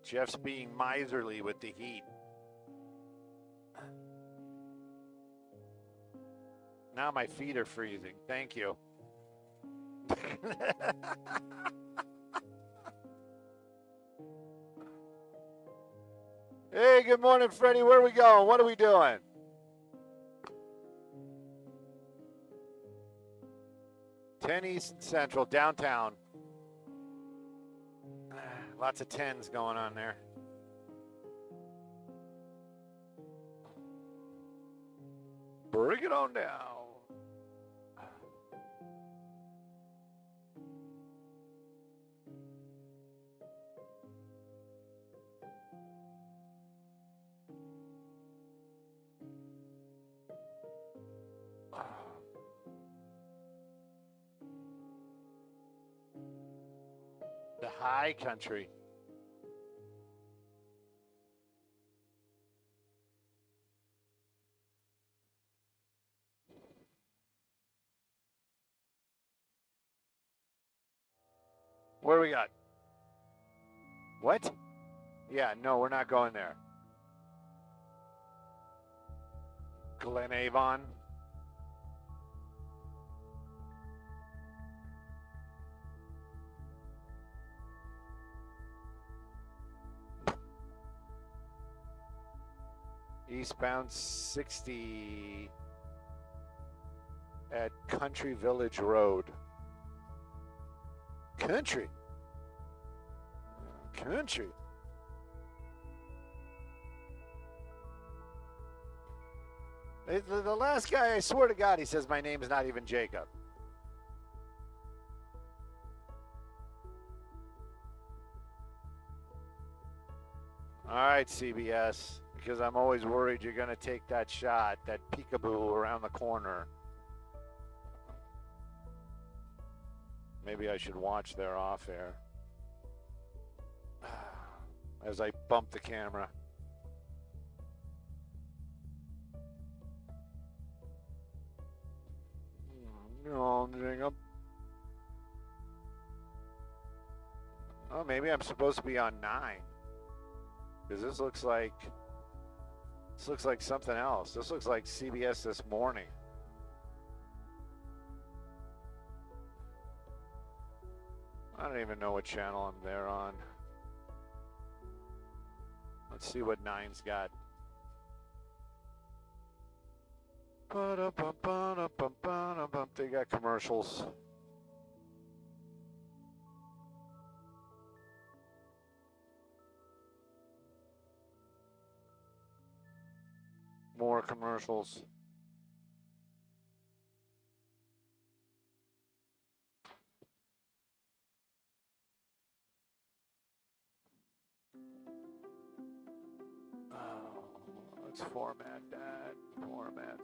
Jeff's being miserly with the heat. Now my feet are freezing. Thank you. Hey, good morning, Freddie. Where are we going? What are we doing? East and Central, downtown. Lots of 10s going on there. Bring it on down. The high country. What do we got? What? Yeah, no, we're not going there. Glen Avon. Eastbound 60 at Country Village Road. Country. The last guy, I swear to God, he says my name is not even Jacob. All right, CBS, because I'm always worried you're going to take that shot, that peekaboo around the corner. Maybe I should watch their off air as I bump the camera. Oh, maybe I'm supposed to be on 9. Because this looks like something else. This looks like CBS This Morning. I don't even know what channel I'm there on. Let's see what 9's got. They got commercials. More commercials. Let's format that. Format.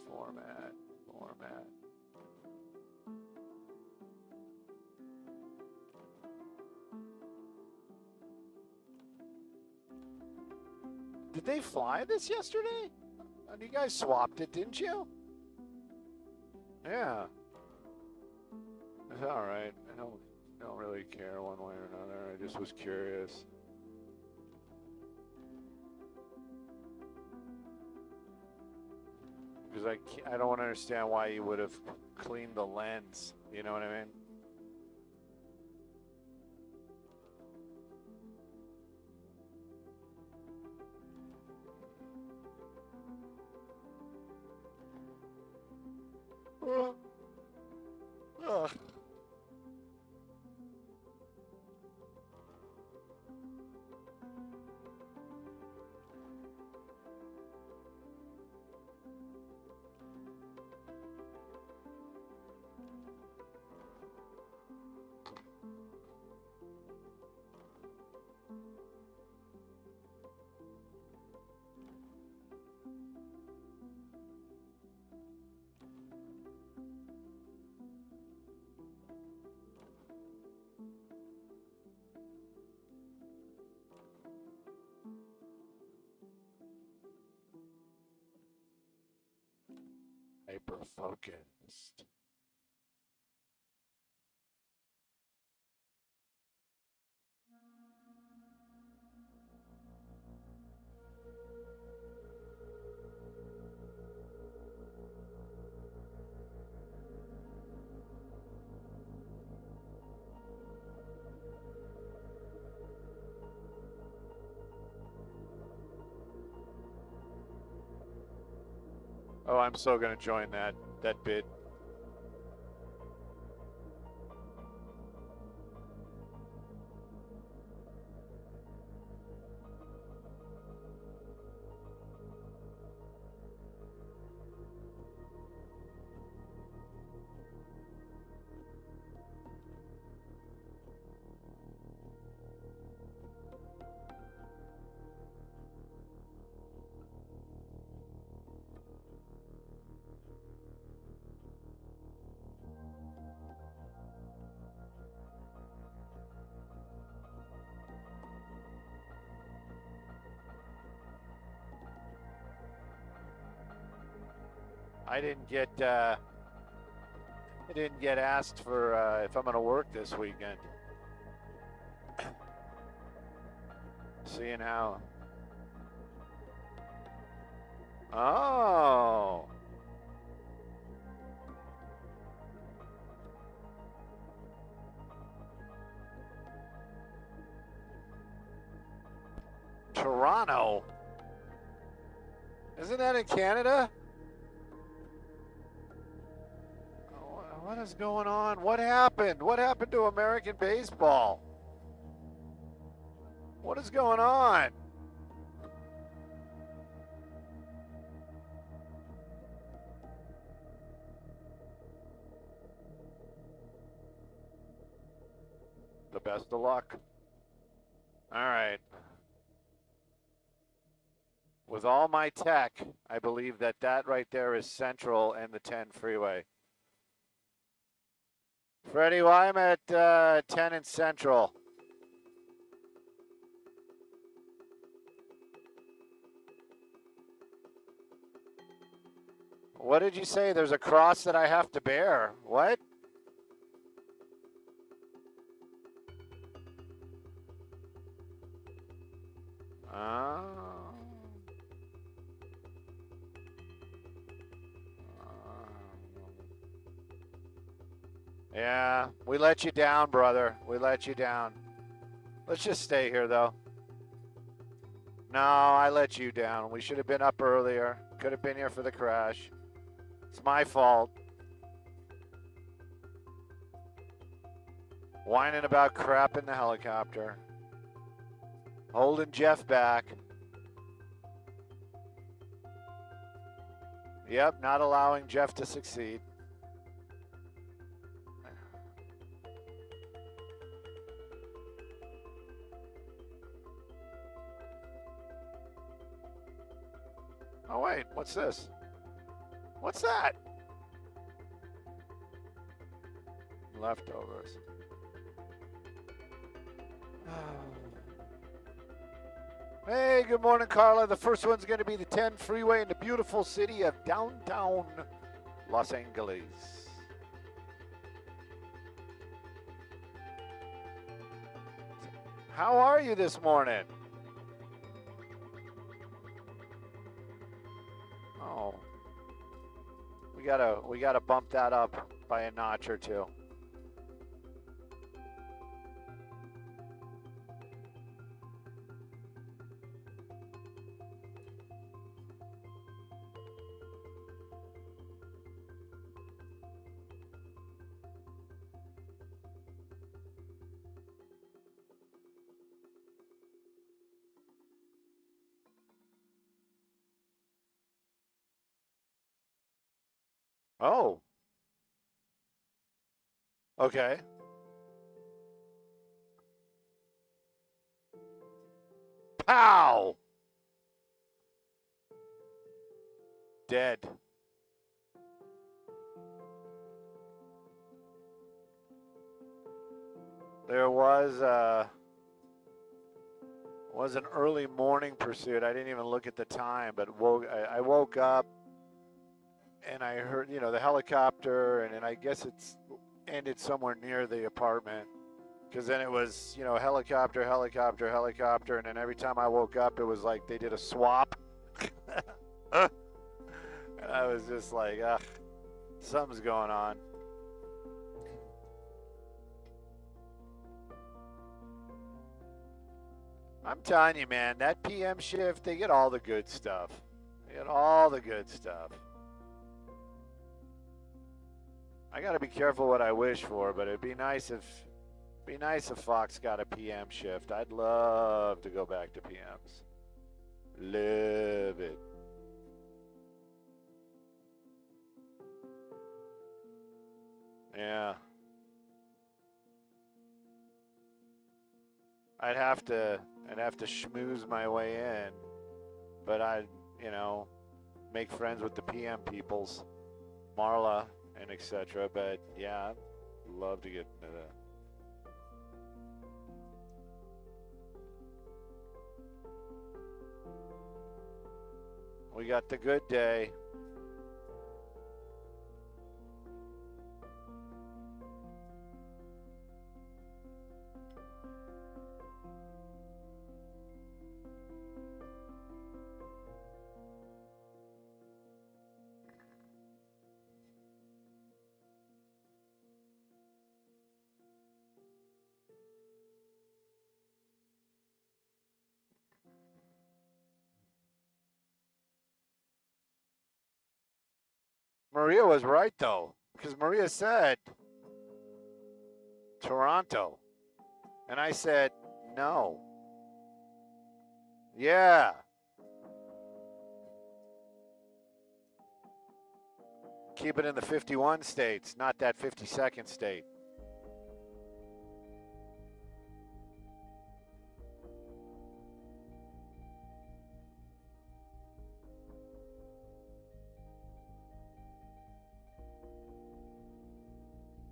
Did they fly this yesterday? You guys swapped it, didn't you? Yeah. It's all right. I don't really care one way or another. I just was curious. Because I don't understand why you would have cleaned the lens. You know what I mean? Ugh. Hyper-focused. Oh, I'm so going to join that bid. I didn't get asked for if I'm going to work this weekend. Seeing how. Oh. Toronto. Isn't that in Canada? What is going on? What happened? What happened to American baseball? What is going on? The best of luck. All right. With all my tech, I believe that right there is Central and the 10 freeway. Freddie, well, I'm at 10 and Central. What did you say? There's a cross that I have to bear. What? Yeah, we let you down, brother. We let you down. Let's just stay here, though. No, I let you down. We should have been up earlier. Could have been here for the crash. It's my fault. Whining about crap in the helicopter. Holding Jeff back. Yep, not allowing Jeff to succeed. Oh, wait, what's this? What's that? Leftovers. Hey, good morning, Carla. The first one's going to be the 10 freeway in the beautiful city of downtown Los Angeles. How are you this morning? Oh, we gotta bump that up by a notch or two. Oh. Okay. Pow! Dead. There was an early morning pursuit. I didn't even look at the time, but I woke up and I heard, the helicopter, and I guess it's ended somewhere near the apartment. Because then it was, helicopter, helicopter, helicopter, and then every time I woke up, it was like they did a swap. And I was just like, ugh, something's going on. I'm telling you, man, that PM shift, they get all the good stuff. They get all the good stuff. I got to be careful what I wish for, but it'd be nice if Fox got a PM shift. I'd love to go back to PMs. Love it. Yeah. I'd have to schmooze my way in, but I'd, make friends with the PM peoples, Marla and etc. But yeah, I'd love to get into that. We got the good day. Maria was right, though, because Maria said Toronto. And I said, no. Yeah. Keep it in the 51 states, not that 52nd state.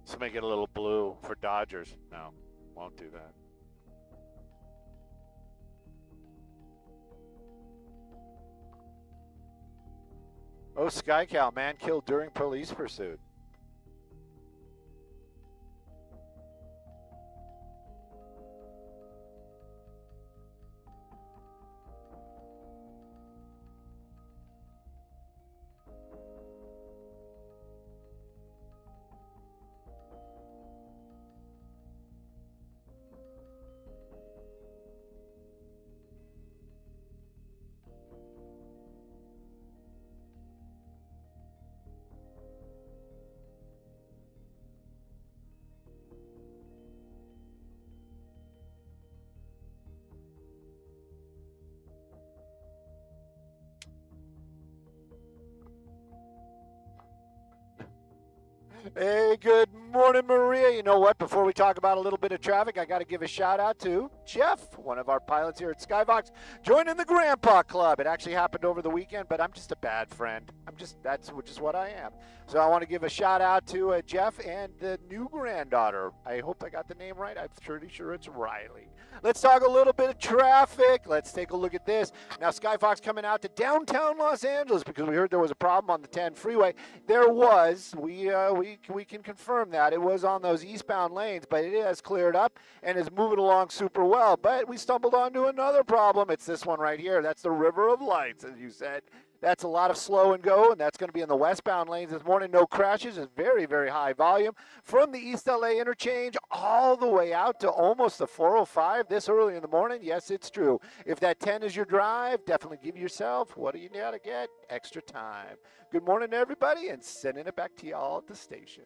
So make it a little blue for Dodgers. No, won't do that. Oh, SkyCal, man killed during police pursuit. Hey, good morning, Maria. You know what? Before we talk about a little bit of traffic, I got to give a shout out to Jeff, one of our pilots here at Skyvox, joining the Grandpa Club. It actually happened over the weekend, but I'm just a bad friend. That's just what I am. So I want to give a shout out to Jeff and the new granddaughter. I hope I got the name right. I'm pretty sure it's Riley. Let's talk a little bit of traffic. Let's take a look at this. Now, Skyfox coming out to downtown Los Angeles because we heard there was a problem on the 10 freeway. There was. We can confirm that. It was on those eastbound lanes, but it has cleared up and is moving along super well. But we stumbled onto another problem. It's this one right here. That's the River of Lights, as you said. That's a lot of slow and go, and that's going to be in the westbound lanes this morning. No crashes. It's very, very high volume from the East LA interchange all the way out to almost the 405 this early in the morning. Yes, it's true. If that 10 is your drive, definitely give yourself, what do you got to get? Extra time. Good morning, everybody, and sending it back to y'all at the station.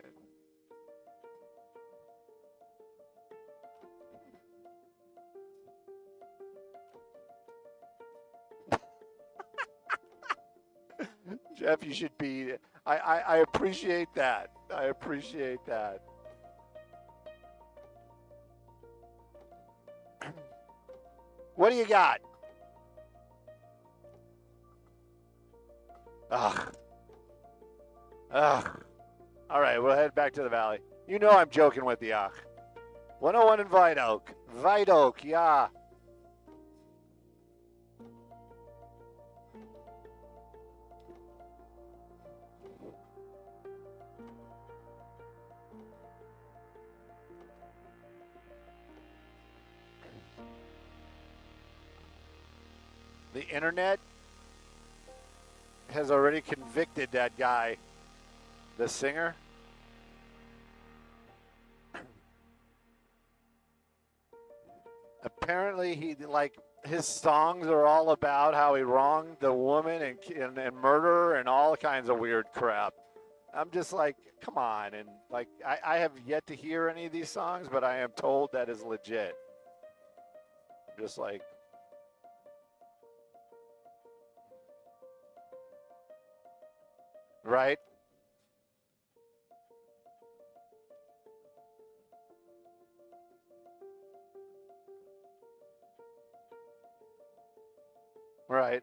Jeff, you should be. I appreciate that. I appreciate that. What do you got? Ugh. Ugh. All right, we'll head back to the valley. You know I'm joking with the ugh. 101 in White Oak. White Oak, yeah. The internet has already convicted that guy, the singer. Apparently, his songs are all about how he wronged the woman and murder and all kinds of weird crap. I'm just like, come on. And like, I have yet to hear any of these songs, but I am told that is legit. Just like, right? Right.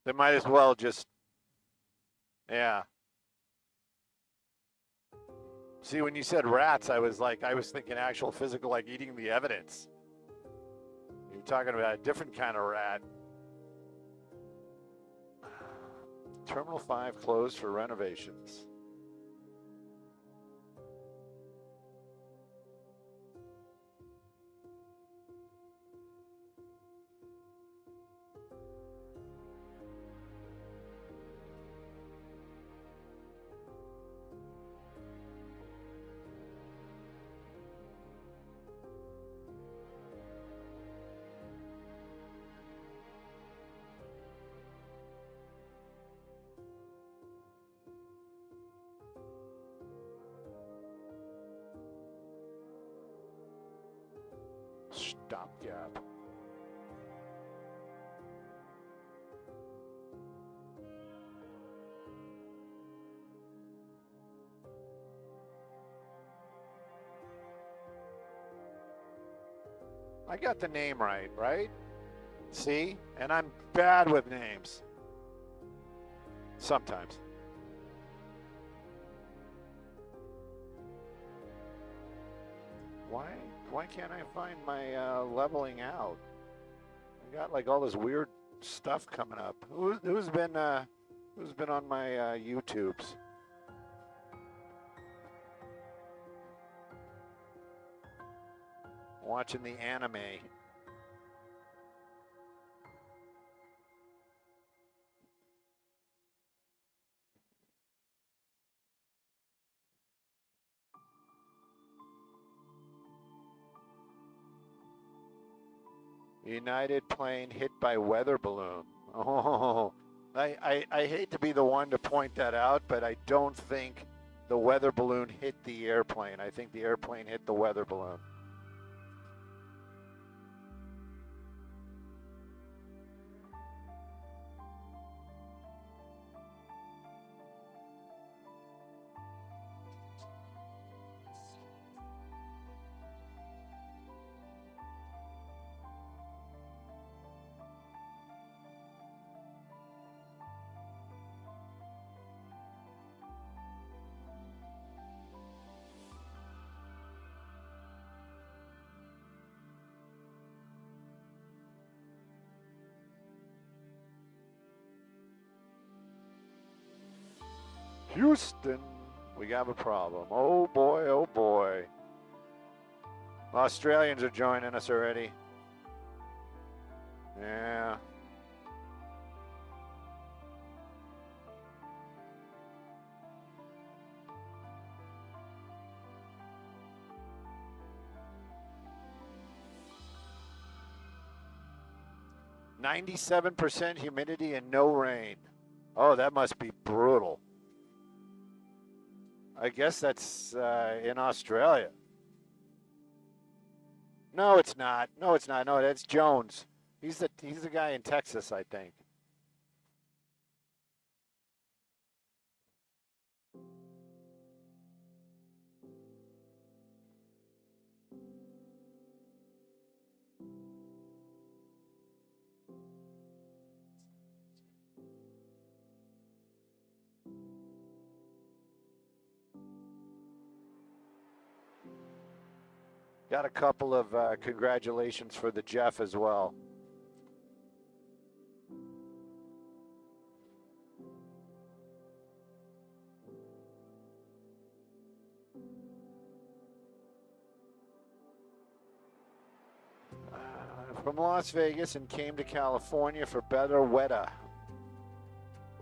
They might as well just, yeah. See, when you said rats, I was thinking actual physical, like eating the evidence. You're talking about a different kind of rat. Terminal 5 closed for renovations. Stopgap. I got the name right? See? And I'm bad with names. Sometimes. Why can't I find my leveling out? I got like all this weird stuff coming up. Who's been on my YouTubes? Watching the anime. United plane hit by weather balloon. Oh, I hate to be the one to point that out, but I don't think the weather balloon hit the airplane. I think the airplane hit the weather balloon. Houston, we have a problem. Oh boy, oh boy. Australians are joining us already. Yeah. %97% humidity and no rain. Oh, that must be brutal. I guess that's in Australia. No, it's not. No, it's not. No, that's Jones. He's the guy in Texas, I think. Got a couple of congratulations for the Jeff as well. From Las Vegas and came to California for better weather.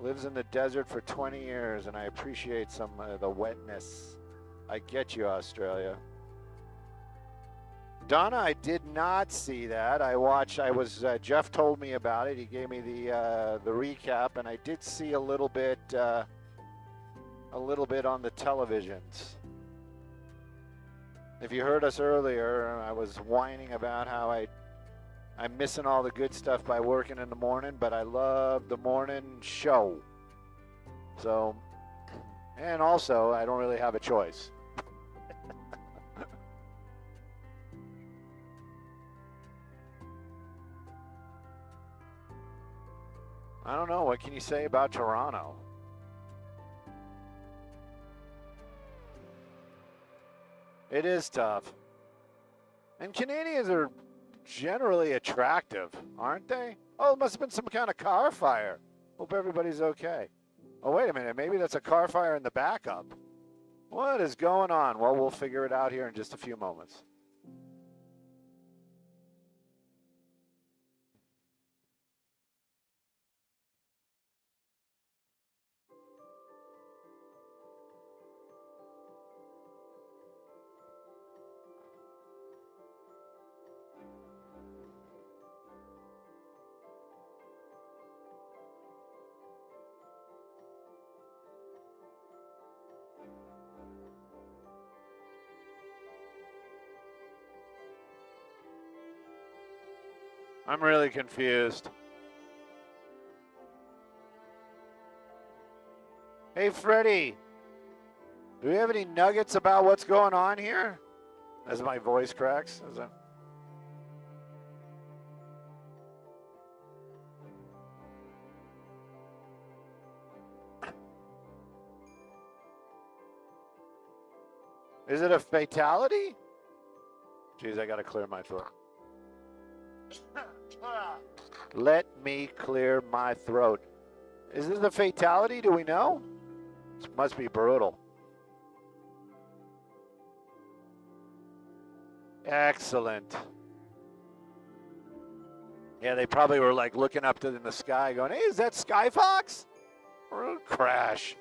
Lives in the desert for 20 years, and I appreciate some of the wetness. I get you, Australia. Donna, I did not see that. I watched. I was Jeff told me about it. He gave me the recap, and I did see a little bit on the televisions. If you heard us earlier, I was whining about how I'm missing all the good stuff by working in the morning, but I love the morning show. So, and also I don't really have a choice. I don't know. What can you say about Toronto? It is tough. And Canadians are generally attractive, aren't they? Oh, it must have been some kind of car fire. Hope everybody's okay. Oh, wait a minute. Maybe that's a car fire in the backup. What is going on? Well, we'll figure it out here in just a few moments. I'm really confused. Hey, Freddie, do we have any nuggets about what's going on here? As my voice cracks. Is it a fatality? Jeez, I gotta clear my throat. Let me clear my throat. Is this a fatality? Do we know? This must be brutal. Excellent. Yeah, they probably were like looking up in the sky going, hey, is that Skyfox? Or crash.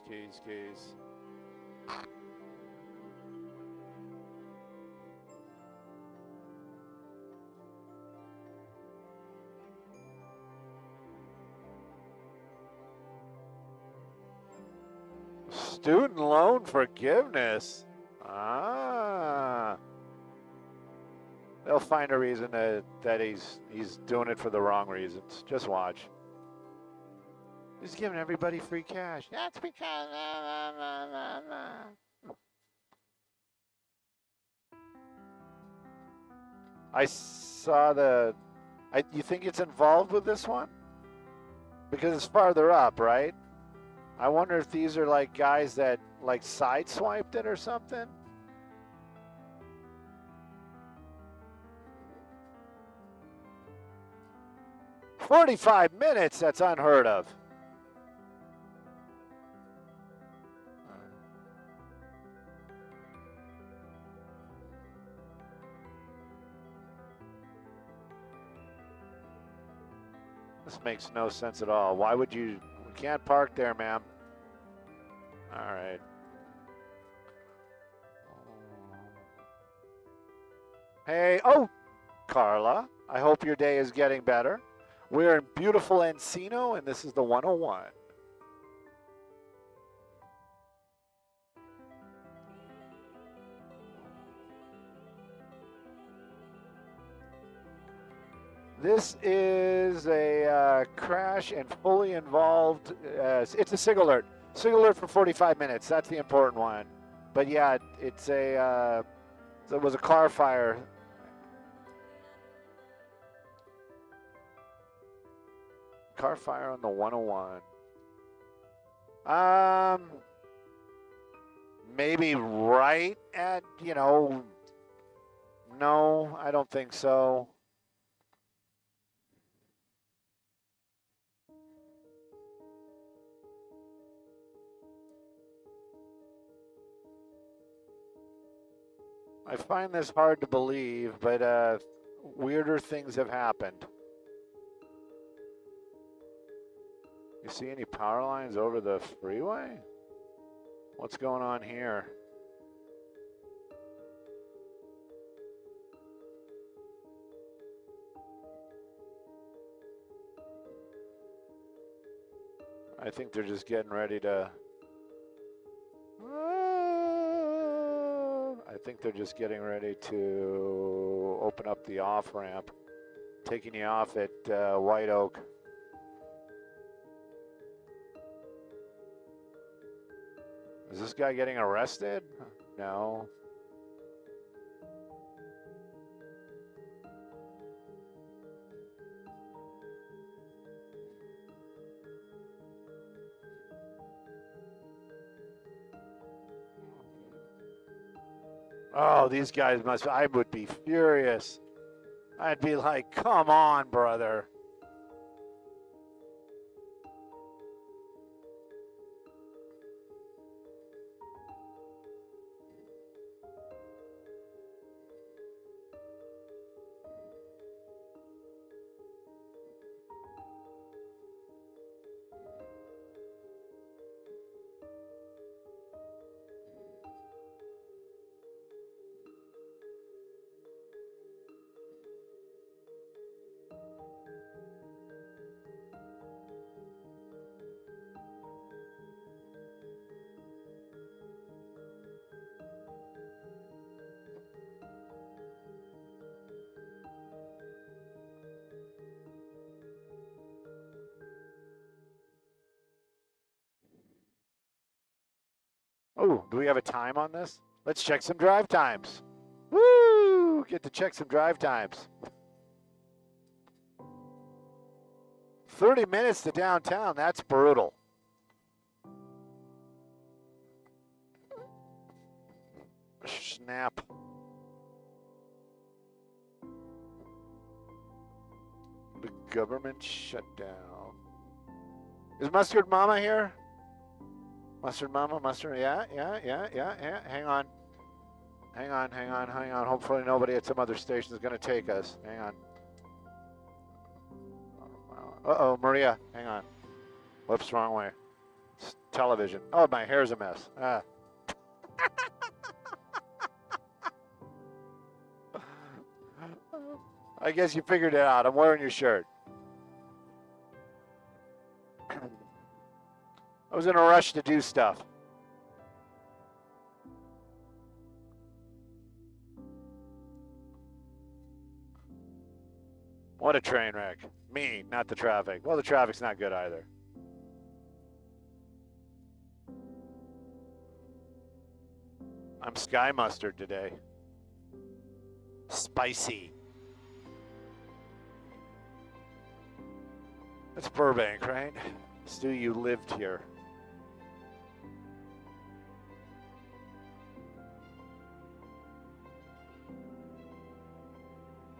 Keys. Student loan forgiveness. Ah. They'll find a reason that he's doing it for the wrong reasons. Just watch. He's giving everybody free cash. That's because. I saw you think it's involved with this one? Because it's farther up, right? I wonder if these are like guys that like sideswiped it or something. "45 minutes, that's unheard of. This makes no sense at all. Why would you? We can't park there, ma'am. All right. Hey, oh, Carla, I hope your day is getting better. We're in beautiful Encino, and this is the 101. This is a crash and fully involved. It's a SIG alert. SIG alert for 45 minutes. That's the important one. But yeah, it's a. It was a car fire. Car fire on the 101. Maybe right at, no, I don't think so. I find this hard to believe, but weirder things have happened. You see any power lines over the freeway? What's going on here? I think they're just getting ready to... I think they're just getting ready to open up the off-ramp, taking you off at White Oak. Is this guy getting arrested? No. Oh, these guys must, I would be furious. I'd be like, come on, brother. Oh, do we have a time on this? Let's check some drive times. Woo! Get to check some drive times. 30 minutes to downtown, that's brutal. Snap. The government shutdown. Is Mustard Mama here? Mustard Mama, Mustard, yeah. Hang on. Hopefully nobody at some other station is going to take us. Hang on. Uh-oh, Maria, hang on. Whoops, wrong way. It's television. Oh, my hair's a mess. Ah. I guess you figured it out. I'm wearing your shirt. I was in a rush to do stuff. What a train wreck. Me, not the traffic. Well, the traffic's not good either. I'm Sky Mustard today. Spicy. That's Burbank, right? Stu, you lived here.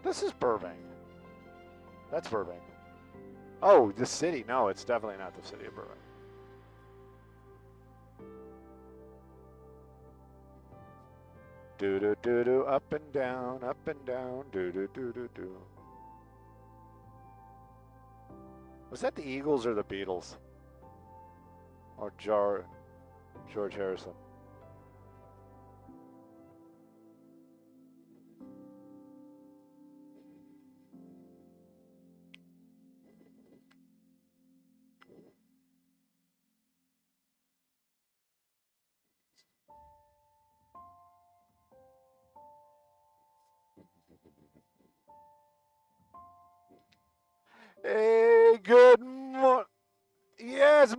This is Burbank. That's Burbank. Oh, the city. No, it's definitely not the city of Burbank. Do-do-do-do, up and down, do-do-do-do-do. Was that the Eagles or the Beatles? Or George Harrison? Hey, good morning. Yes,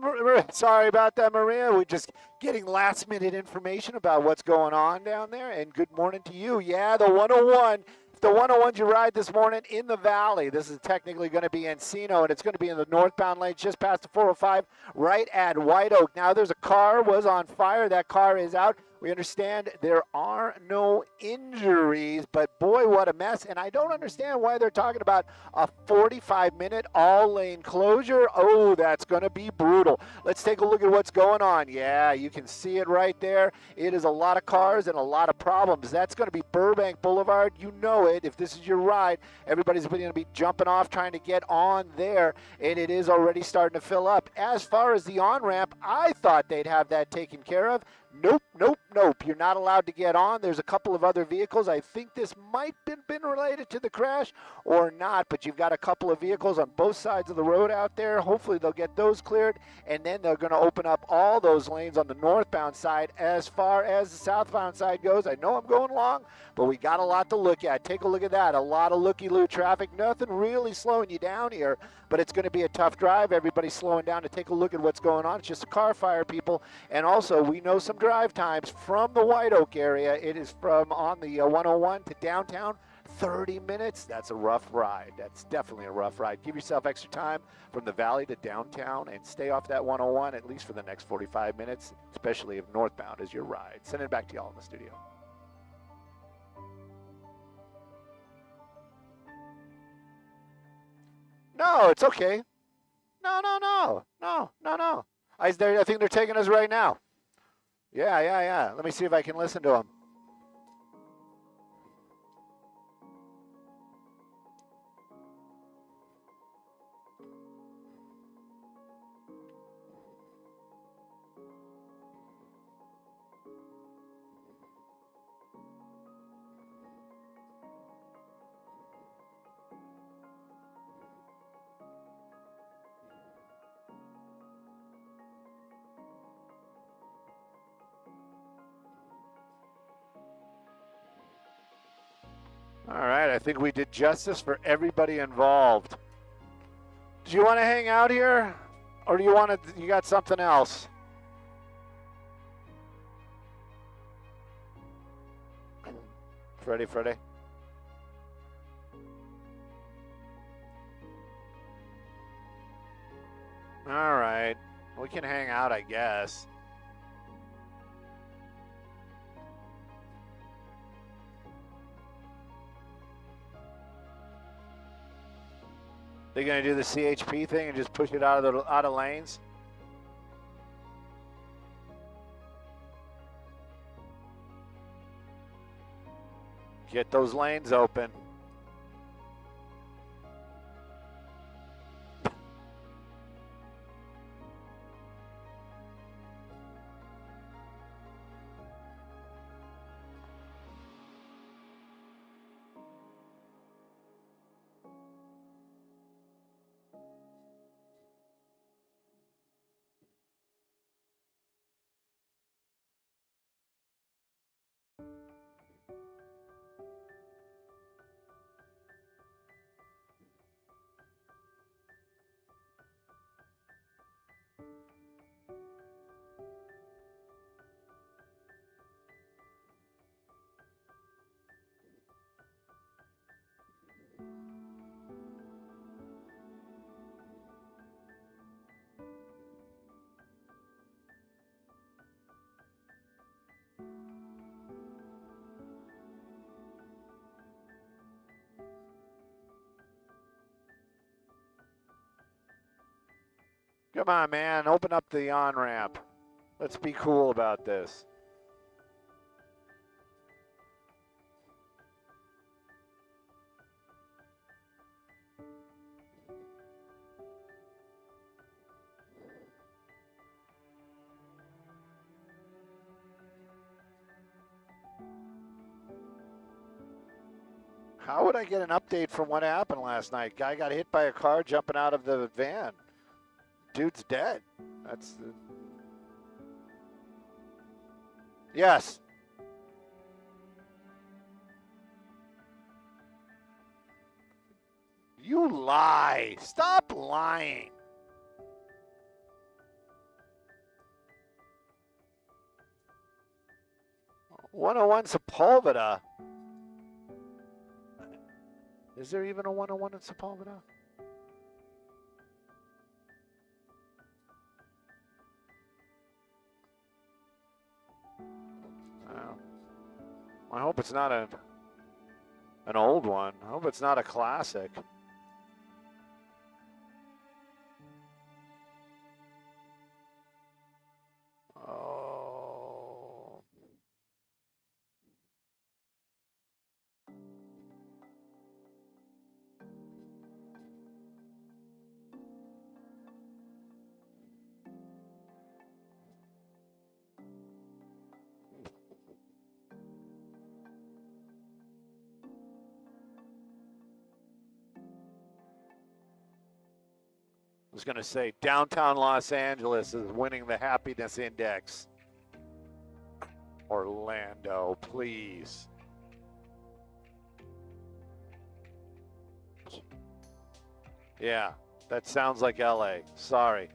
sorry about that, Maria. We're just getting last minute information about what's going on down there. And good morning to you. Yeah, the 101. The 101 you ride this morning in the valley. This is technically going to be Encino, and it's going to be in the northbound lane just past the 405 right at White Oak. Now, there's a car was on fire. That car is out. We understand there are no injuries, but boy, what a mess. And I don't understand why they're talking about a 45-minute all-lane closure. Oh, that's going to be brutal. Let's take a look at what's going on. Yeah, you can see it right there. It is a lot of cars and a lot of problems. That's going to be Burbank Boulevard. You know it. If this is your ride, everybody's going to be jumping off trying to get on there, and it is already starting to fill up. As far as the on-ramp, I thought they'd have that taken care of. Nope, nope, nope. You're not allowed to get on. There's a couple of other vehicles. I think this might have been related to the crash or not, but you've got a couple of vehicles on both sides of the road out there. Hopefully they'll get those cleared, and then they're going to open up all those lanes on the northbound side. As far as the southbound side goes, I know I'm going long, but we got a lot to look at. Take a look at that. A lot of looky-loo traffic. Nothing really slowing you down here, but it's going to be a tough drive. Everybody's slowing down to take a look at what's going on. It's just a car fire, people. And also, we know some drive times from the White Oak area. It is from on the 101 to downtown, 30 minutes. That's a rough ride. That's definitely a rough ride. Give yourself extra time from the valley to downtown and stay off that 101 at least for the next 45 minutes, especially if northbound is your ride. Send it back to y'all in the studio. No, it's okay. No. I think they're taking us right now. Yeah. Let me see if I can listen to them. All right, I think we did justice for everybody involved. Do you want to hang out here, or do you want to? You got something else? Freddie. All right, we can hang out, I guess. They're going to do the CHP thing and just push it out of lanes? Get those lanes open. Come on, man. Open up the on-ramp. Let's be cool about this. How would I get an update from what happened last night? Guy got hit by a car jumping out of the van. Dude's dead. That's the... Yes. You lie. Stop lying. "101 Sepulveda." Is there even a 101 in Sepulveda? I hope it's not an old one. I hope it's not a classic. Oh. I was going to say downtown Los Angeles is winning the happiness index. Orlando, please. Yeah, that sounds like LA. Sorry.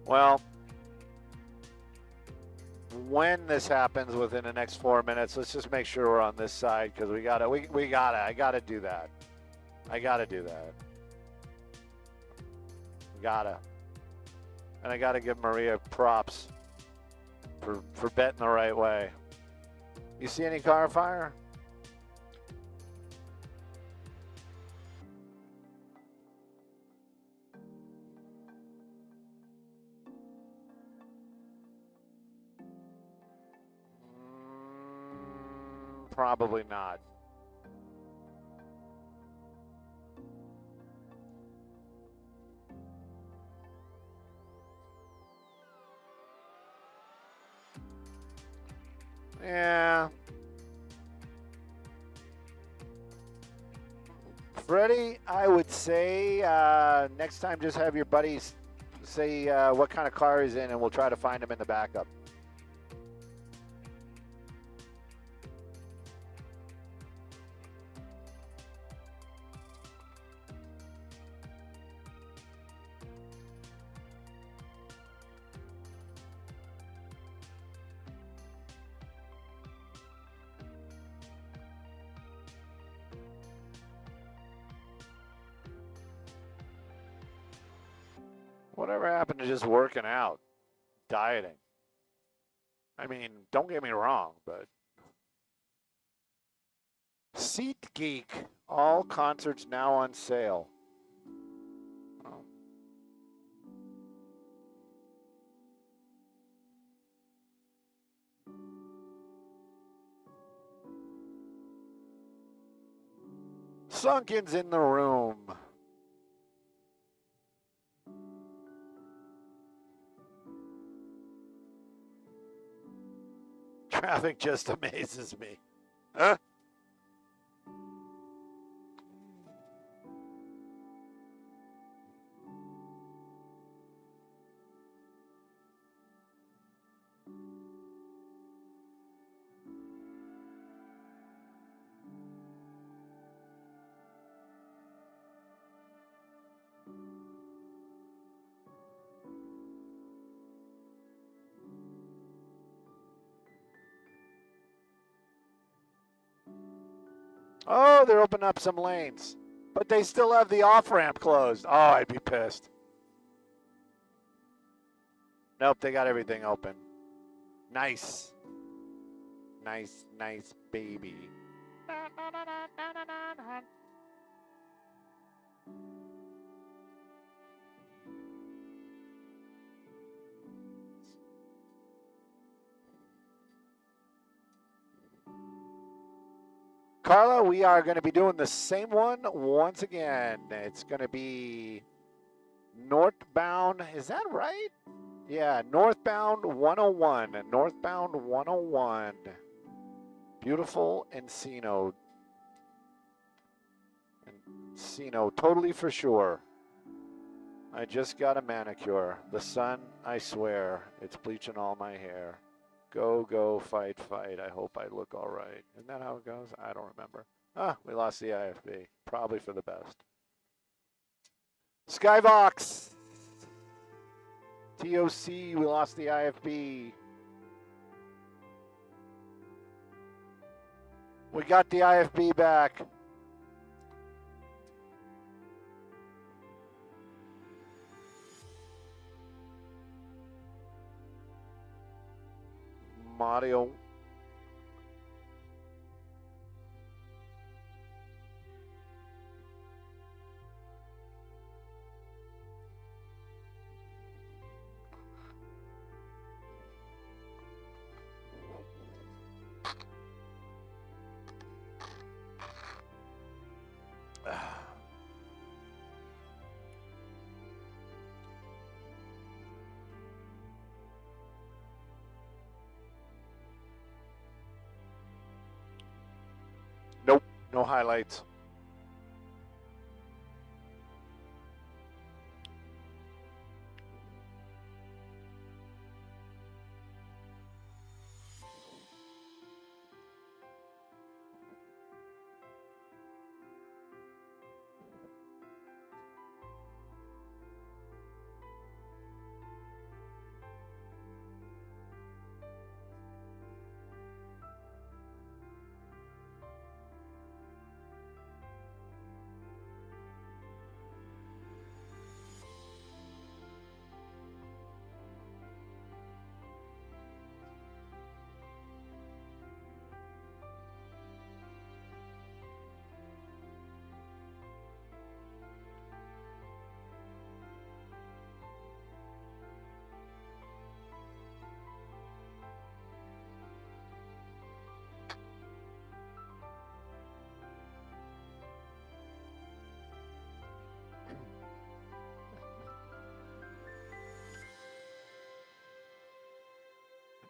Well, when this happens within the next 4 minutes, let's just make sure we're on this side because I gotta do that. I gotta do that. Gotta. And I gotta give Maria props for betting the right way. You see any car fire? Probably not. Yeah. Freddie, I would say next time just have your buddies say what kind of car he's in and we'll try to find him in the backup. Whatever happened to just working out, dieting? I mean, don't get me wrong, but SeatGeek, all concerts now on sale. Oh. Sunken's in the room. Traffic just amazes me. Huh? Oh, they're opening up some lanes. But they still have the off-ramp closed. Oh, I'd be pissed. Nope, they got everything open. Nice. Nice, nice baby. Carla, we are going to be doing the same one once again. It's going to be northbound. Is that right? Yeah, northbound 101. Northbound 101. Beautiful Encino. Encino, totally for sure. I just got a manicure. The sun, I swear, it's bleaching all my hair. Go, go, fight, fight. I hope I look all right. Isn't that how it goes? I don't remember. Ah, we lost the IFB. Probably for the best. Skybox. TOC, we lost the IFB. We got the IFB back. Mario. Nope, no highlights.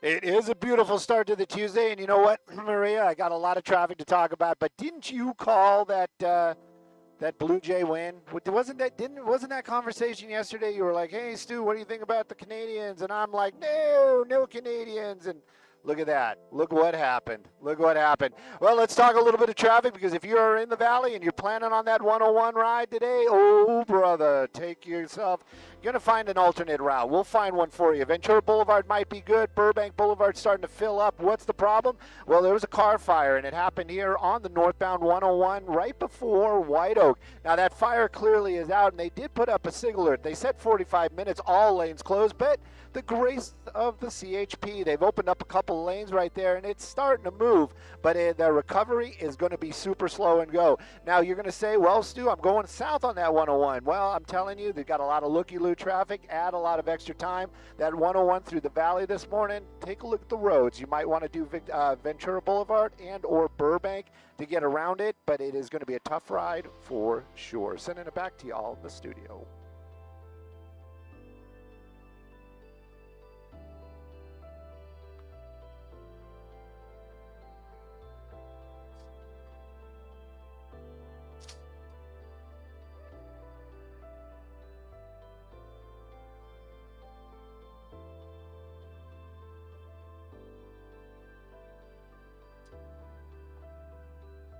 It is a beautiful start to the Tuesday, and you know what, Maria? I got a lot of traffic to talk about, but didn't you call that that Blue Jay win? Wasn't that conversation yesterday? You were like, "Hey, Stu, what do you think about the Canadians?" And I'm like, "No Canadians." And look at that. Look what happened. Look what happened. Well, let's talk a little bit of traffic, because if you're in the valley and you're planning on that 101 ride today, oh brother, take yourself. You're going to find an alternate route. We'll find one for you. Ventura Boulevard might be good. Burbank Boulevard's starting to fill up. What's the problem? Well, there was a car fire, and it happened here on the northbound 101 right before White Oak. Now, that fire clearly is out, and they did put up a signal alert. They said 45 minutes, all lanes closed, but the grace of the CHP, they've opened up a couple lanes right there, and it's starting to move, but the recovery is going to be super slow and go. Now, you're going to say, well, Stu, I'm going south on that 101. Well, I'm telling you, they've got a lot of looky-loo traffic, add a lot of extra time. That 101 through the valley this morning, take a look at the roads. You might want to do Ventura Boulevard and or Burbank to get around it, but it is going to be a tough ride for sure. Sending it back to y'all in the studio.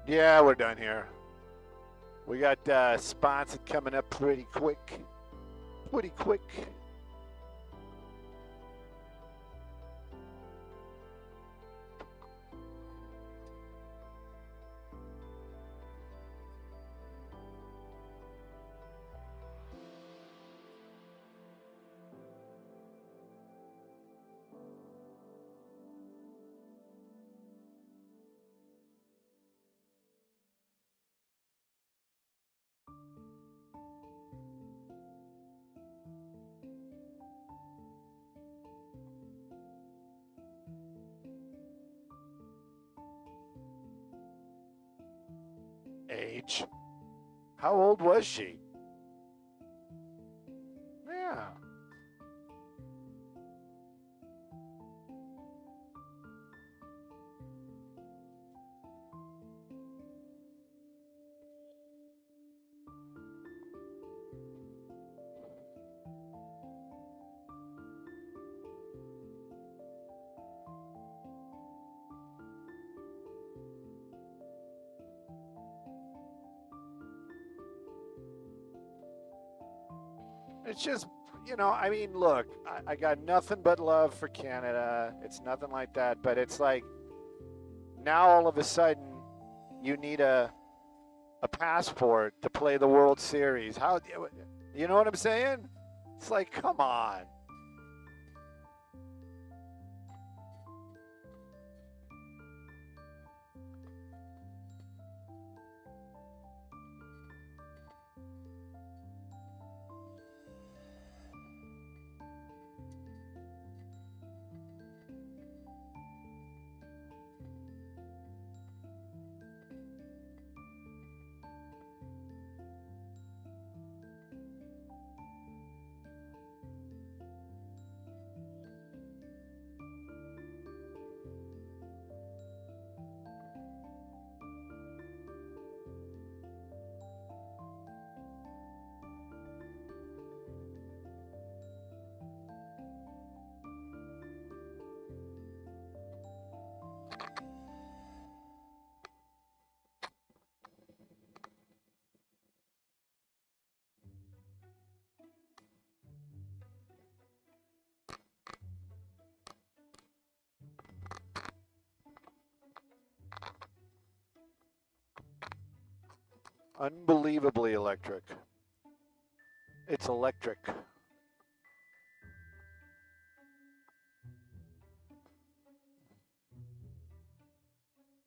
Yeah, we're done here. We got sponsored coming up pretty quick. Pretty quick. Age. How old was she? Yeah. It's just, you know, I mean, look, I got nothing but love for Canada. It's nothing like that, but it's like now all of a sudden you need a passport to play the World Series. How, you know what I'm saying? It's like, come on. Unbelievably electric. It's electric.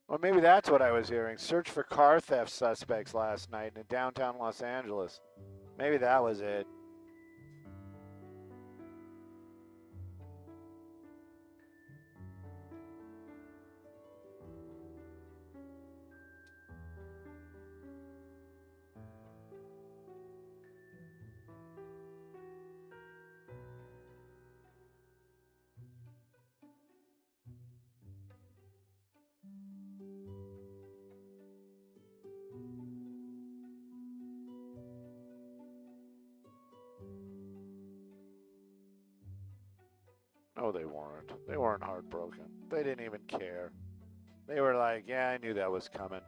Or maybe that's what I was hearing. Search for car theft suspects last night in downtown Los Angeles. Maybe that was it. No, they weren't. They weren't heartbroken. They didn't even care. They were like, yeah, I knew that was coming.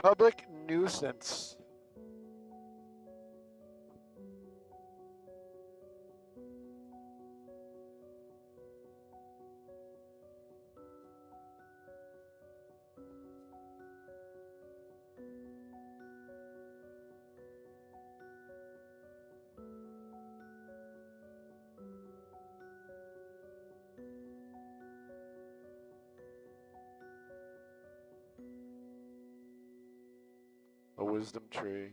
Public nuisance. A wisdom tree.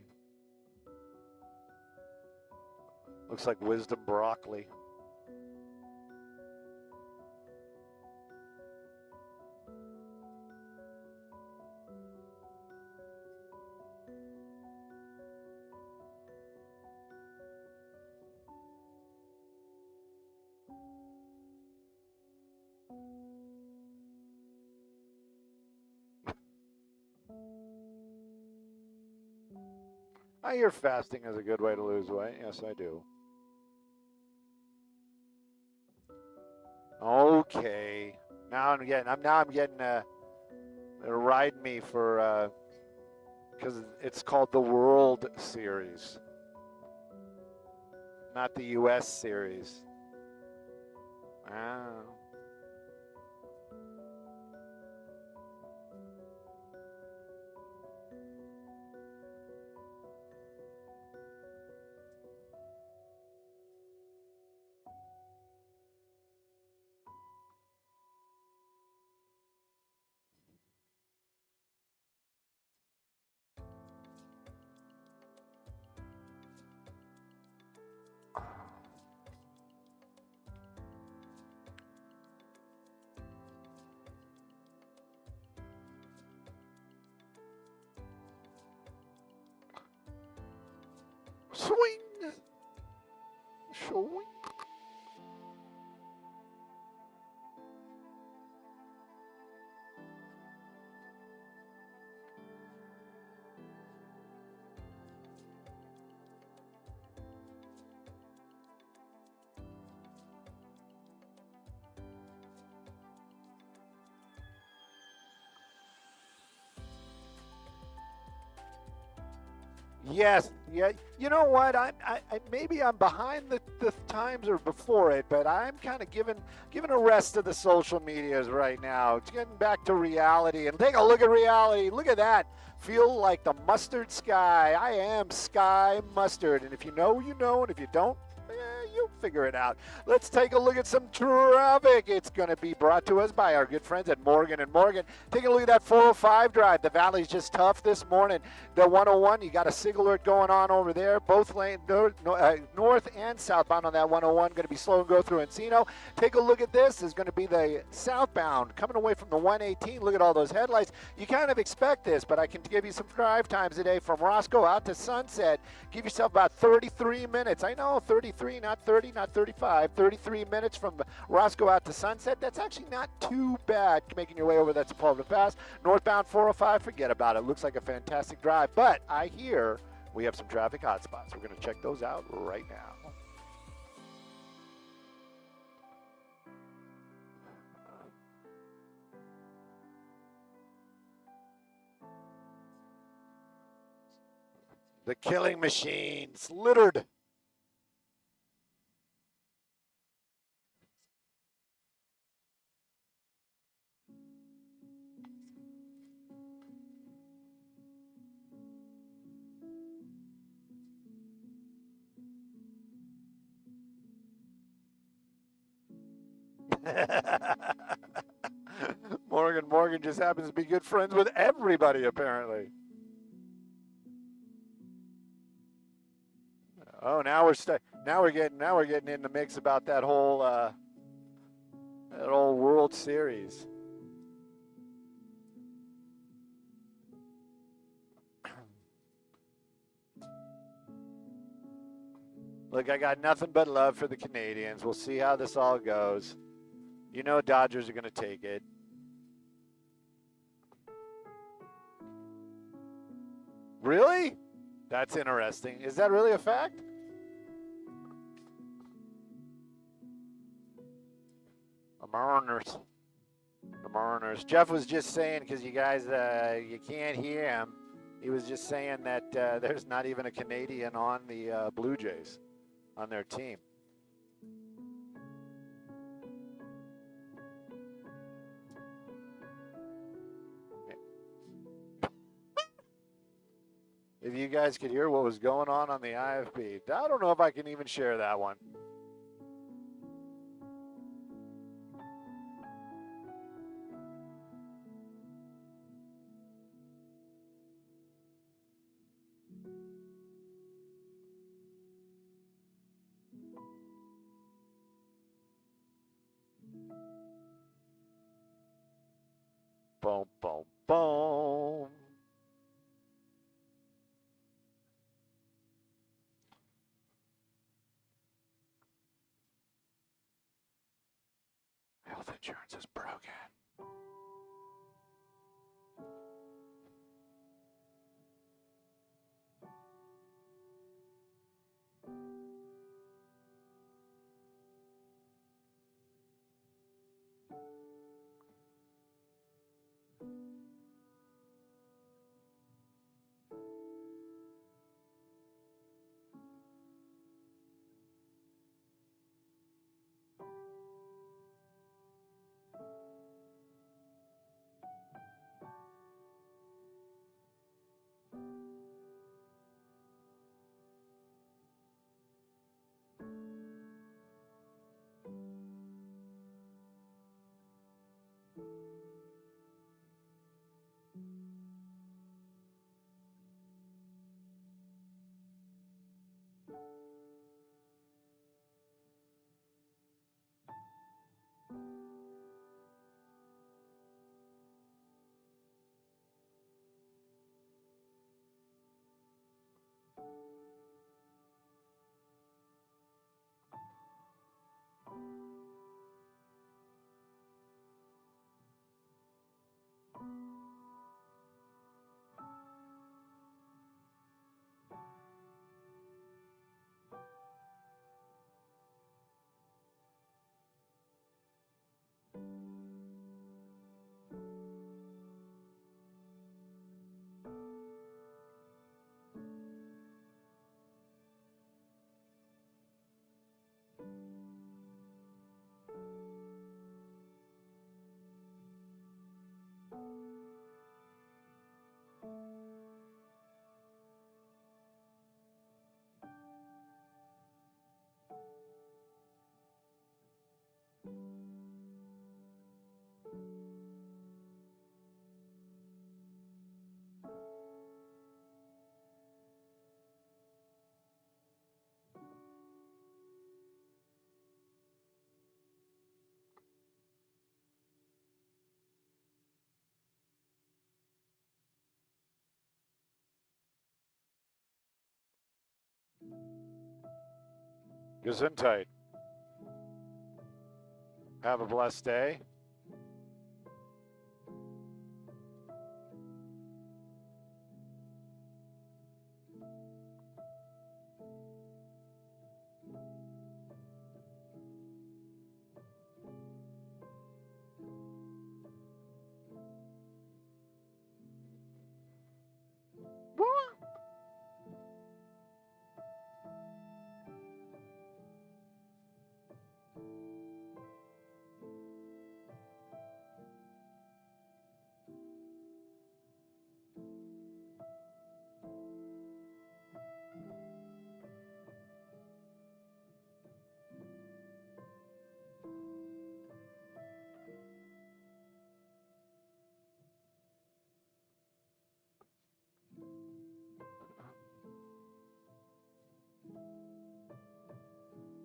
Looks like wisdom broccoli. I hear fasting is a good way to lose weight. Yes, I do. Okay. Now I'm getting they're riding me for because it's called the World Series, not the U.S. Series. Ah. Swing. Swing. Yes, yeah. You know what? Maybe I'm behind the times or before it, but I'm kind of giving a rest to the social medias right now. It's getting back to reality, and take a look at reality. Look at that. Feel like the mustard sky. I am sky mustard, and if you know, you know, and if you don't, you'll figure it out. Let's take a look at some traffic. It's going to be brought to us by our good friends at Morgan & Morgan. Take a look at that 405 drive. The valley's just tough this morning. The 101, you got a sig alert going on over there. Both lanes, north and southbound on that 101, going to be slow and go through Encino. Take a look at this. There's going to be the southbound coming away from the 118. Look at all those headlights. You kind of expect this, but I can give you some drive times today from Roscoe out to Sunset. Give yourself about 33 minutes. I know, 33, not 30, not 35, 33 minutes from Roscoe out to Sunset. That's actually not too bad making your way over that Sepulveda Pass. Northbound 405, forget about it. Looks like a fantastic drive, but I hear we have some traffic hotspots. We're going to check those out right now. The killing machines littered. Morgan just happens to be good friends with everybody, apparently. Oh, now we're getting in the mix about that whole World Series. Look, I got nothing but love for the Canadians. We'll see how this all goes. You know, Dodgers are going to take it. Really? That's interesting. Is that really a fact? The Mariners. Jeff was just saying, because you guys, you can't hear him. He was just saying that there's not even a Canadian on the Blue Jays, on their team. If you guys could hear what was going on the IFB, I don't know if I can even share that one. Boom, boom, boom. Health insurance is broken. Gesundheit. Have a blessed day.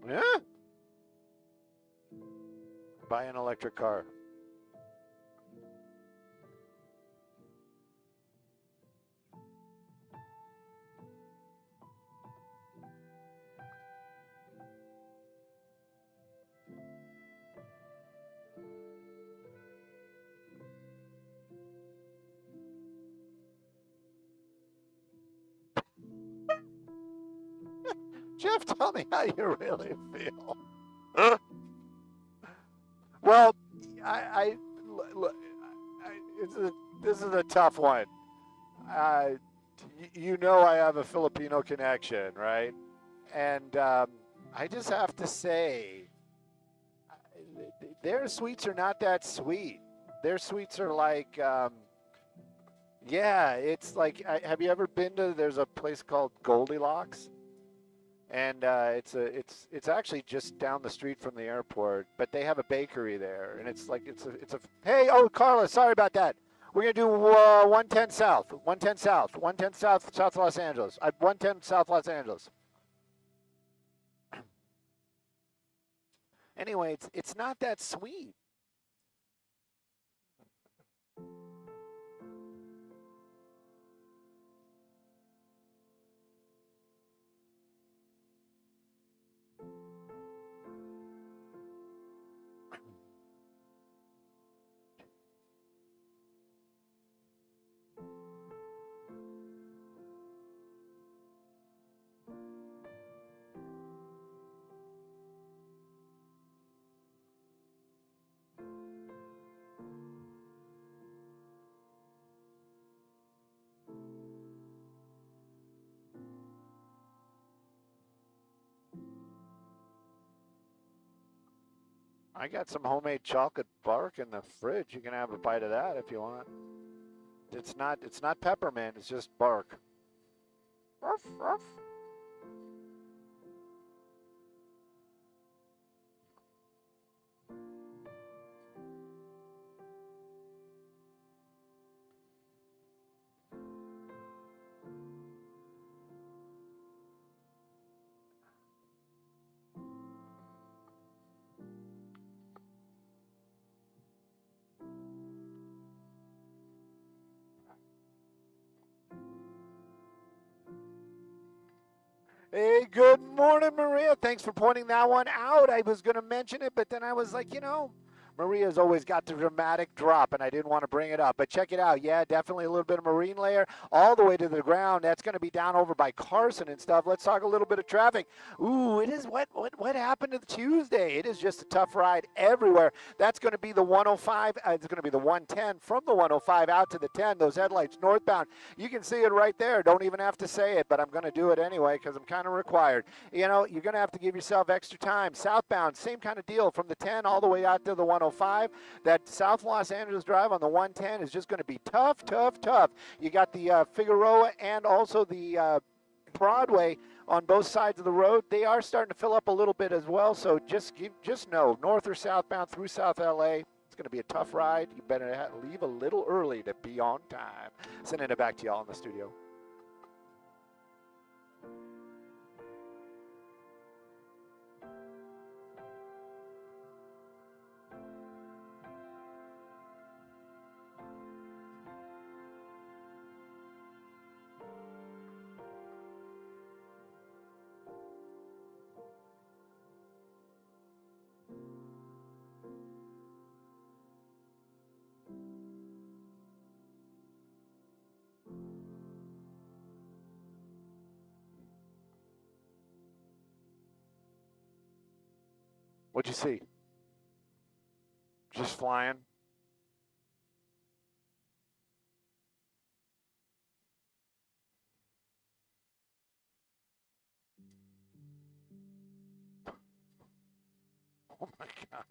Yeah. Buy an electric car. Jeff, tell me how you really feel. Well, this is a tough one. You know I have a Filipino connection, right? And I just have to say, their sweets are not that sweet. Their sweets are like, yeah, it's like, have you ever been to, there's a place called Goldilocks? And it's actually just down the street from the airport, but they have a bakery there, and it's like it's a hey, oh, Carla, sorry about that. We're gonna do 110 South, 110 South, 110 South, South Los Angeles. 110 South Los Angeles. Anyway, it's not that sweet. I got some homemade chocolate bark in the fridge. You can have a bite of that if you want. It's not peppermint. It's just bark. Ruff, ruff. Hey, good morning, Maria. Thanks for pointing that one out. I was going to mention it, but then I was like, Maria's always got the dramatic drop, and I didn't want to bring it up. But check it out. Yeah, definitely a little bit of marine layer all the way to the ground. That's going to be down over by Carson and stuff. Let's talk a little bit of traffic. Ooh, it is what happened to the Tuesday? It is just a tough ride everywhere. That's going to be the 105. It's going to be the 110 from the 105 out to the 10. Those headlights northbound. You can see it right there. Don't even have to say it, but I'm going to do it anyway because I'm kind of required. You're going to have to give yourself extra time. Southbound, same kind of deal from the 10 all the way out to the 105. That South Los Angeles drive on the 110 is just going to be tough, tough, tough. You got the Figueroa and also the Broadway on both sides of the road. They are starting to fill up a little bit as well. So just know, north or southbound through South LA, it's going to be a tough ride. You better leave a little early to be on time. Sending it back to y'all in the studio. What'd you see? Just flying? Oh my gosh.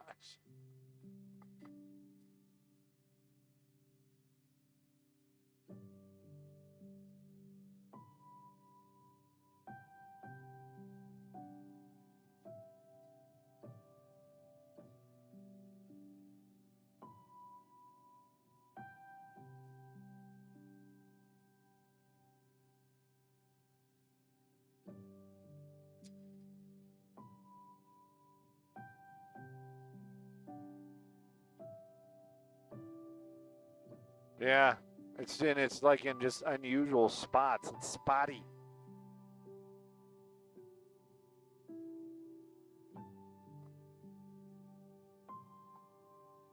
Yeah, it's like in just unusual spots. It's spotty.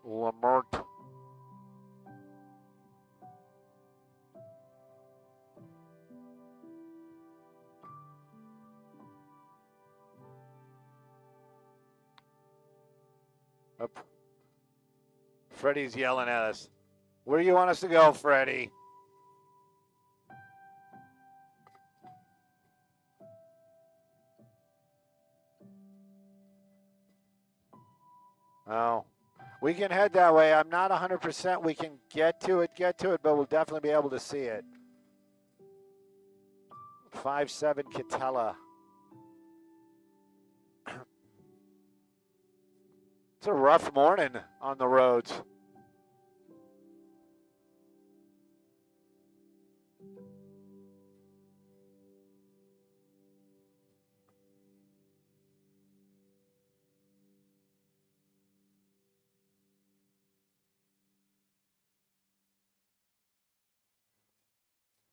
Lamert. Up. Freddie's yelling at us. Where do you want us to go, Freddie? Oh, we can head that way. I'm not 100%. We can get to it, but we'll definitely be able to see it. 5-7 Catella. It's a rough morning on the roads.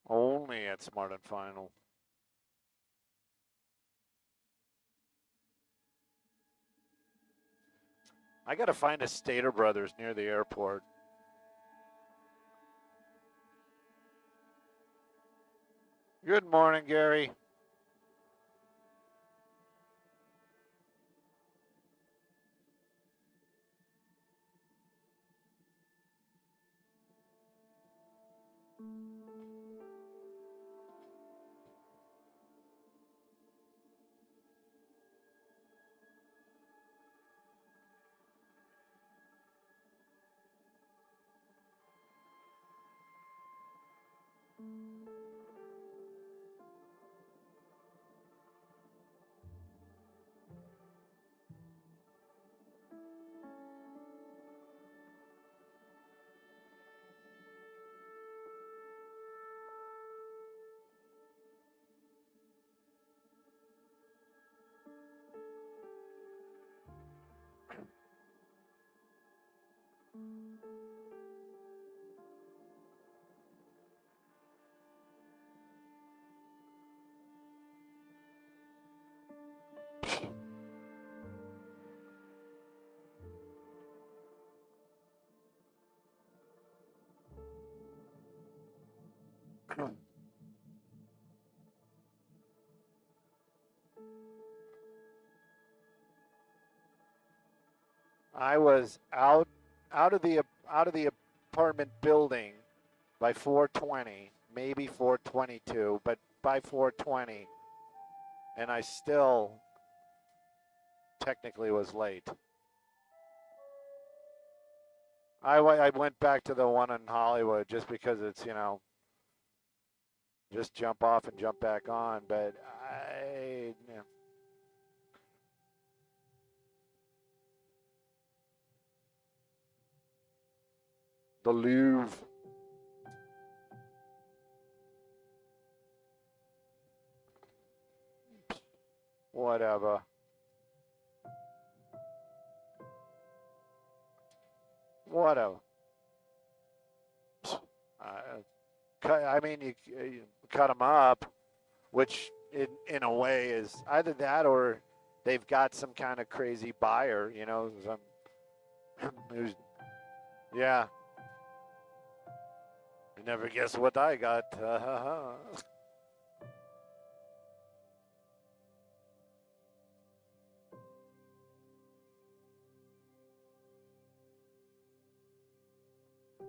Only at Smart and Final. I got to find a Stater Brothers near the airport. Good morning, Gary. I was out of the apartment building by 4:20, maybe 4:22, but by 4:20, and I still technically was late. I went back to the one in Hollywood just because it's, you know, just jump off and jump back on, but yeah. The Louvre. Whatever. Whatever. I mean, you cut them up, which in a way is either that or they've got some kind of crazy buyer, you know, who's, yeah. You never guess what I got.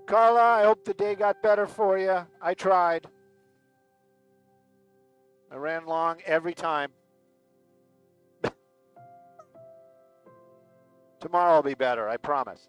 Carla, I hope the day got better for you. I tried. I ran long every time. Tomorrow will be better, I promise.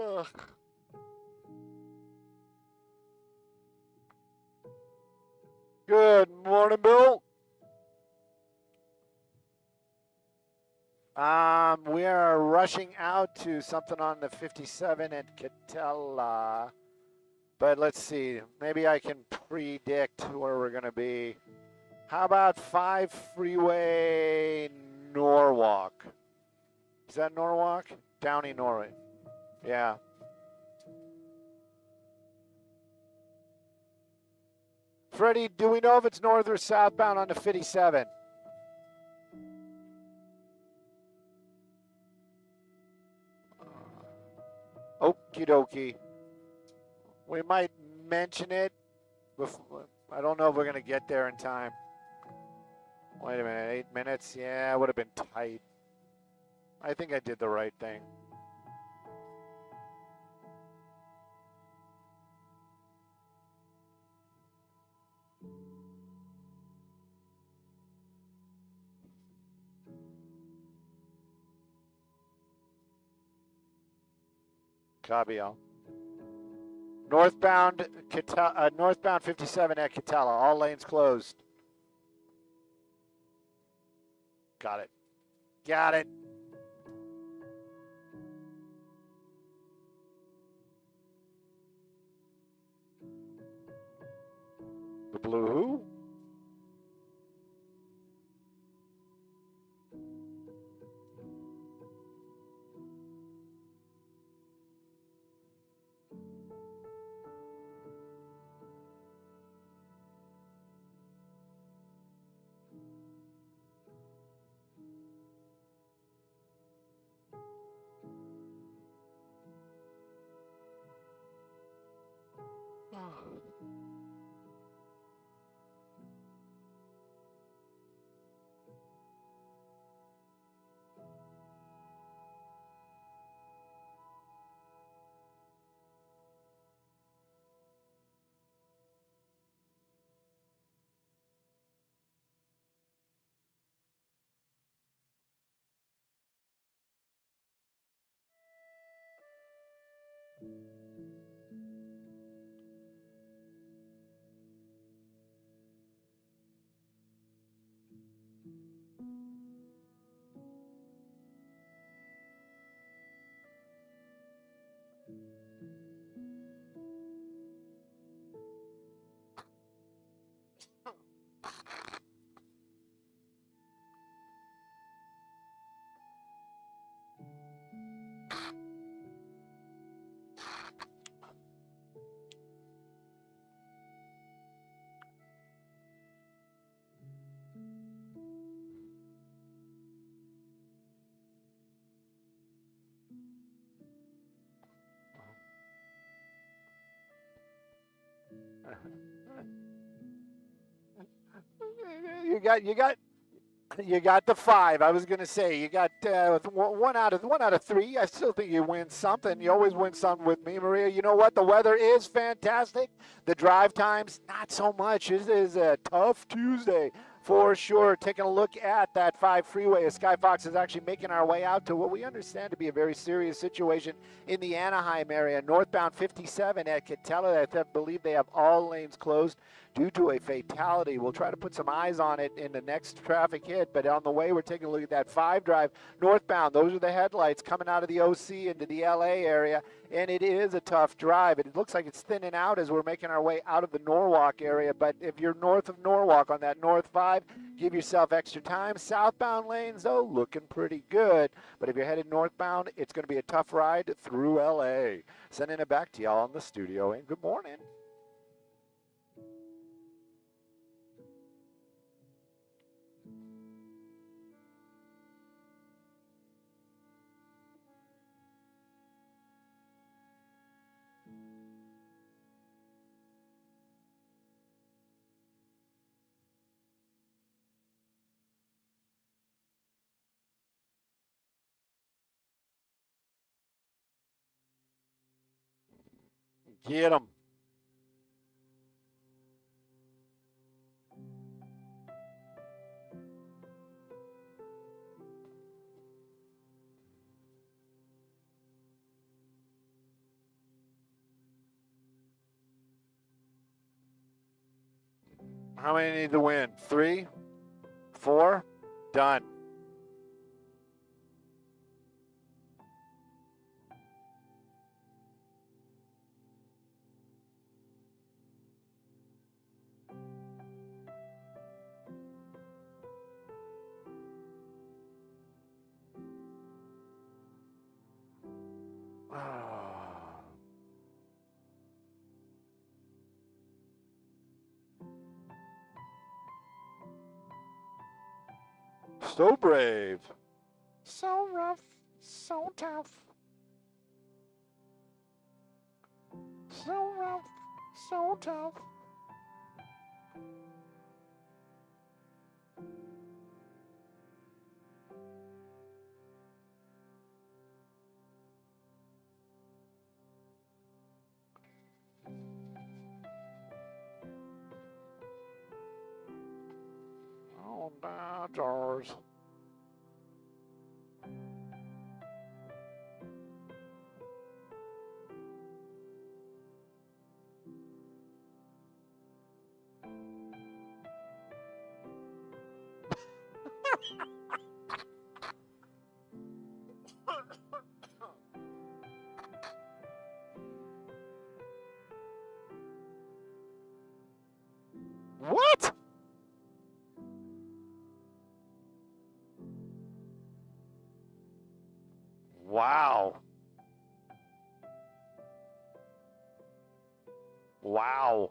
Ugh. Good morning, Bill. We are rushing out to something on the 57 at Catella. But let's see. Maybe I can predict where we're going to be. How about 5 Freeway Norwalk? Is that Norwalk? Downey, Norway. Yeah. Freddie, do we know if it's north or southbound on the 57? Okie dokie. We might mention it. I don't know if we're going to get there in time. Wait a minute, 8 minutes? Yeah, it would have been tight. I think I did the right thing. Cabio. Northbound 57 at Catella. All lanes closed. Got it. Got it. The blue who? You got You got the 5. I was going to say you got one out of 3. I still think you win something. You always win something with me, Maria. You know what? The weather is fantastic. The drive times, not so much. This is a tough Tuesday for sure. Taking a look at that 5 freeway, as Sky Fox is actually making our way out to what we understand to be a very serious situation in the Anaheim area. Northbound 57 at Catella, I believe they have all lanes closed due to a fatality. We'll try to put some eyes on it in the next traffic hit, but on the way, we're taking a look at that 5 drive northbound. Those are the headlights coming out of the OC into the LA area, and it is a tough drive. It looks like it's thinning out as we're making our way out of the Norwalk area, but if you're north of Norwalk on that North 5, give yourself extra time. Southbound lanes, though, looking pretty good, but if you're headed northbound, it's going to be a tough ride through LA. Sending it back to y'all in the studio, and good morning. Get them. How many need to win? 3, 4, done. So brave. So rough. So tough. So rough. So tough. Oh, Dodgers. What? Wow. Wow.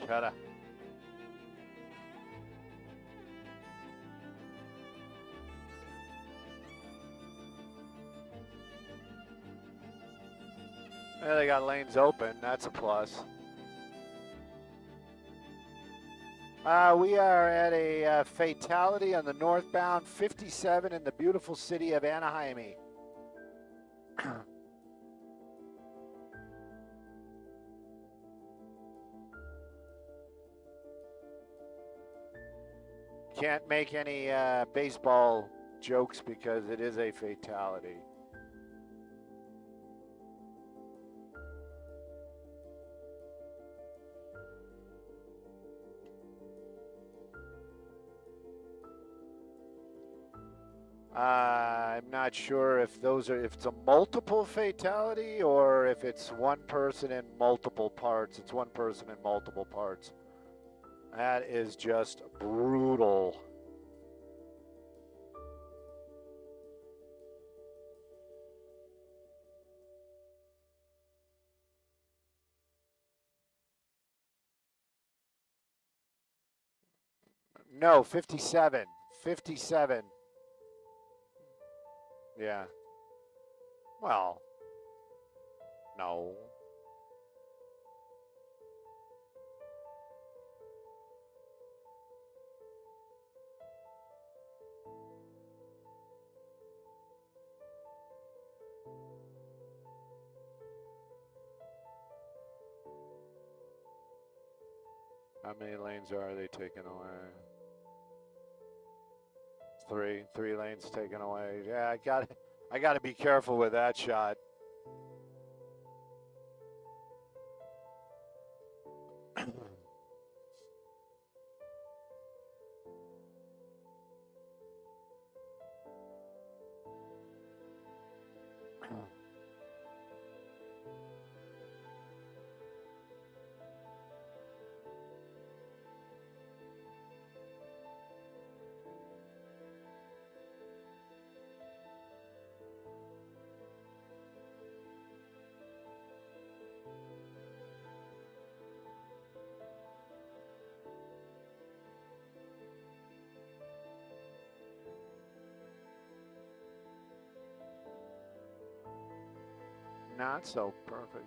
Shut. Yeah, they got lanes open. That's a plus. We are at a fatality on the northbound 57 in the beautiful city of Anaheim. Can't make any baseball jokes because it is a fatality. I'm not sure if it's a multiple fatality or if it's one person in multiple parts. It's one person in multiple parts. That is just brutal. No, 57. 57. Yeah. Well, no. How many lanes are they taking away? Three lanes taken away. Yeah, I got to be careful with that shot. Not so perfect.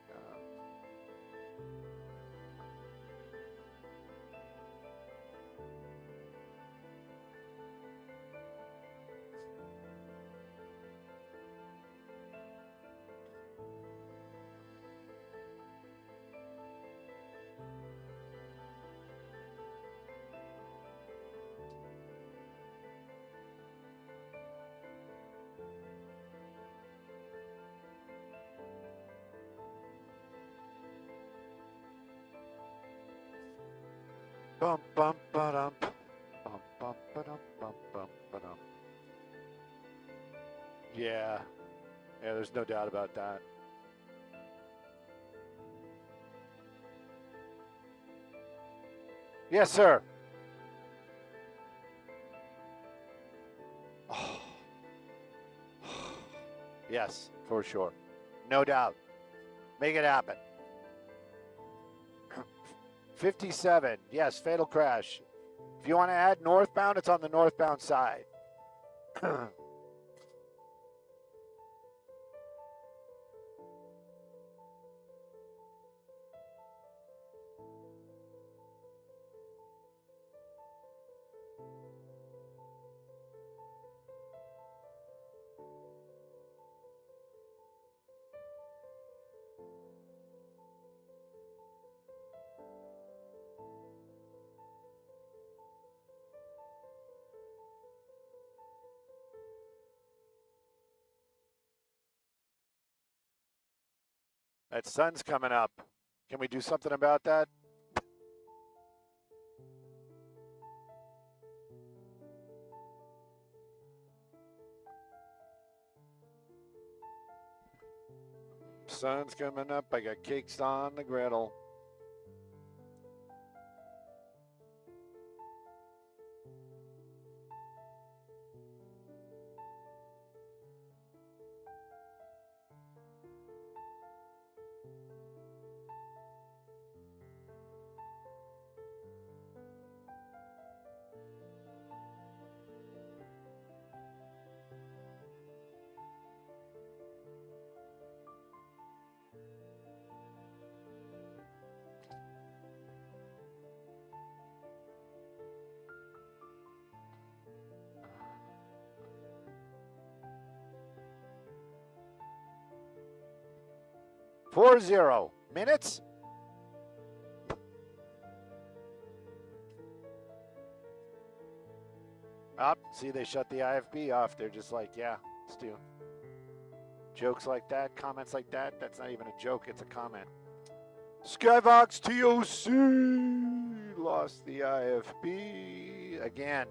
Bum bum ba-dum. Bum bum ba-dum bum bum ba-dum. Yeah. Yeah, there's no doubt about that. Yes, sir. Oh. Yes, for sure. No doubt. Make it happen. 57. Yes, fatal crash. If you want to add northbound, it's on the northbound side. That sun's coming up. Can we do something about that? Sun's coming up. I got cakes on the griddle. 4-0. Minutes? Up. See, they shut the IFB off. They're just like, yeah, Stu. Jokes like that, comments like that, that's not even a joke, it's a comment. Skybox TOC lost the IFB again.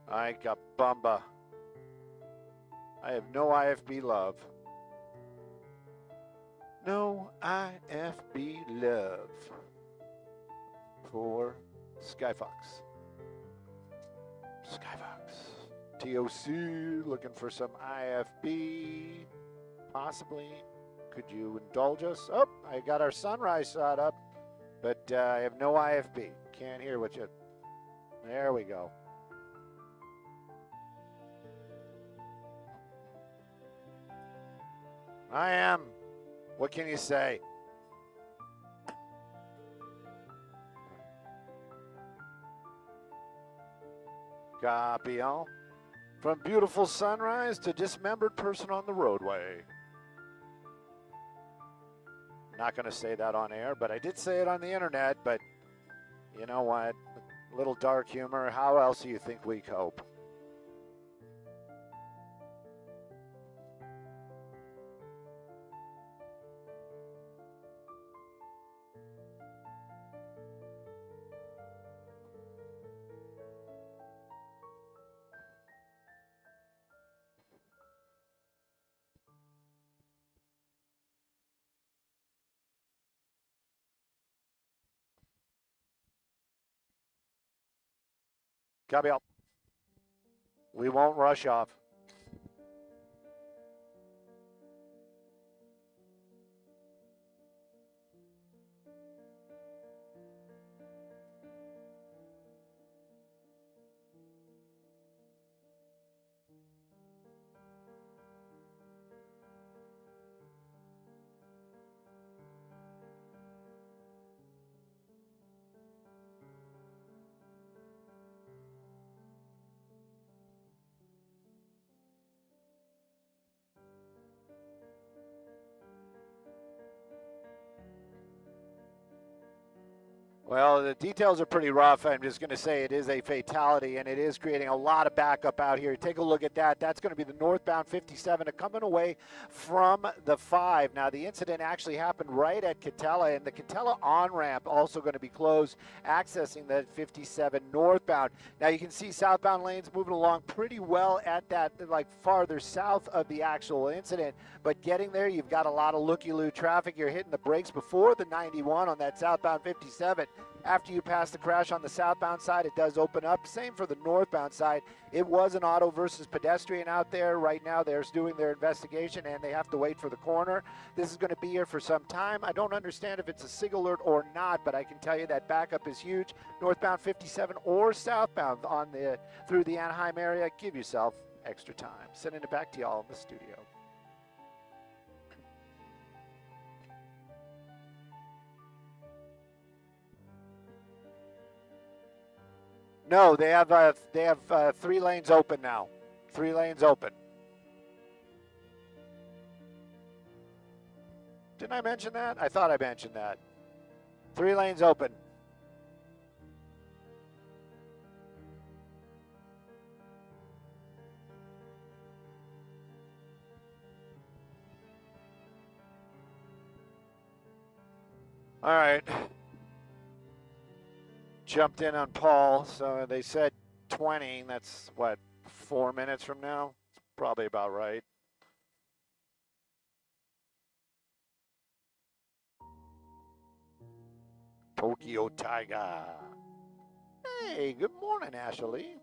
I got Bumba. I have no IFB love. No IFB love for Skyfox. Skyfox. TOC looking for some IFB. Possibly. Could you indulge us? Oh, I got our sunrise shot up, but I have no IFB. Can't hear what you. There we go. I am. What can you say? Copy all. From beautiful sunrise to dismembered person on the roadway. Not going to say that on air, but I did say it on the internet. But you know what? A little dark humor. How else do you think we cope? Copy all. We won't rush off. Well, the details are pretty rough. I'm just going to say it is a fatality, and it is creating a lot of backup out here. Take a look at that. That's going to be the northbound 57 coming away from the 5. Now, the incident actually happened right at Catella, and the Catella on-ramp also going to be closed, accessing that 57 northbound. Now, you can see southbound lanes moving along pretty well at that, like farther south of the actual incident, but getting there, you've got a lot of looky-loo traffic. You're hitting the brakes before the 91 on that southbound 57. After you pass the crash on the southbound side, it does open up. Same for the northbound side. It was an auto versus pedestrian out there. Right now, they're doing their investigation, and they have to wait for the corner. This is going to be here for some time. I don't understand if it's a SIG alert or not, but I can tell you that backup is huge. Northbound 57 or southbound on the through the Anaheim area. Give yourself extra time. Sending it back to y'all in the studio. No, they have 3 lanes open now. 3 lanes open. Didn't I mention that? I thought I mentioned that. 3 lanes open. All right. Jumped in on Paul, so they said 20. That's what, 4 minutes from now? It's probably about right. Tokyo Tiger. Hey, good morning, Ashley.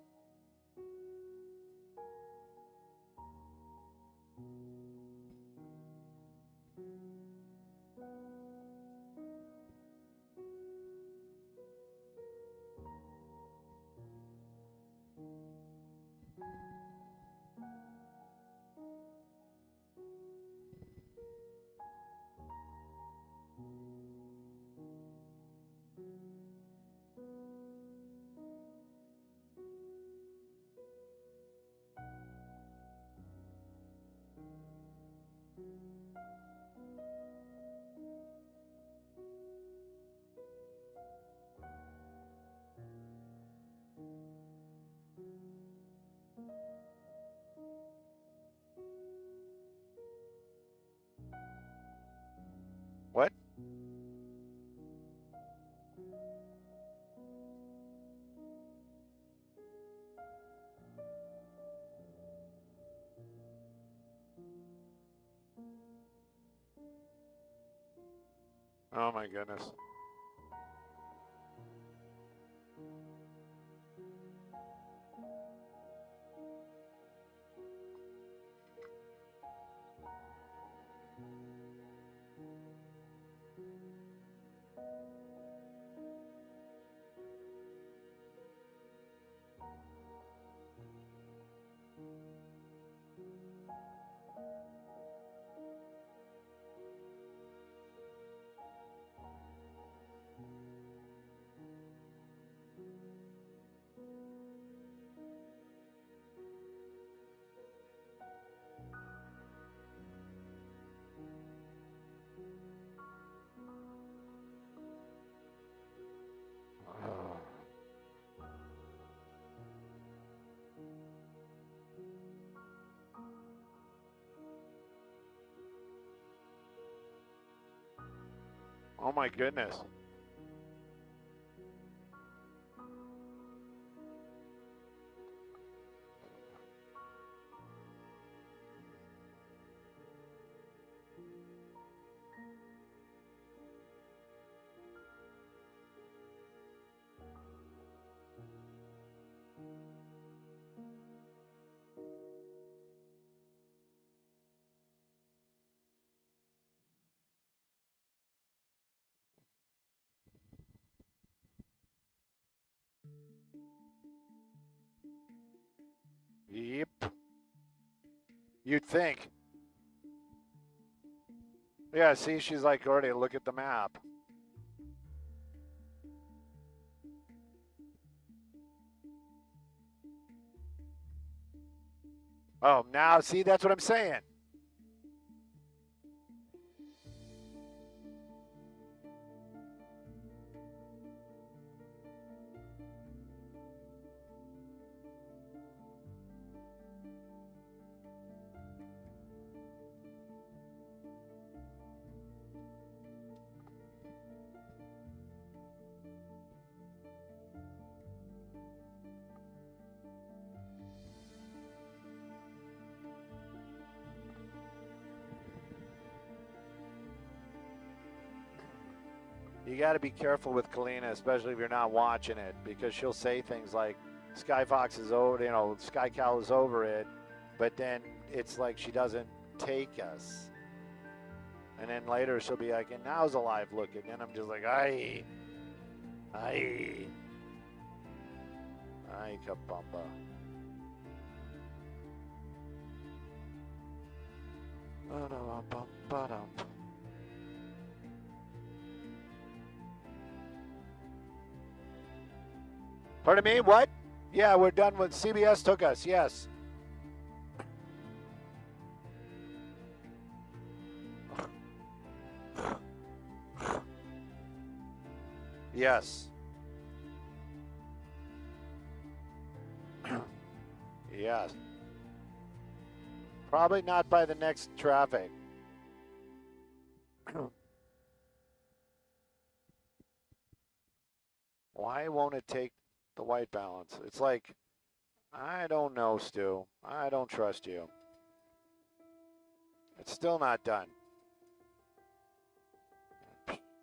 What? Oh my goodness. Oh my goodness. Yep. You'd think. Yeah, see, she's like, already look at the map. Oh, now, see, that's what I'm saying. You got to be careful with Kalina, especially if you're not watching it, because she'll say things like, Skyfox is over, you know, Sky Cal is over it, but then it's like she doesn't take us. And then later she'll be like, and now's alive looking. And I'm just like, aye, kabumba. Pardon me, what? Yeah, we're done with CBS took us, yes. Yes. Yes. Probably not by the next traffic. Why won't it take the white balance? It's like, I don't know, Stu. I don't trust you. It's still not done.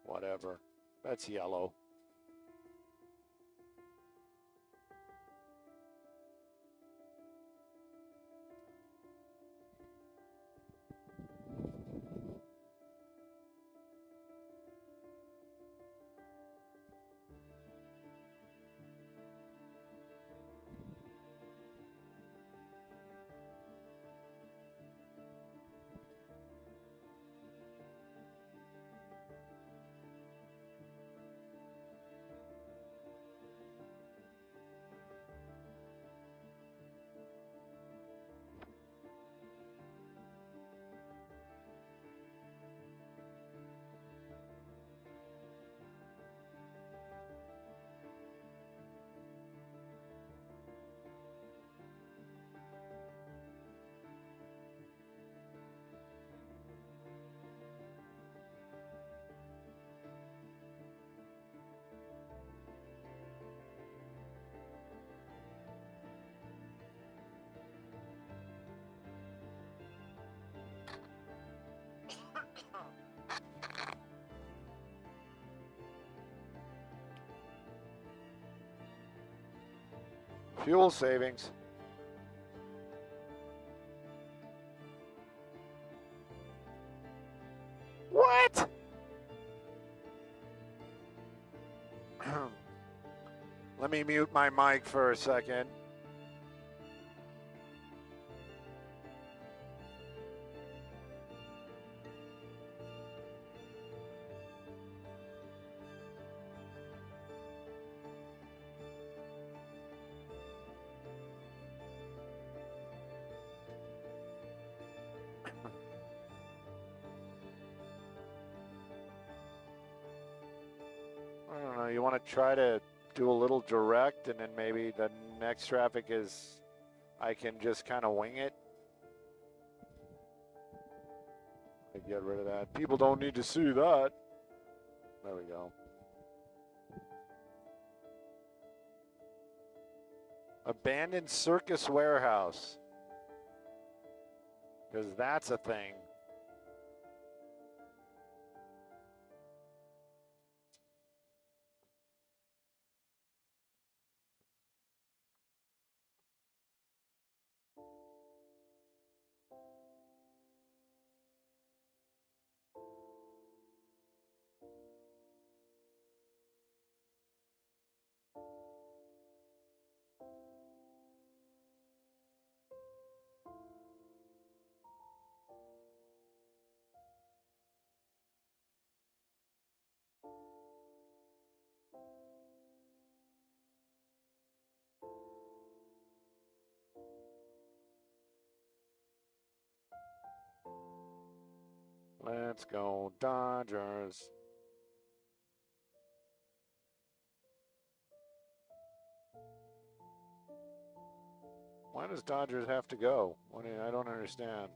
Whatever. That's yellow. Fuel savings. What? Let me mute my mic for a second. I don't know, you want to try to do a little direct, and then maybe the next traffic is I can just kind of wing it. Get rid of that. People don't need to see that. There we go. Abandoned circus warehouse. Because that's a thing. Let's go Dodgers. Why does Dodgers have to go? I don't understand.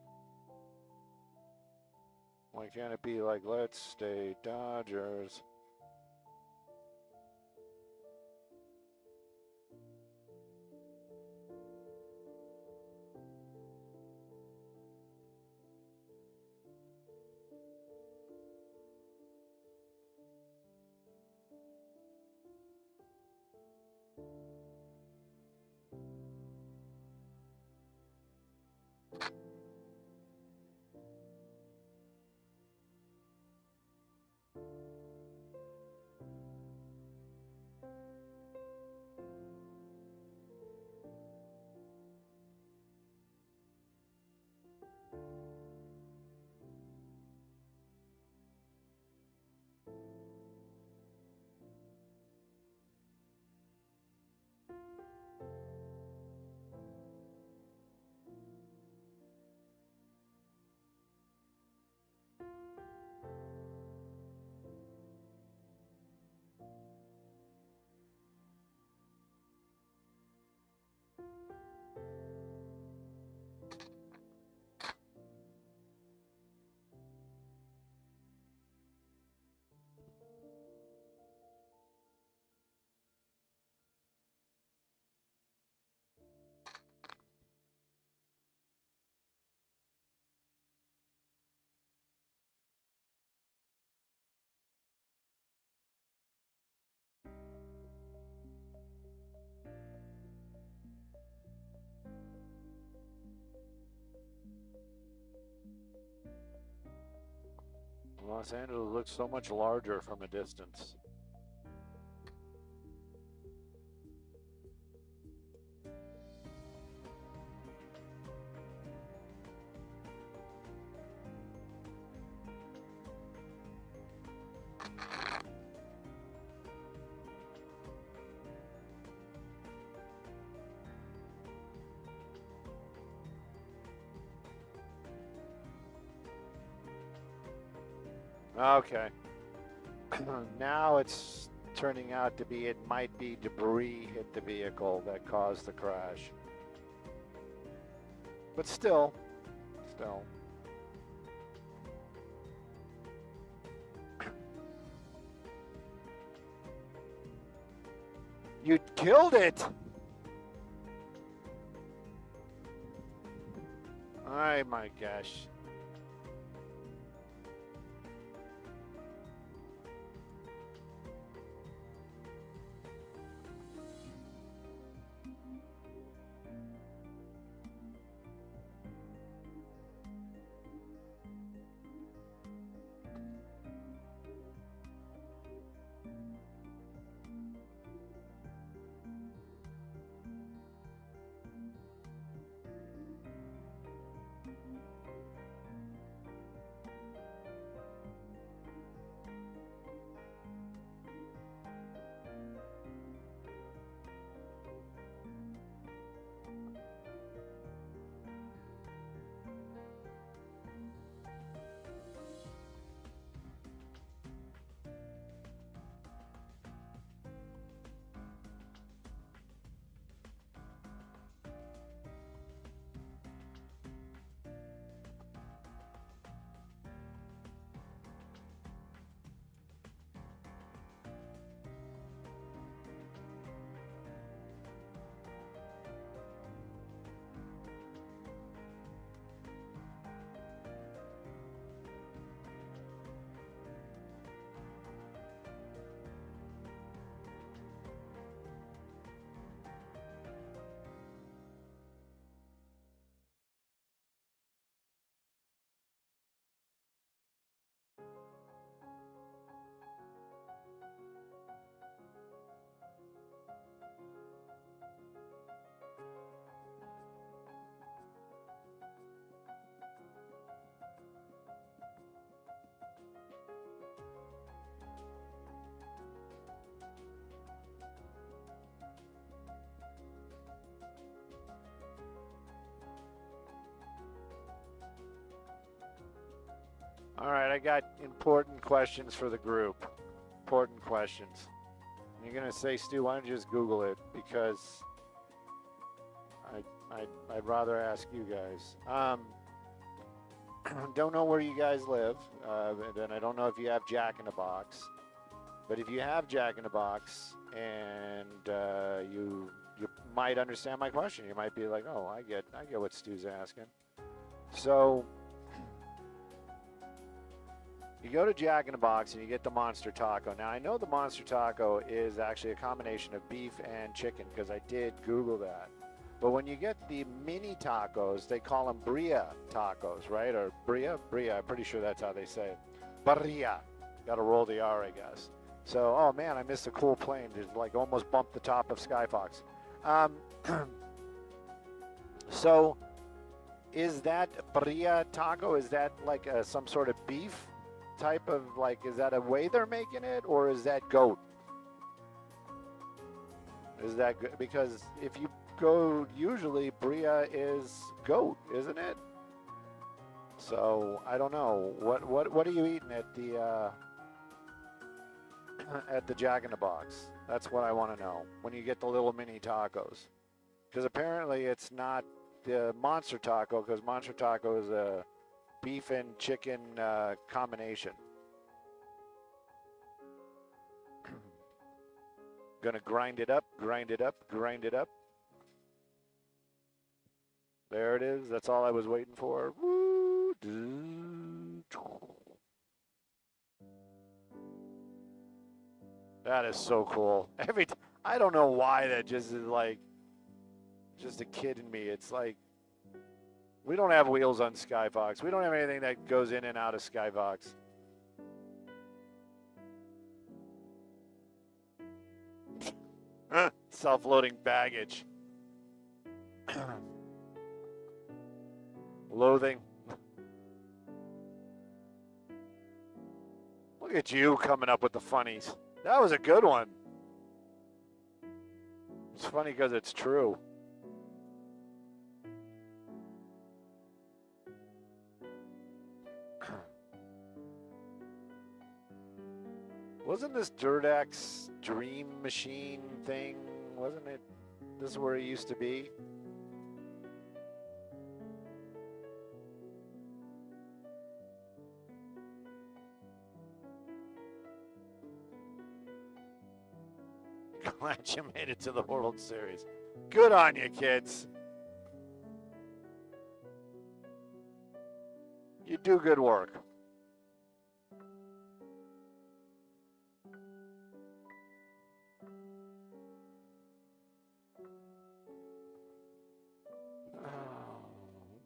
Why can't it be like, let's stay Dodgers? Los Angeles looks so much larger from a distance. Okay. Now it's turning out to be, it might be debris hit the vehicle that caused the crash. But still. You killed it! Oh my gosh. All right, I got important questions for the group. Important questions. You're gonna say, Stu, why don't you just Google it? Because I'd rather ask you guys. Don't know where you guys live, and I don't know if you have Jack in the Box. But if you have Jack in the Box, and you might understand my question, you might be like, oh, I get what Stu's asking. So you go to Jack in the Box and you get the Monster Taco. Now I know the Monster Taco is actually a combination of beef and chicken because I did Google that. But when you get the mini tacos, they call them birria tacos, right? Or birria? Birria, I'm pretty sure that's how they say it. Birria. Got to roll the R, I guess. So, oh man, I missed a cool plane. Just like almost bumped the top of Skyfox. So, is that birria taco? Is that like some sort of beef type of like? Is that a way they're making it, or is that goat? Is that good? Because if you go, usually birria is goat, isn't it? So I don't know. What are you eating at the Jack in the Box? That's what I want to know. When you get the little mini tacos, because apparently it's not the Monster Taco, because Monster Taco is a beef and chicken combination. Gonna grind it up, grind it up, grind it up. There it is. That's all I was waiting for. That is so cool. I don't know why that just is like, just a kid in me. It's like, we don't have wheels on Skyfox. We don't have anything that goes in and out of Skyfox. Self-loading baggage. Loathing. Look at you coming up with the funnies. That was a good one. It's funny because it's true. Wasn't this Dirtx Dream Machine thing? Wasn't it? This is where it used to be. Glad you made it to the World Series. Good on you, kids. You do good work.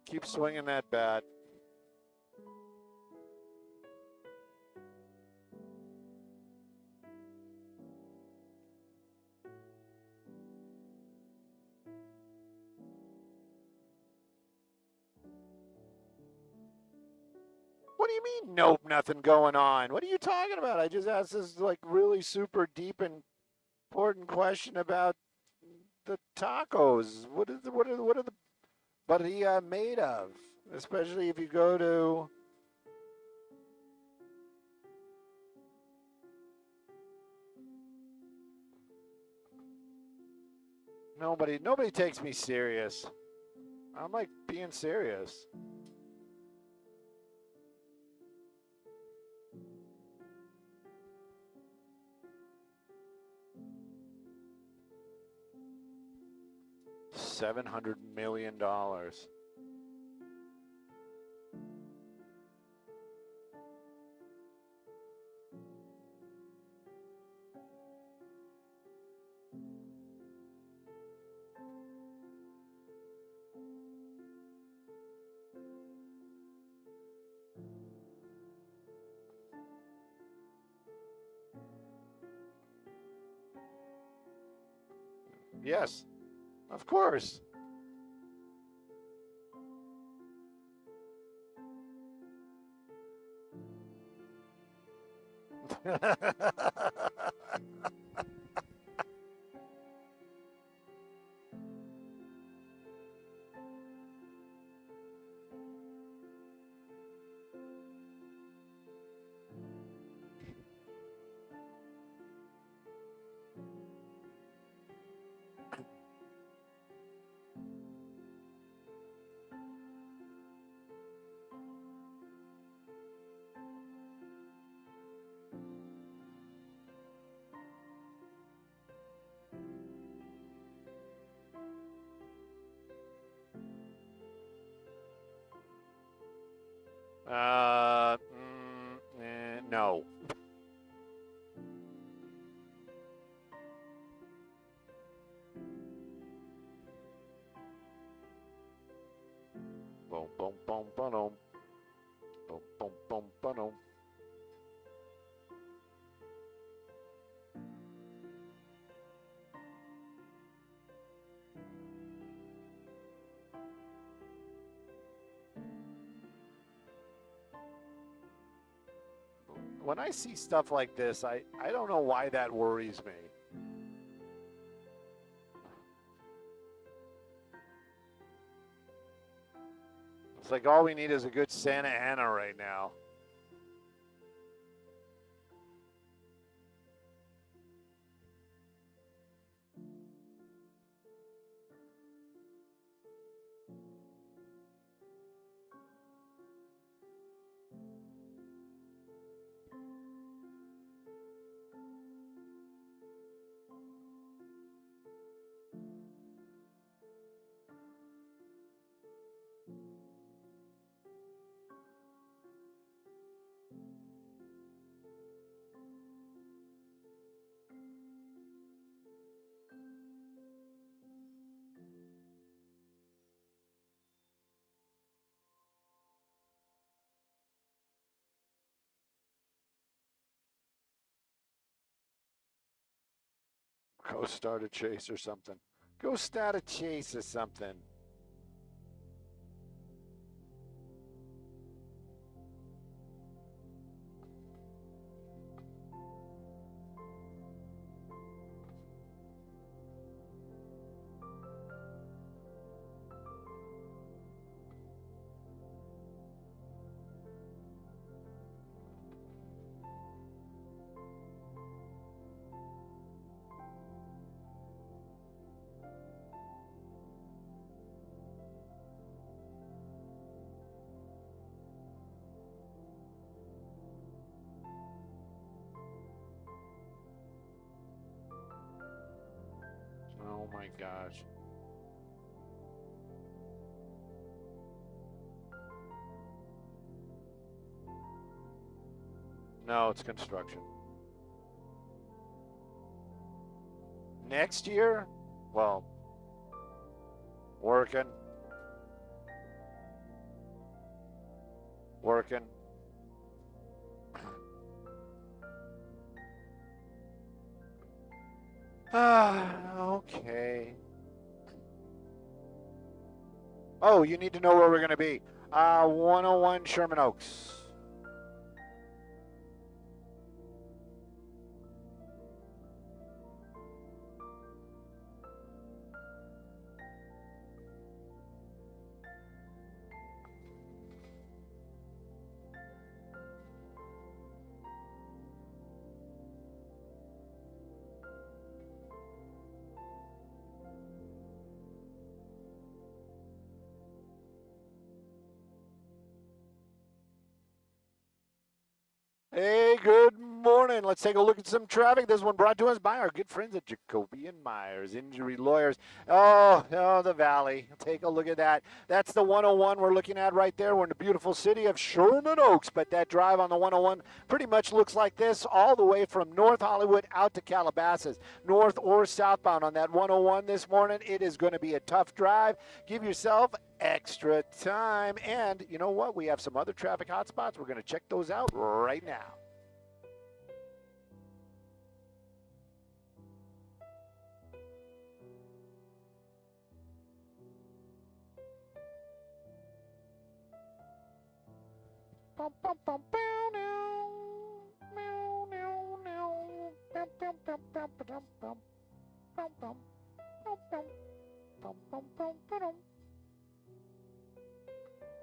Keep swinging that bat. What do you mean, nope, nothing going on? What are you talking about? I just asked this like really super deep and important question about the tacos. What are the birria made of? Especially if you go to nobody takes me serious. I'm like being serious. $700 million. Yes, of course. No. Boom, boom, boom, boom, boom, boom, boom, boom, boom. When I see stuff like this, I don't know why that worries me. It's like all we need is a good Santa Ana right now. Go start a chase or something. Go start a chase or something. Oh my gosh. No, it's construction. Next year? Well, working. Working. Okay. Oh, you need to know where we're going to be. 101 Sherman Oaks. Hey, good morning. Let's take a look at some traffic. This one brought to us by our good friends at Jacoby and Myers Injury Lawyers. Oh, the Valley. Take a look at that. That's the 101 we're looking at right there. We're in the beautiful city of Sherman Oaks, but that drive on the 101 pretty much looks like this all the way from North Hollywood out to Calabasas, north or southbound on that 101 this morning. It is going to be a tough drive. Give yourself extra time. And you know what? We have some other traffic hotspots. We're going to check those out right now.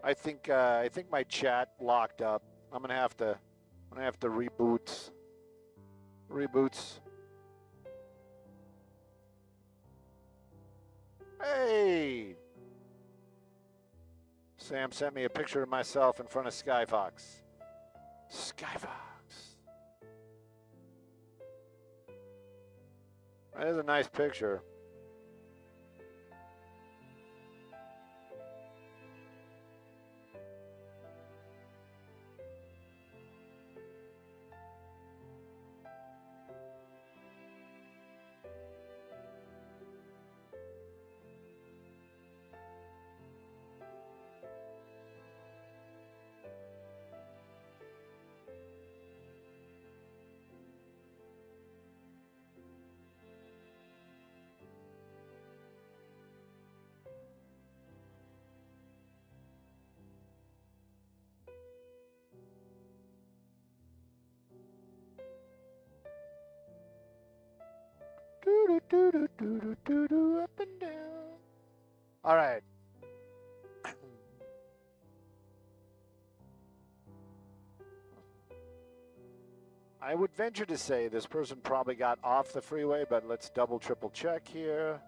I think my chat locked up. I'm gonna have to reboot. Reboots. Hey, Sam sent me a picture of myself in front of Skyfox. Skyfox. That is a nice picture. Up and down. All right. I would venture to say this person probably got off the freeway, but let's double, triple check here.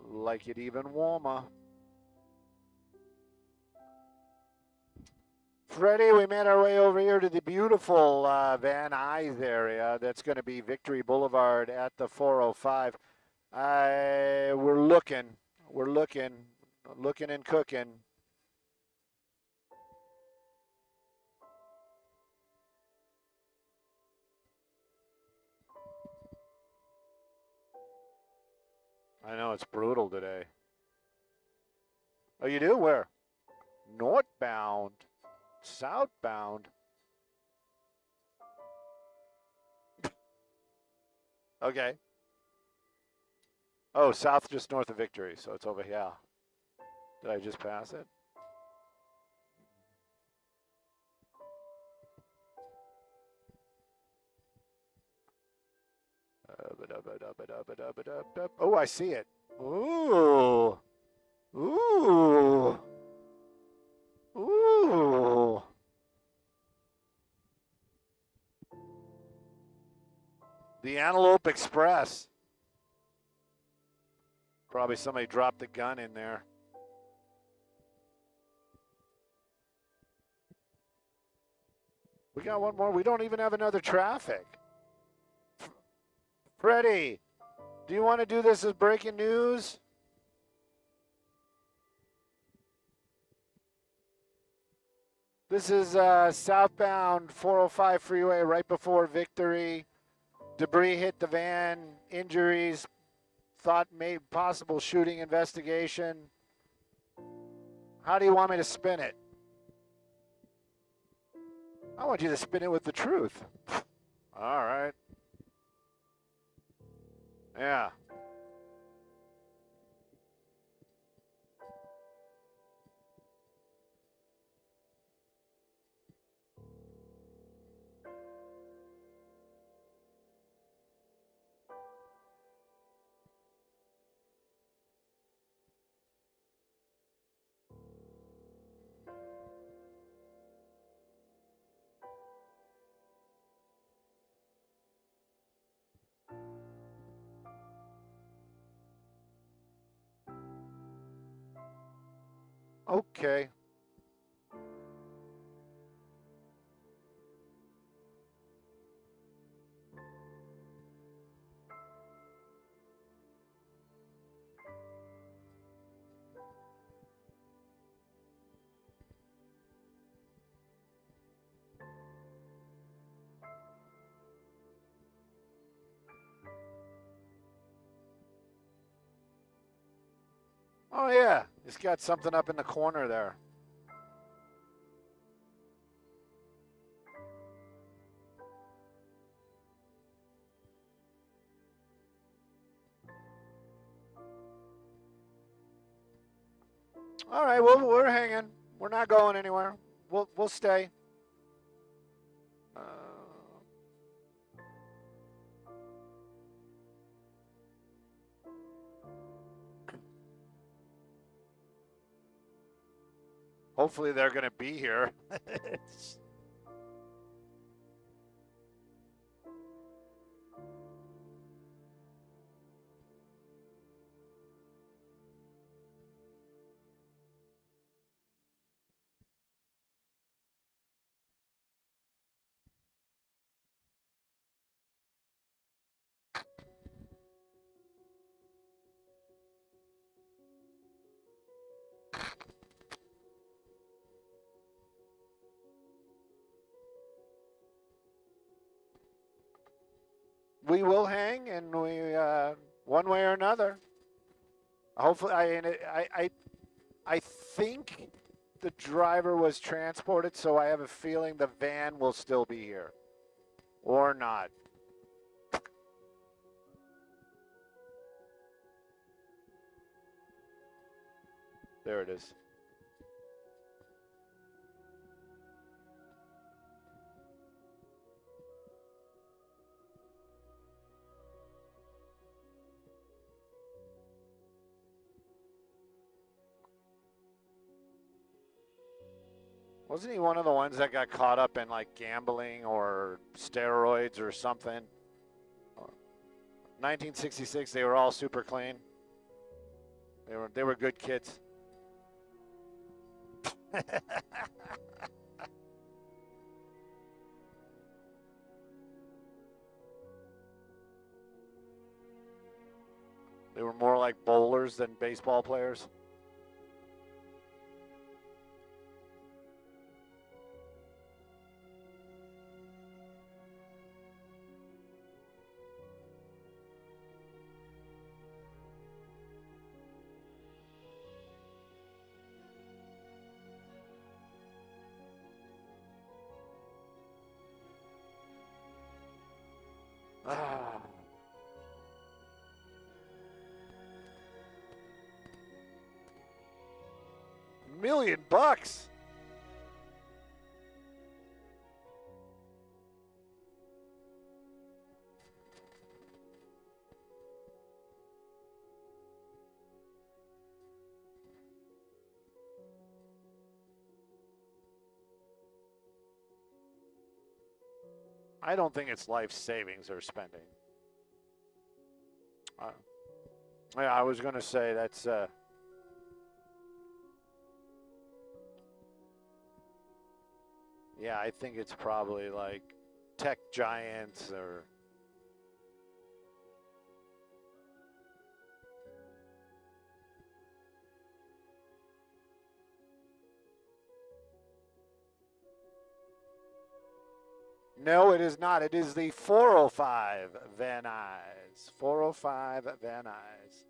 Like it even warmer. Freddie, we made our way over here to the beautiful Van Nuys area. That's going to be Victory Boulevard at the 405. We're looking and cooking. I know it's brutal today. Oh, you do? Where? Northbound. Southbound. Okay. Oh, south just north of Victory, so it's over here. Did I just pass it? Oh, I see it. Ooh. Ooh. Ooh. The Antelope Express. Probably somebody dropped the gun in there. We got one more. We don't even have another traffic. Freddie, do you want to do this as breaking news? This is southbound 405 freeway right before Victory. Debris hit the van, injuries, thought maybe possible shooting investigation. How do you want me to spin it? I want you to spin it with the truth. All right. Yeah. Okay. Oh, yeah. He's got something up in the corner there. All right, well, we're hanging. We're not going anywhere. We'll stay. Hopefully they're going to be here. We will hang, and we one way or another. Hopefully, I think the driver was transported, so I have a feeling the van will still be here, or not. There it is. Wasn't he one of the ones that got caught up in like gambling or steroids or something? 1966, they were all super clean. They were good kids. They were more like bowlers than baseball players. Ah. $1,000,000. I don't think it's life savings they're spending. Yeah, I was going to say that's. Yeah, I think it's probably like tech giants or. No, it is not. It is the 405 Van Nuys. 405 Van Nuys.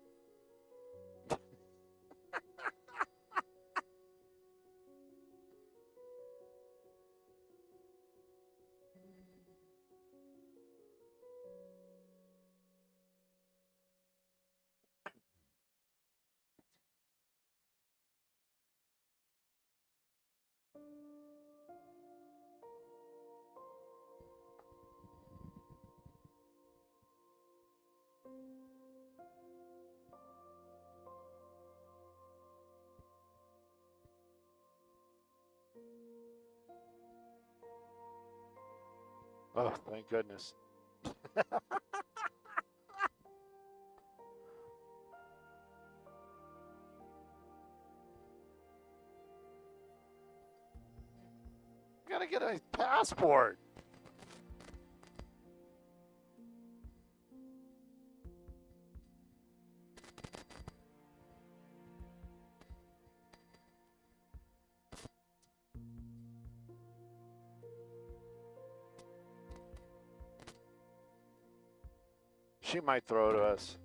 Oh, thank goodness. Gotta get a passport. She might throw to us.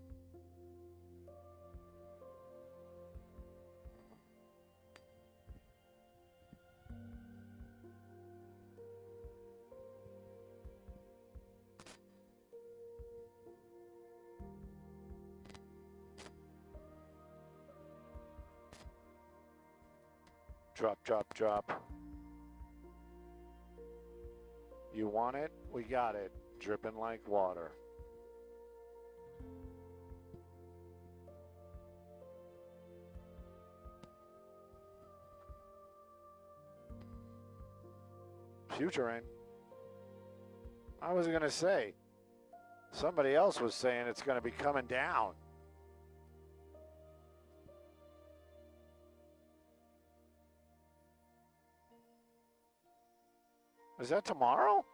Drop, drop, drop. You want it? We got it. Dripping like water. Future ain't. I was going to say, somebody else was saying it's going to be coming down. Is that tomorrow?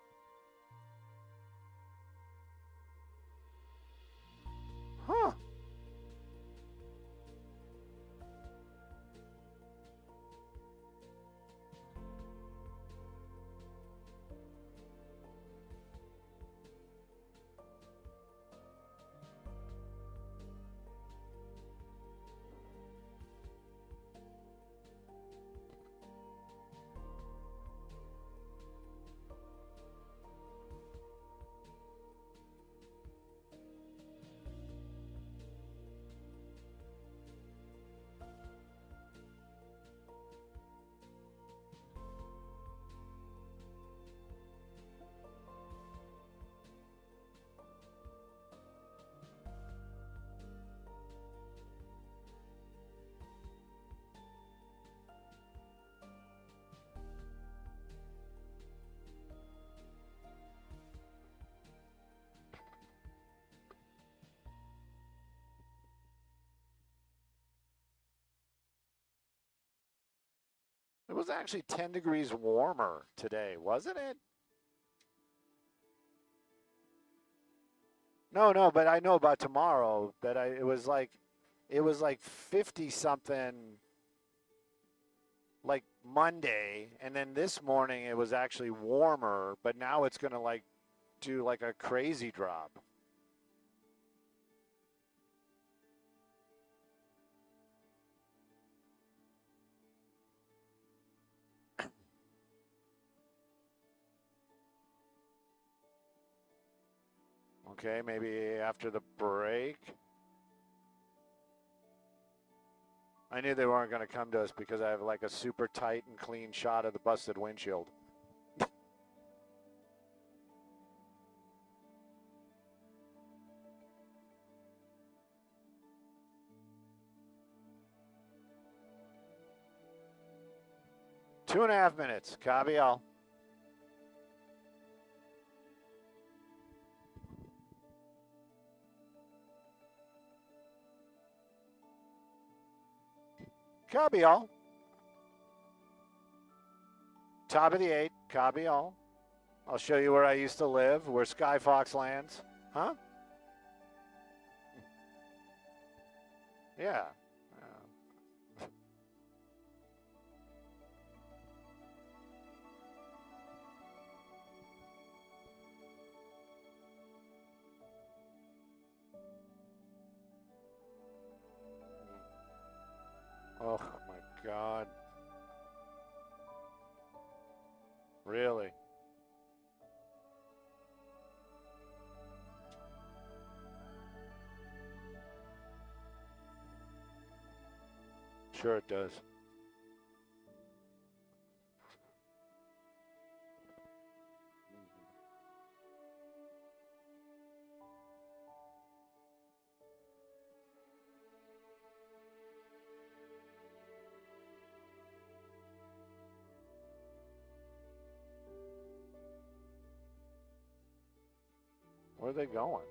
Huh. It was actually 10 degrees warmer today, wasn't it? No, but I know about tomorrow. But it was like 50 something like Monday, and then this morning it was actually warmer, but now it's going to like do like a crazy drop. Okay, maybe after the break. I knew they weren't going to come to us because I have like a super tight and clean shot of the busted windshield. Two and a half minutes. Copy all. Copy all. Top of the 8. Copy all. I'll show you where I used to live, where Skyfox lands. Huh? Yeah. Oh my God. Really? Sure it does. Where are they going?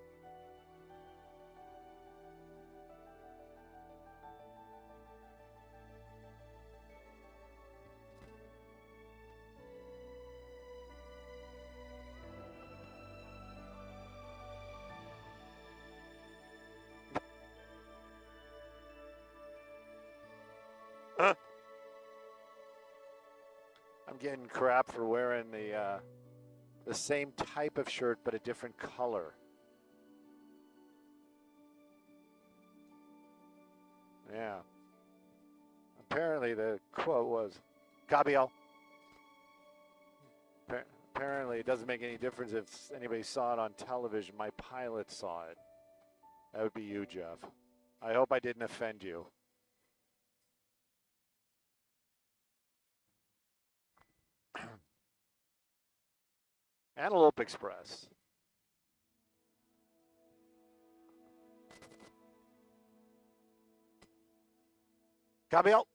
I'm getting crap for wearing the same type of shirt but a different color. Yeah. Apparently the quote was, copy all. Apparently it doesn't make any difference if anybody saw it on television. My pilot saw it. That would be you, Jeff. I hope I didn't offend you. Antelope Express. Copy all.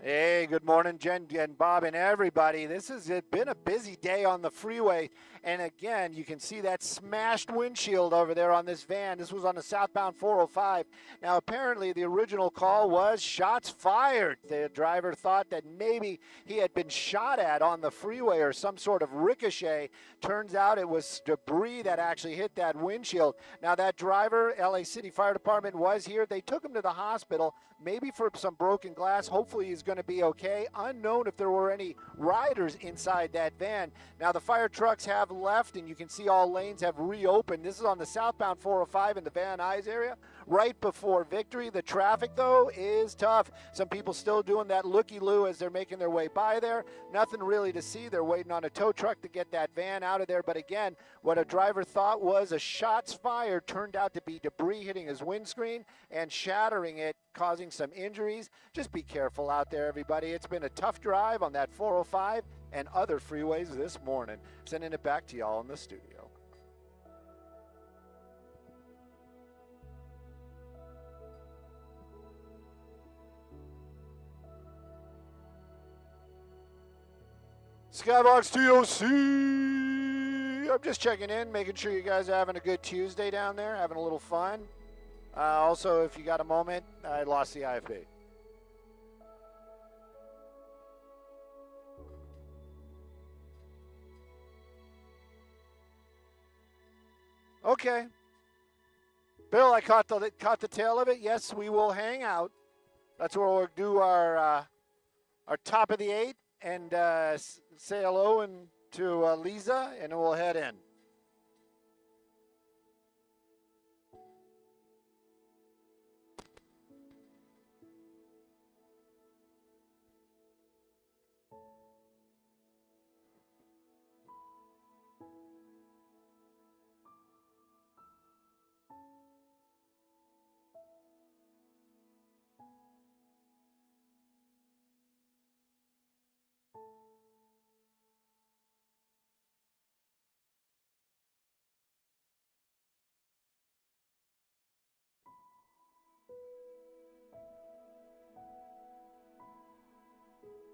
Hey, good morning, Jen and Bob and everybody. This has been a busy day on the freeway. And again, you can see that smashed windshield over there on this van. This was on the southbound 405. Now, apparently, the original call was shots fired. The driver thought that maybe he had been shot at on the freeway or some sort of ricochet. Turns out it was debris that actually hit that windshield. Now, that driver, LA City Fire Department, was here. They took him to the hospital, maybe for some broken glass. Hopefully, he's going to be okay. Unknown if there were any riders inside that van. Now, the fire trucks have left, and you can see all lanes have reopened. This is on the southbound 405 in the Van Nuys area, right before Victory. The traffic, though, is tough. Some people still doing that looky-loo as they're making their way by there. Nothing really to see. They're waiting on a tow truck to get that van out of there. But again, what a driver thought was a shots fired turned out to be debris hitting his windscreen and shattering it, causing some injuries. Just be careful out there, everybody. It's been a tough drive on that 405 and other freeways this morning. Sending it back to y'all in the studio. Skybox TOC I'm just checking in, making sure you guys are having a good Tuesday down there, having a little fun. Also, if you got a moment, I lost the IFB. Okay. Bill, I caught the tail of it. Yes, we will hang out. That's where we'll do our top of the 8 and say hello and to Lisa, and then we'll head in.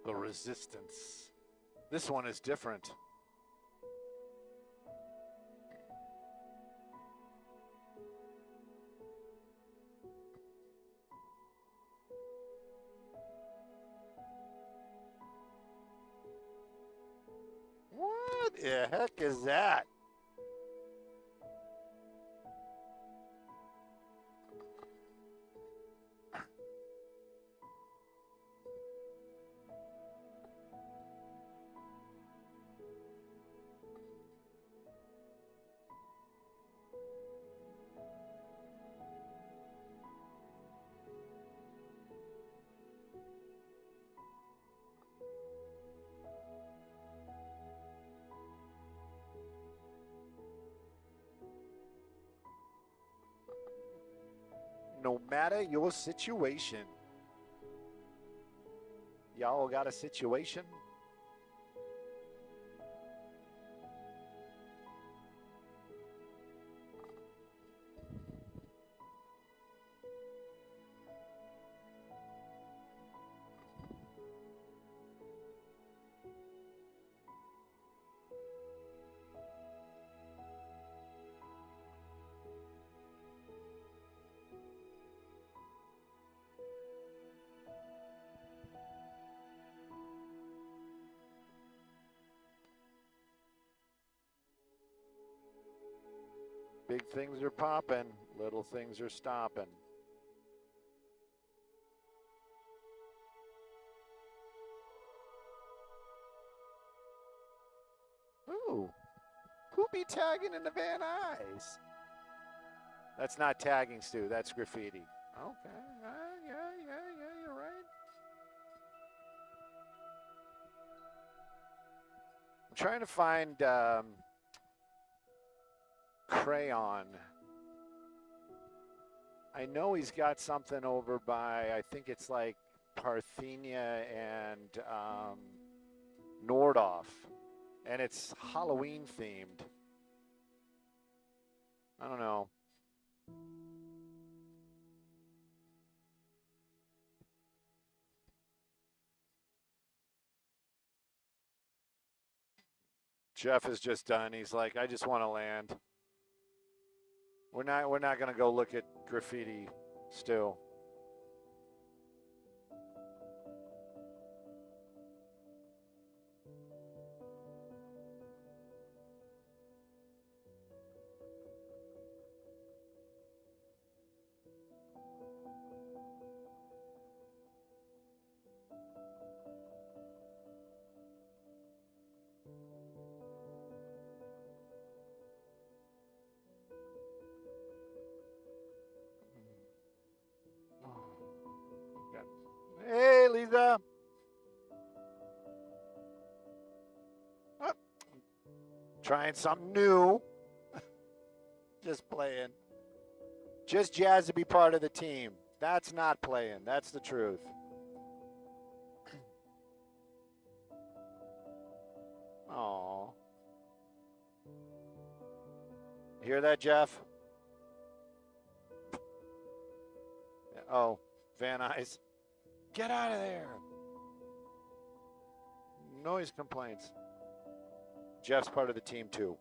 The resistance. This one is different. What the heck is that? No matter your situation. Y'all got a situation? Big things are popping, little things are stopping. Ooh, who be tagging in the Van Nuys? That's not tagging, Stu. That's graffiti. Okay, yeah, you're right. I'm trying to find Crayon. I know he's got something over by, I think it's like Parthenia and Nordhoff. And it's Halloween themed. I don't know. Jeff is just done. He's like, I just want to land. We're not gonna go look at graffiti still. Hey, Lisa. Oh. Trying something new. Just playing. Just jazz to be part of the team. That's not playing. That's the truth. Oh. Hear that, Jeff? Oh, Van Nuys. Get out of there. Noise complaints. Jeff's part of the team, too.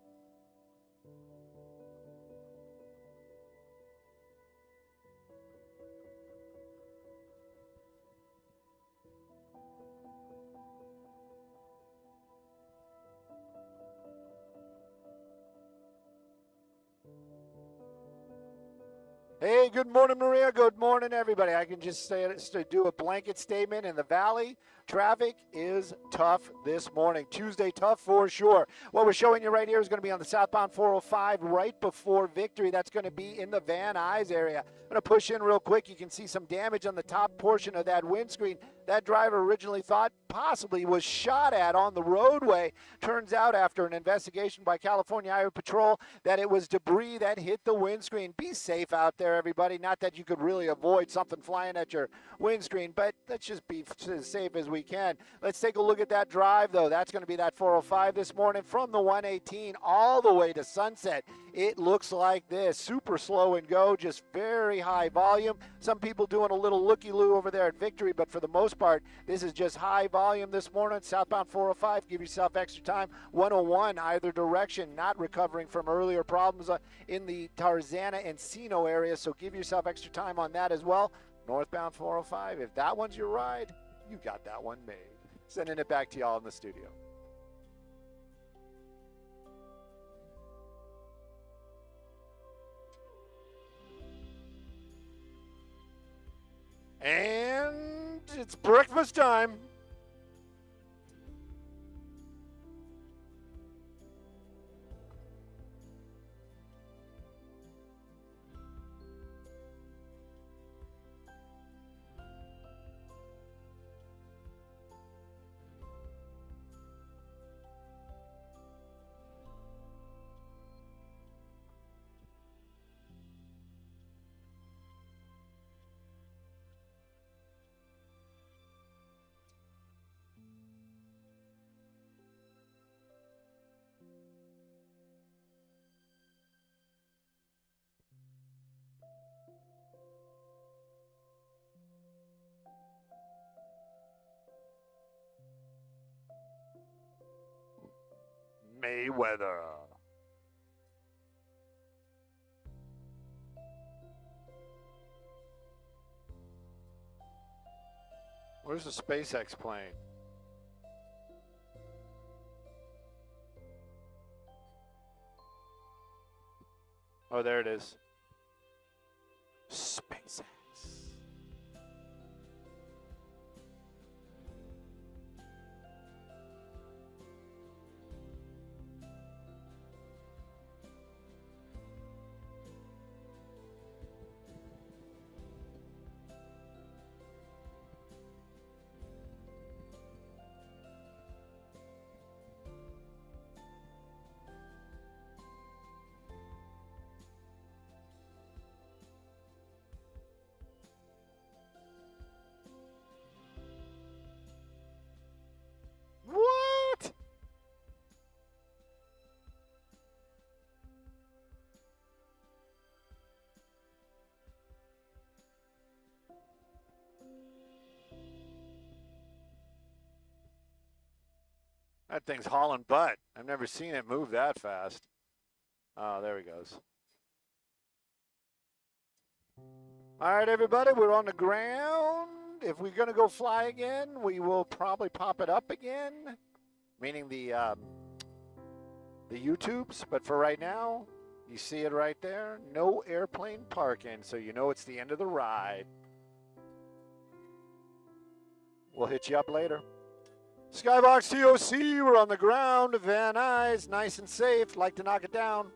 Hey, good morning, Maria. Good morning, everybody. I can just say do a blanket statement in the valley. Traffic is tough this morning. Tuesday, tough for sure. What we're showing you right here is going to be on the southbound 405 right before Victory. That's going to be in the Van Nuys area. I'm going to push in real quick. You can see some damage on the top portion of that windscreen. That driver originally thought possibly was shot at on the roadway. Turns out after an investigation by California Highway Patrol that it was debris that hit the windscreen. Be safe out there, everybody. Not that you could really avoid something flying at your windscreen, but let's just be as safe as we can. Let's take a look at that drive, though. That's going to be that 405 this morning from the 118 all the way to Sunset. It looks like this. Super slow and go, just very high volume. Some people doing a little looky-loo over there at Victory, but for the most part, this is just high volume this morning. Southbound 405, give yourself extra time. 101 either direction, not recovering from earlier problems in the Tarzana Encino area, so give yourself extra time on that as well. Northbound 405, if that one's your ride, you got that one made. Sending it back to y'all in the studio. And it's breakfast time. Mayweather. Where's the SpaceX plane? Oh, there it is. SpaceX. What? That thing's hauling butt. I've never seen it move that fast. Oh, there he goes. All right, everybody, we're on the ground. If we're going to go fly again, we will probably pop it up again, meaning the YouTubes. But for right now, you see it right there. No airplane parking, so you know it's the end of the ride. We'll hit you up later. Skybox TOC, we're on the ground. Van Nuys, nice and safe. Like to knock it down.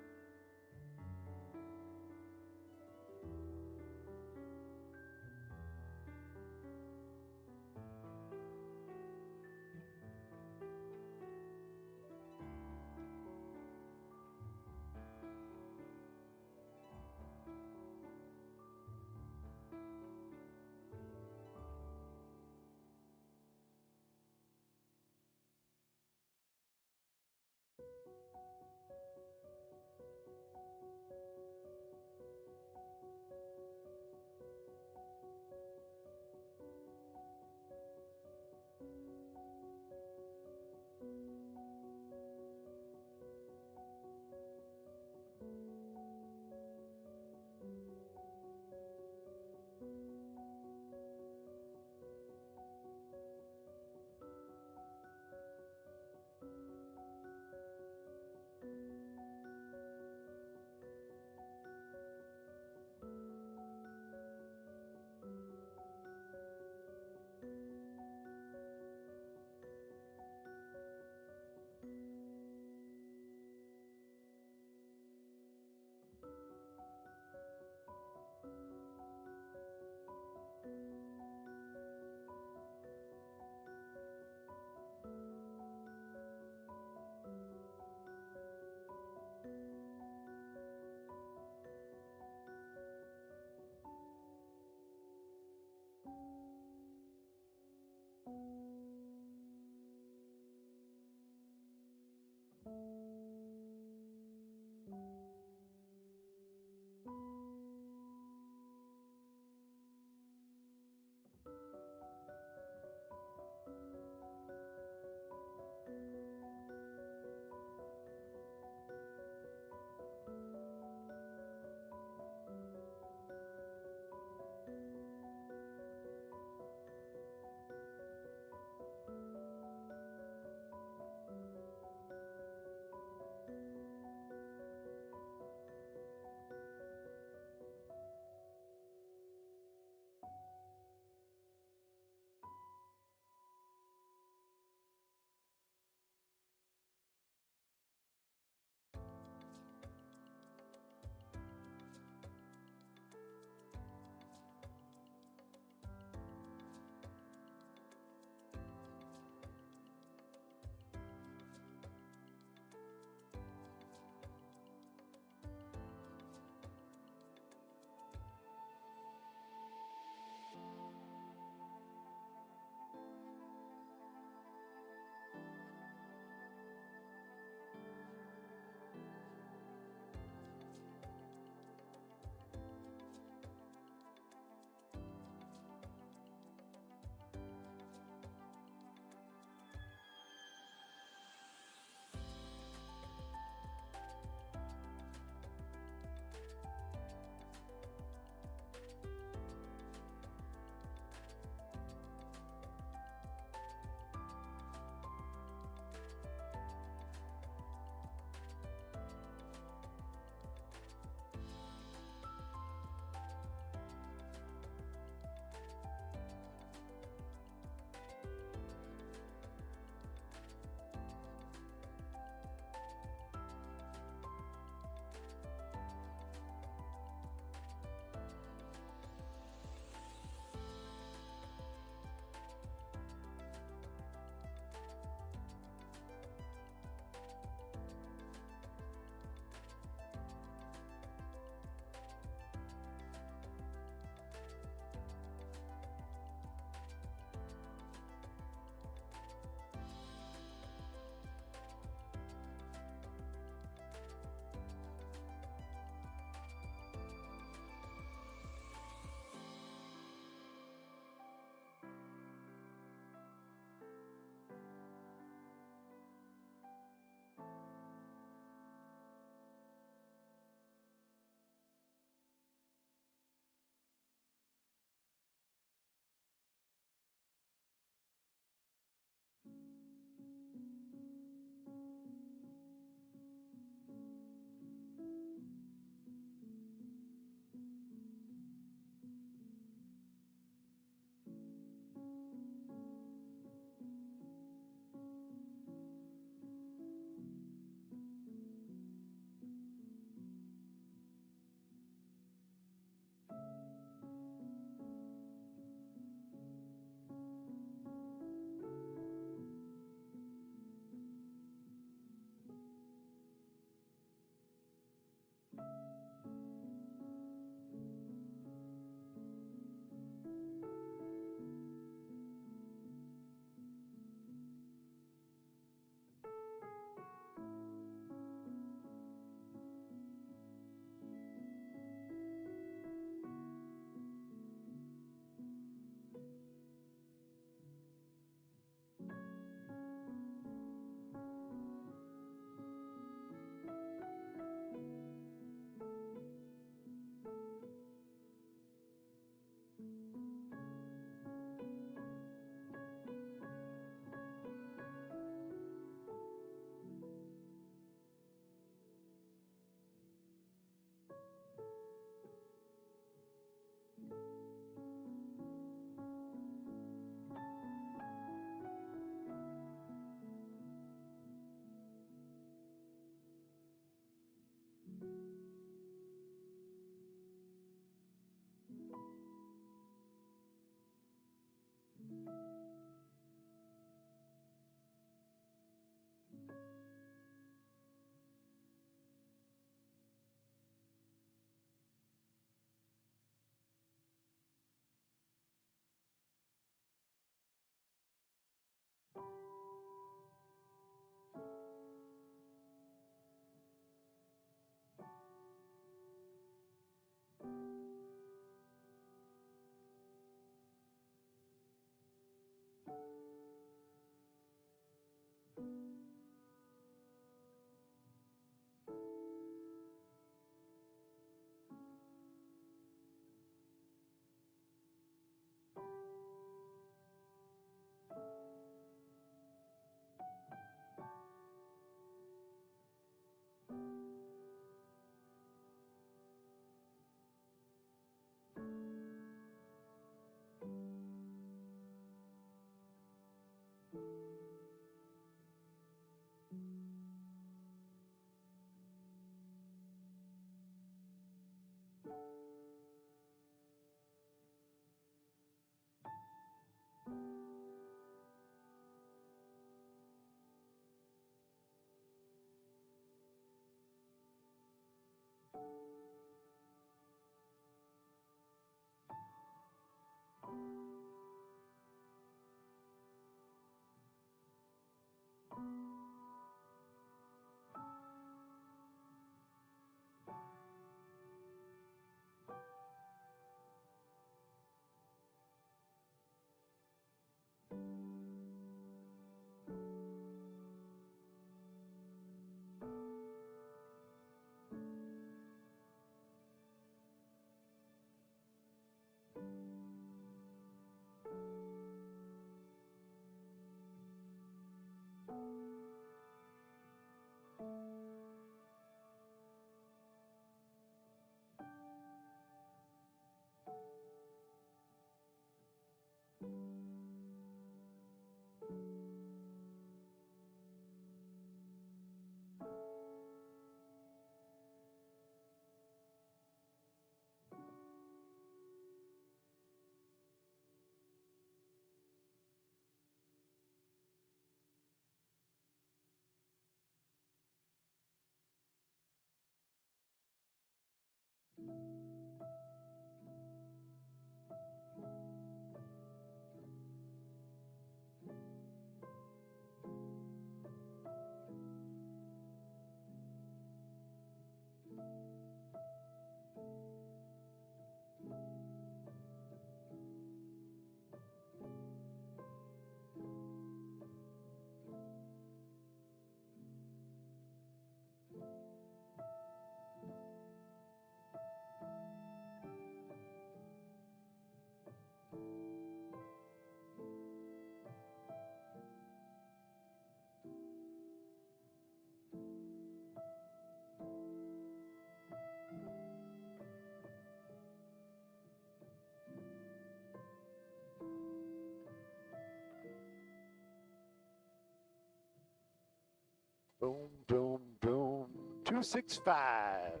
Boom, boom, boom. 265.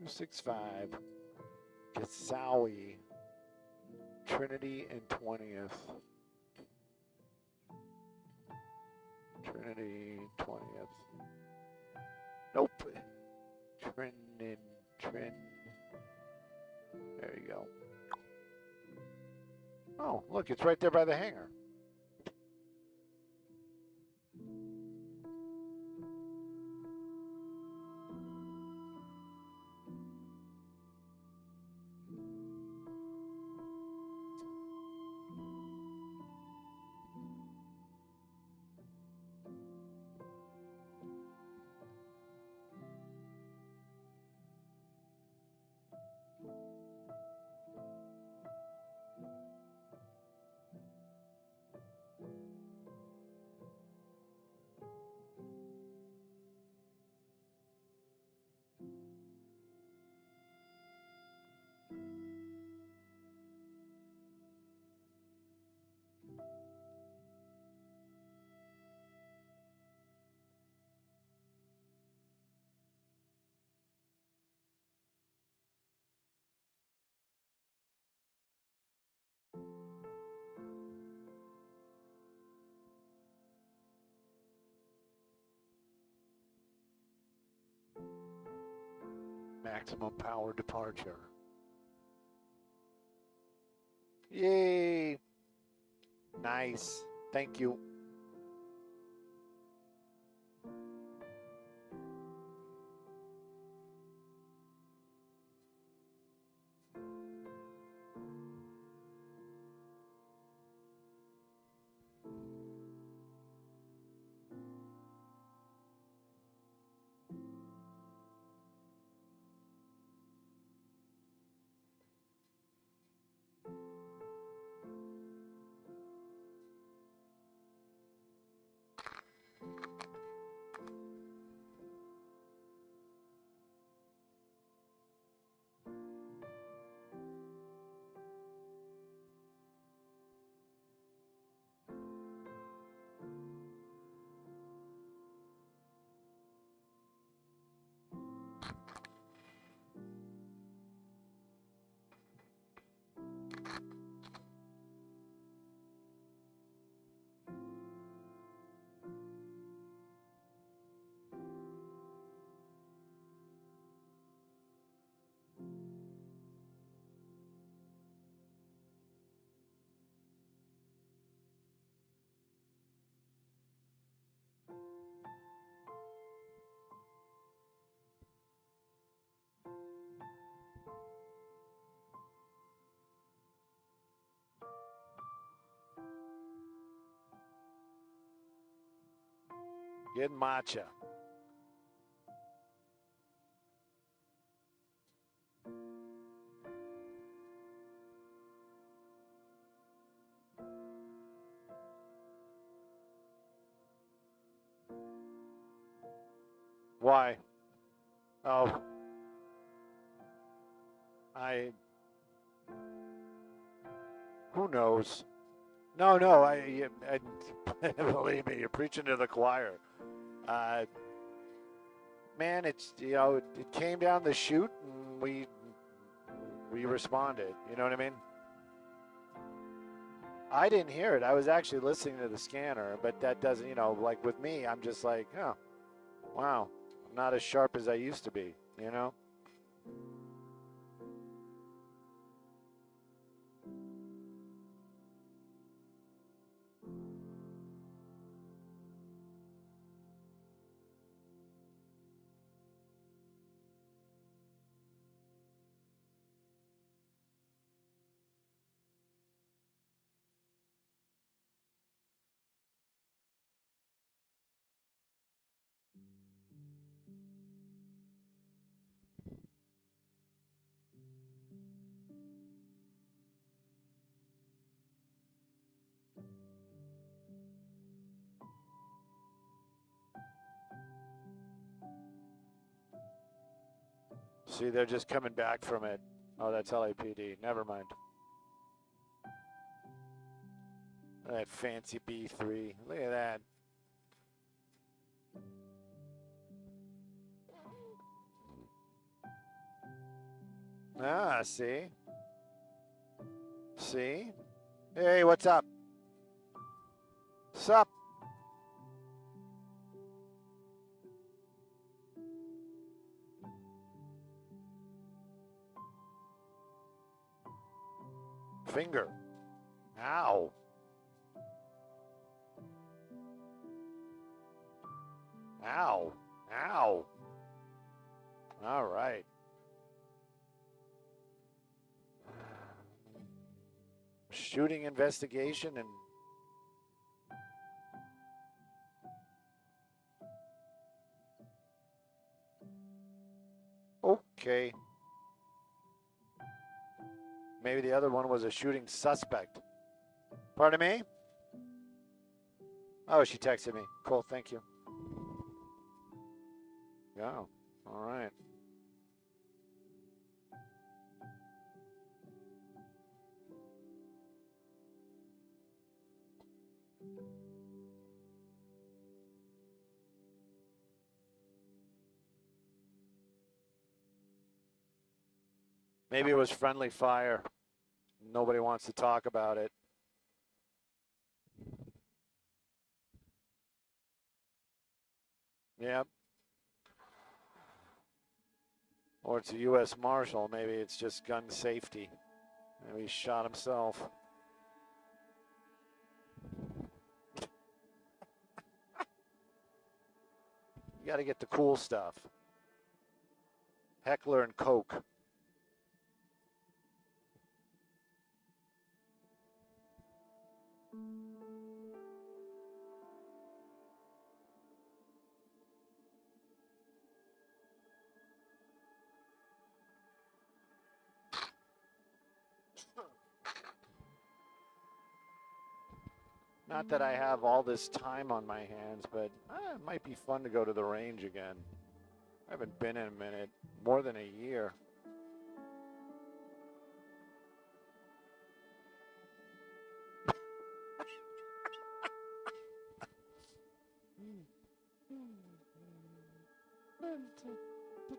.265. Gasowie. Trinity and 20th. Trinity 20th. Nope. Trin. There you go. Oh, look, it's right there by the hangar. Maximum power departure. Yay! Nice. Thank you. Get matcha. Why? Oh, I. Who knows? No, no. Believe me, you're preaching to the choir. Uh, man, it's it came down the chute and we responded. You know what I mean? I didn't hear it. I was actually listening to the scanner, but that doesn't, like with me, I'm just like, oh, wow, I'm not as sharp as I used to be, you know? See, they're just coming back from it. Oh, that's LAPD. Never mind. That fancy B3. Look at that. Ah, see? See? Hey, what's up? Sup? Finger. Ow. Ow. Ow. All right. Shooting investigation and okay. Maybe the other one was a shooting suspect. Pardon me? Oh, she texted me. Cool, thank you. Yeah, all right. Maybe it was friendly fire. Nobody wants to talk about it. Yep. Or it's a U.S. Marshal. Maybe it's just gun safety. Maybe he shot himself. You got to get the cool stuff. Heckler and Coke. Not that I have all this time on my hands, but it might be fun to go to the range again. I haven't been in a minute, more than a year.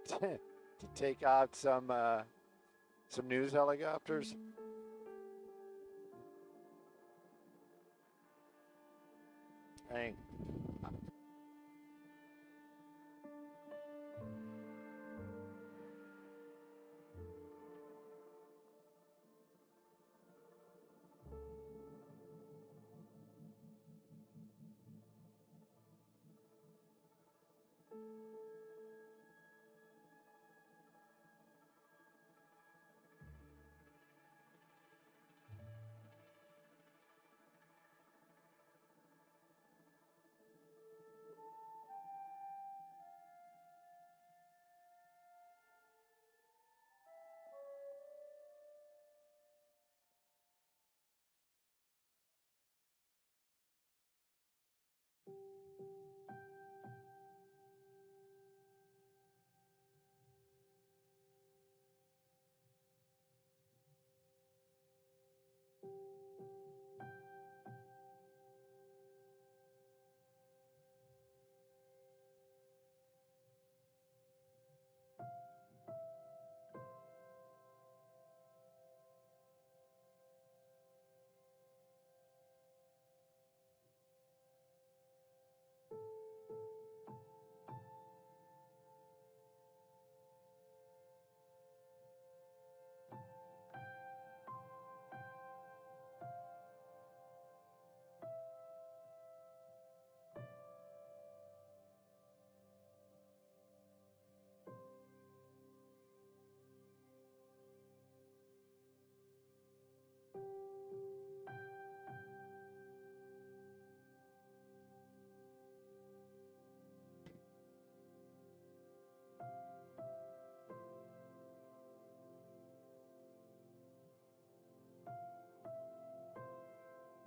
to take out some news helicopters. Hey.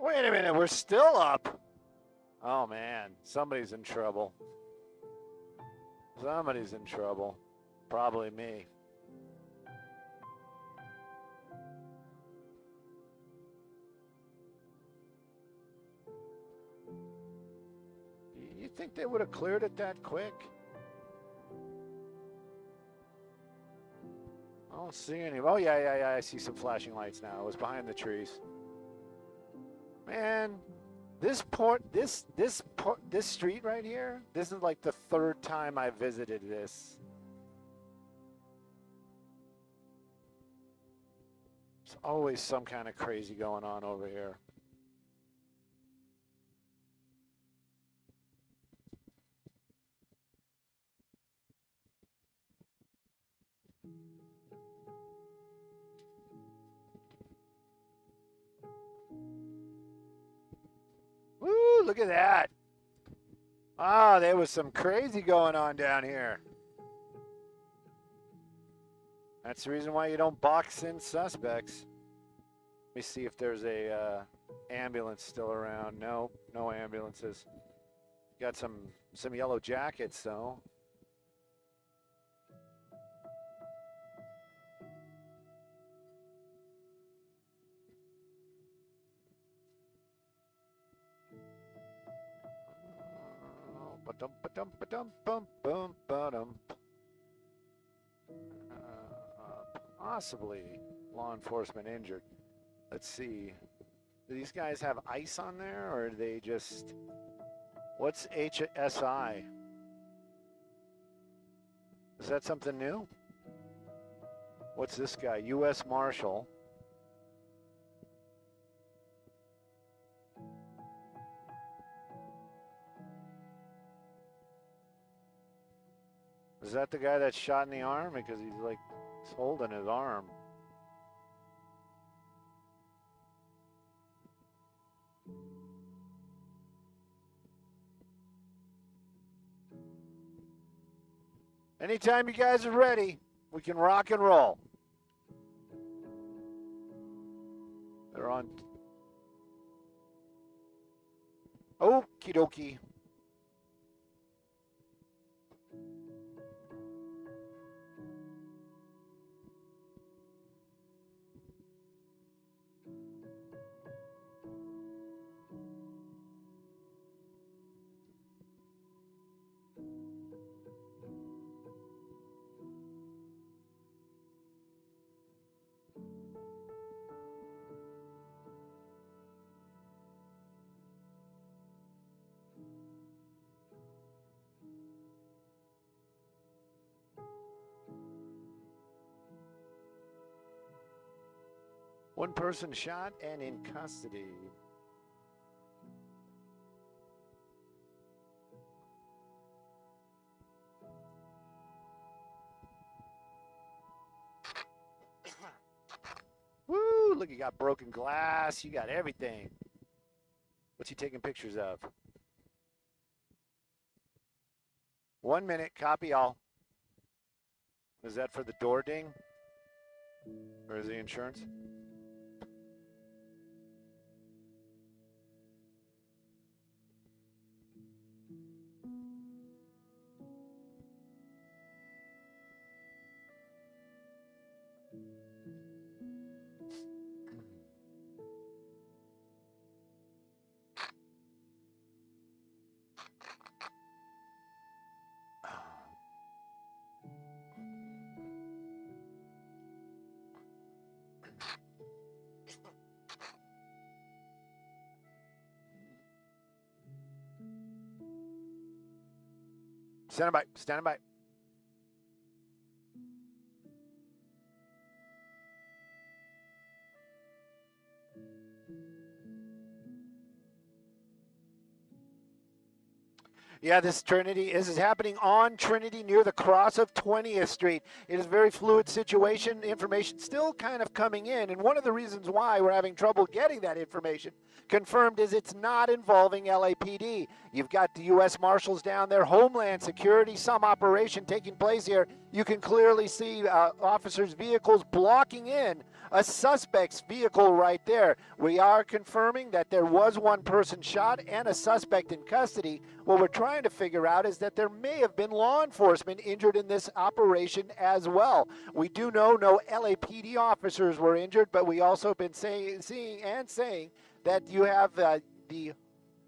Wait a minute, we're still up. Oh man, somebody's in trouble. Somebody's in trouble. Probably me. You think they would have cleared it that quick? I don't see any. Oh yeah. I see some flashing lights now. It was behind the trees. Man, this street right here. This is like the third time I visited this. There's always some kind of crazy going on over here. Woo, look at that. Ah, there was some crazy going on down here. That's the reason why you don't box in suspects. Let me see if there's a ambulance still around. No, no ambulances. Got some yellow jackets though. Possibly law enforcement injured. Let's see. Do these guys have ice on there, or are they just... What's HSI? Is that something new? What's this guy? U.S. Marshal. Is that the guy that's shot in the arm? Because he's like, he's holding his arm. Anytime you guys are ready, we can rock and roll. They're on. Okie dokie. One person shot and in custody. Woo, look, you got broken glass, you got everything. What's he taking pictures of? 1 minute, copy all. Is that for the door ding? Or is the insurance? Stand by, stand by. Yeah, this is happening on Trinity near the cross of 20th Street. It is a very fluid situation. Information still kind of coming in. And one of the reasons why we're having trouble getting that information confirmed is it's not involving LAPD. You've got the U.S. Marshals down there, Homeland Security, some operation taking place here You can clearly see officers' vehicles blocking in a suspect's vehicle right there. We are confirming that there was one person shot and a suspect in custody. What we're trying to figure out is that there may have been law enforcement injured in this operation as well. We do know no LAPD officers were injured, but we also have been saying that you have the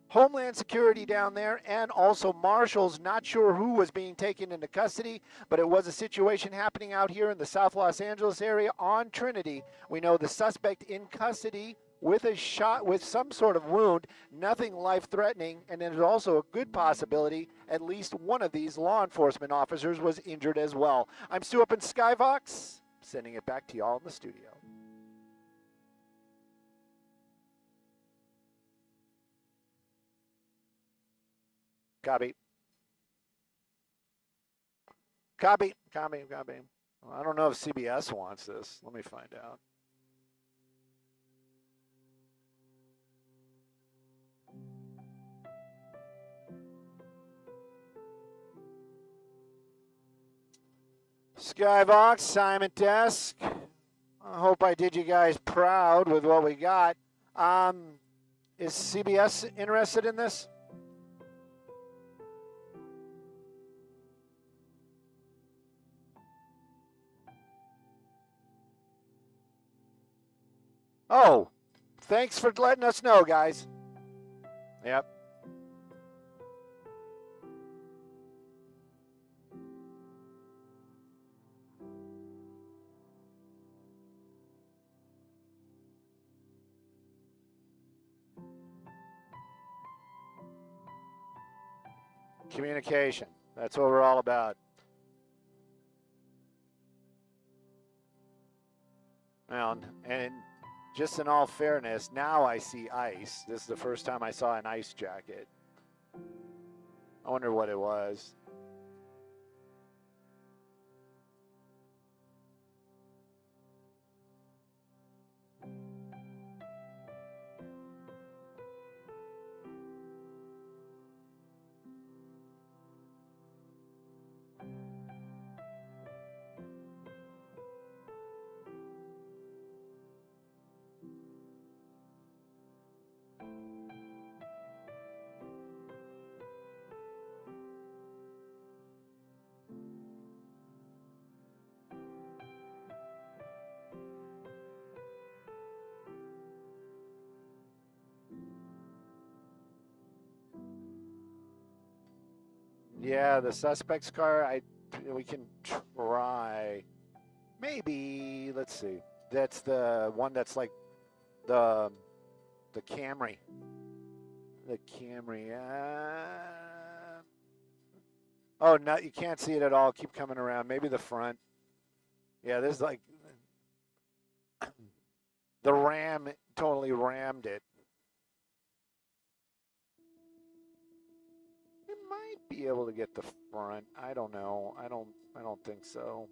Homeland Security down there and also marshals. Not sure who was being taken into custody, but it was a situation happening out here in the South Los Angeles area on Trinity. We know the suspect in custody with a shot, with some sort of wound, nothing life-threatening, and there's also a good possibility at least one of these law enforcement officers was injured as well. I'm Stu up in Skyvox, sending it back to y'all in the studio. Copy. Copy. Copy. Copy. Well, I don't know if CBS wants this. Let me find out. Skybox, Simon Desk. I hope I did you guys proud with what we got. Is CBS interested in this? Oh, thanks for letting us know, guys. Yep. Communication. That's what we're all about. Well, and just in all fairness, now I see ice. This is the first time I saw an ice jacket. I wonder what it was. Yeah, the suspect's car, we can try. Maybe, let's see. That's the one that's like the Camry. The Camry. Oh, no, you can't see it at all. Keep coming around. Maybe the front. Yeah, this is like the Ram totally rammed it. It might be able to get the front. I don't know. I don't think so.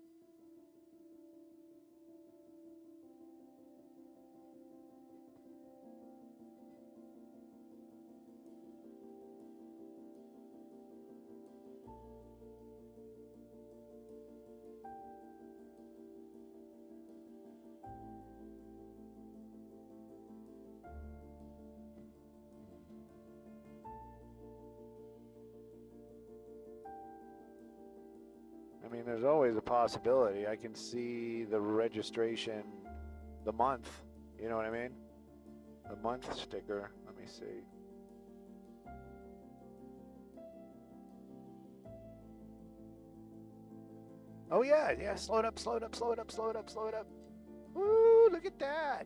I mean, there's always a possibility. I can see the registration, the month, you know what I mean? The month sticker. Let me see. Oh, yeah, slow it up, slow it up, slow it up, slow it up, slow it up. Woo, look at that.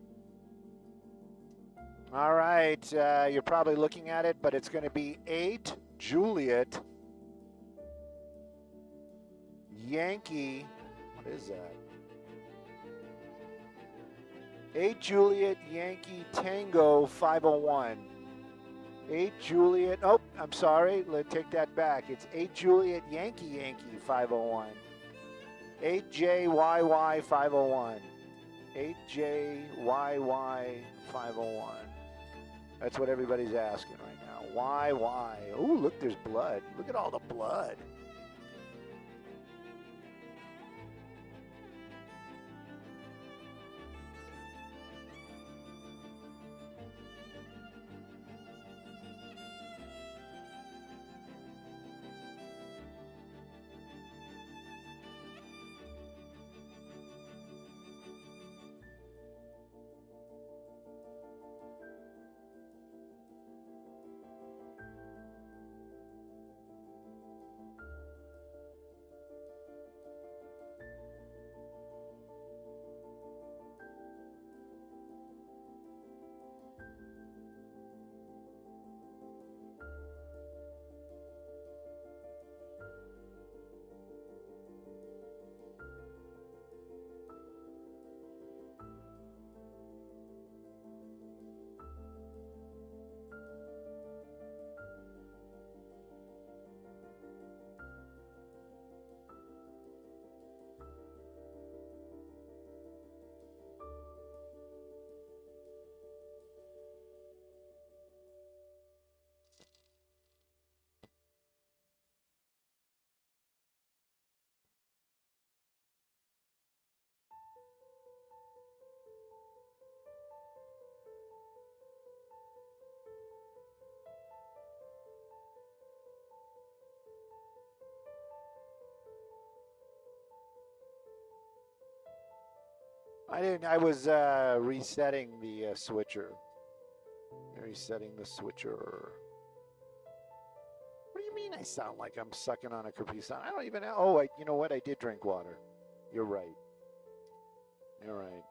All right, you're probably looking at it, but it's going to be 8 Juliet Yankee, what is that? 8 Juliet Yankee Tango 501. 8 Juliet, oh, I'm sorry, let's take that back. It's 8 Juliet Yankee 501. 8JYY 501. 8JYY 501. That's what everybody's asking right now. Why? Oh, look, there's blood. Look at all the blood. I didn't. I was resetting the switcher. Resetting the switcher. What do you mean I sound like I'm sucking on a Capri Sun? I don't even know. Oh, you know what? I did drink water. You're right. You're right.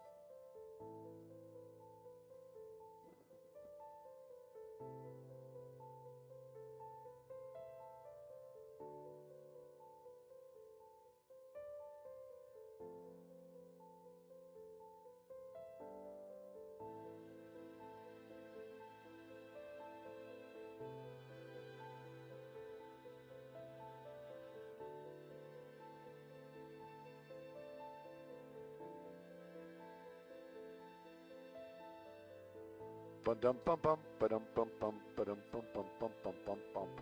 Ba-dum bum bum ba-dum bum bum ba-dum bum bum bum bum bum bum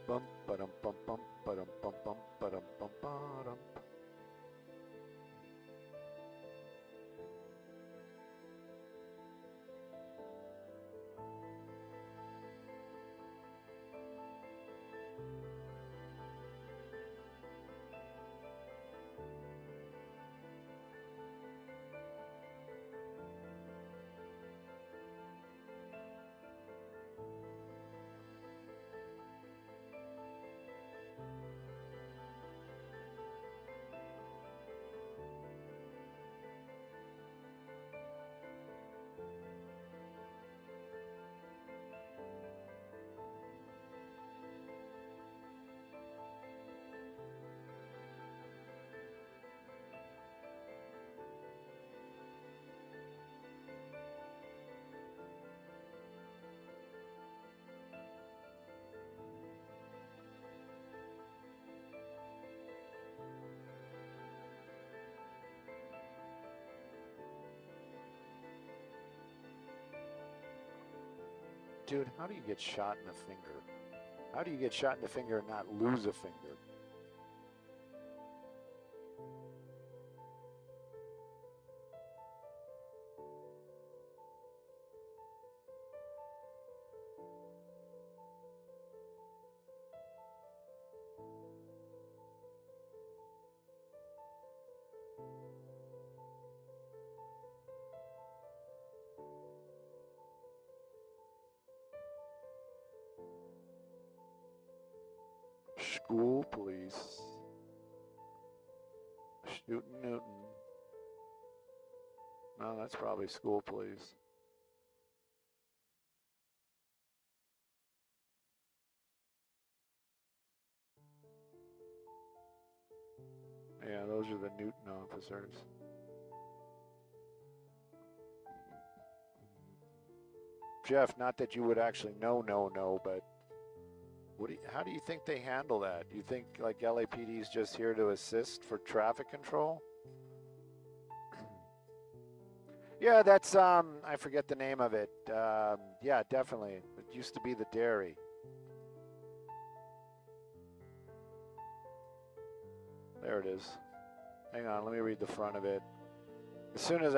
bum ba-dum bum bum ba-dum bum bum ba-dum bum ba-dum. Dude, how do you get shot in the finger? How do you get shot in the finger and not lose a finger? School police. Shooting Newton. No, that's probably school police. Yeah, those are the Newton officers. Jeff, not that you would actually know, but how do you think they handle that? Do you think like LAPD is just here to assist for traffic control? Yeah, that's I forget the name of it. Yeah, definitely. It used to be the dairy. There it is. Hang on, let me read the front of it. As soon as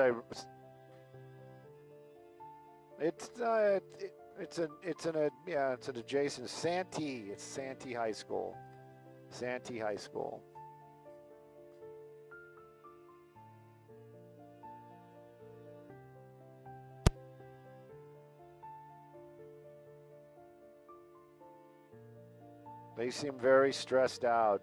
it's an adjacent Santee. It's Santee High School. Santee High School. They seem very stressed out.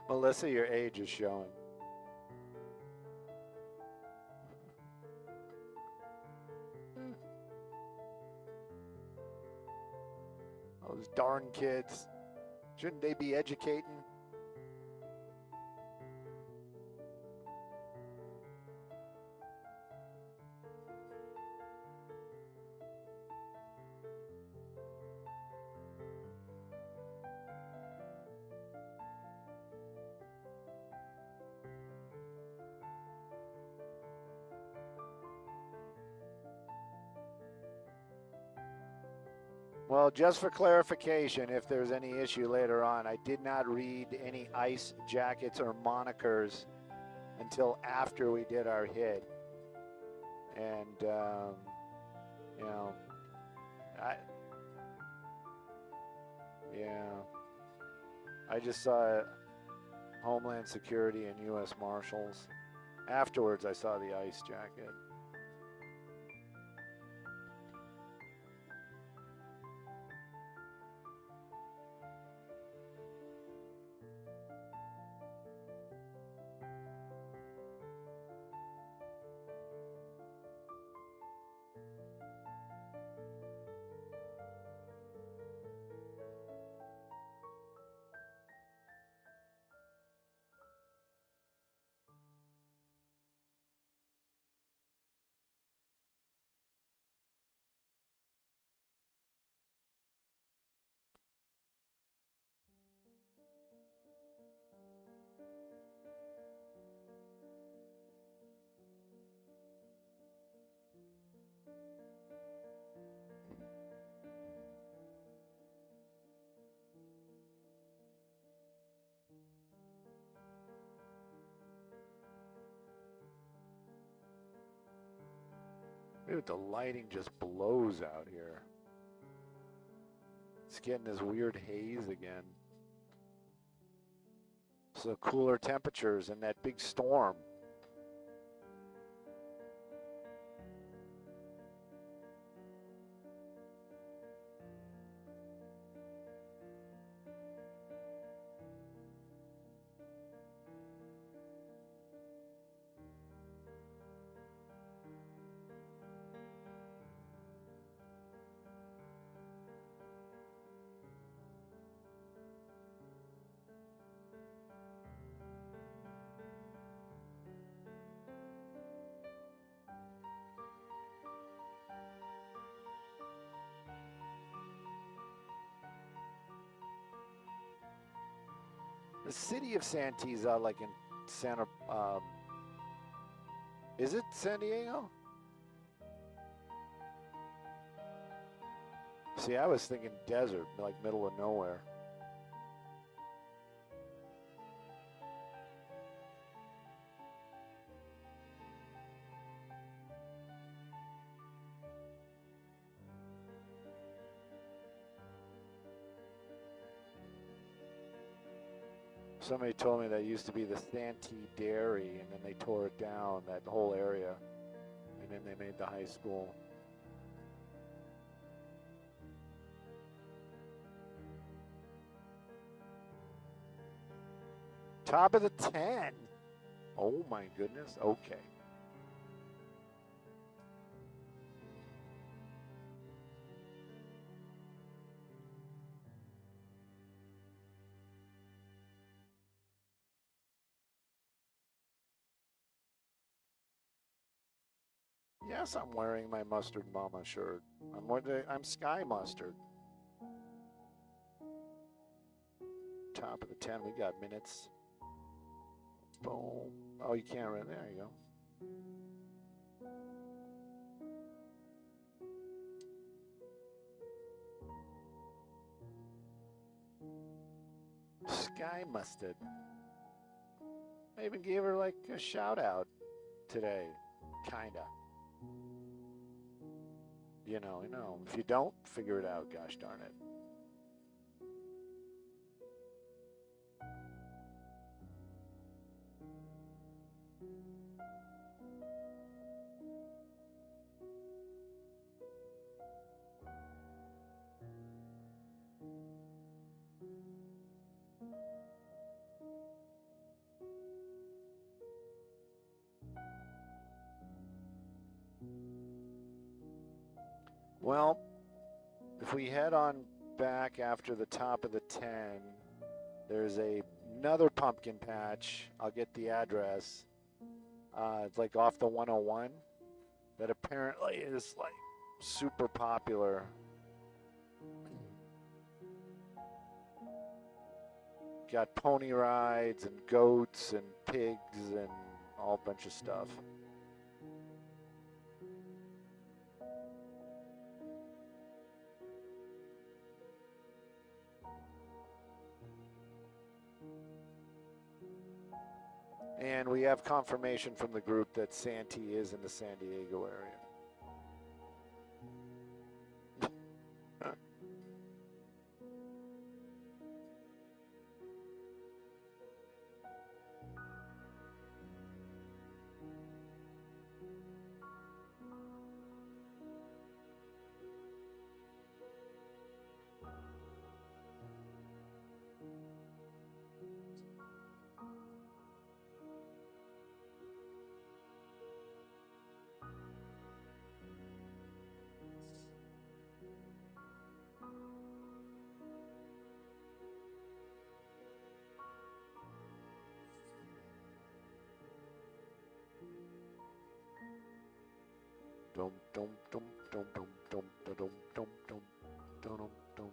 Melissa, your age is showing. Those darn kids. Shouldn't they be educating? Well, just for clarification, if there's any issue later on, I did not read any ice jackets or monikers until after we did our hit. And, you know, Yeah. I just saw Homeland Security and U.S. Marshals. Afterwards, I saw the ICE jacket. Dude, the lighting just blows out here. It's getting this weird haze again. So cooler temperatures and that big storm. The city of Santee's like in Santa, is it San Diego? See, I was thinking desert, like middle of nowhere. Somebody told me that used to be the Santee Dairy, and then they tore it down, that whole area, and then they made the high school. Top of the 10. Oh my goodness. Okay. Yes, I'm wearing my Mustard Mama shirt. I'm Sky Mustard. Top of the 10. We got minutes. Boom. Oh, you can't run. There you go. Sky Mustard. I even gave her like a shout out today. Kinda. You know. If you don't, figure it out, gosh darn it. Well, if we head on back after the top of the 10, there's another pumpkin patch. I'll get the address. It's like off the 101 that apparently is like super popular. Got pony rides and goats and pigs and all bunch of stuff. And we have confirmation from the group that Santee is in the San Diego area. dum dum dum dum dum dum dum dum dum dum dum dum.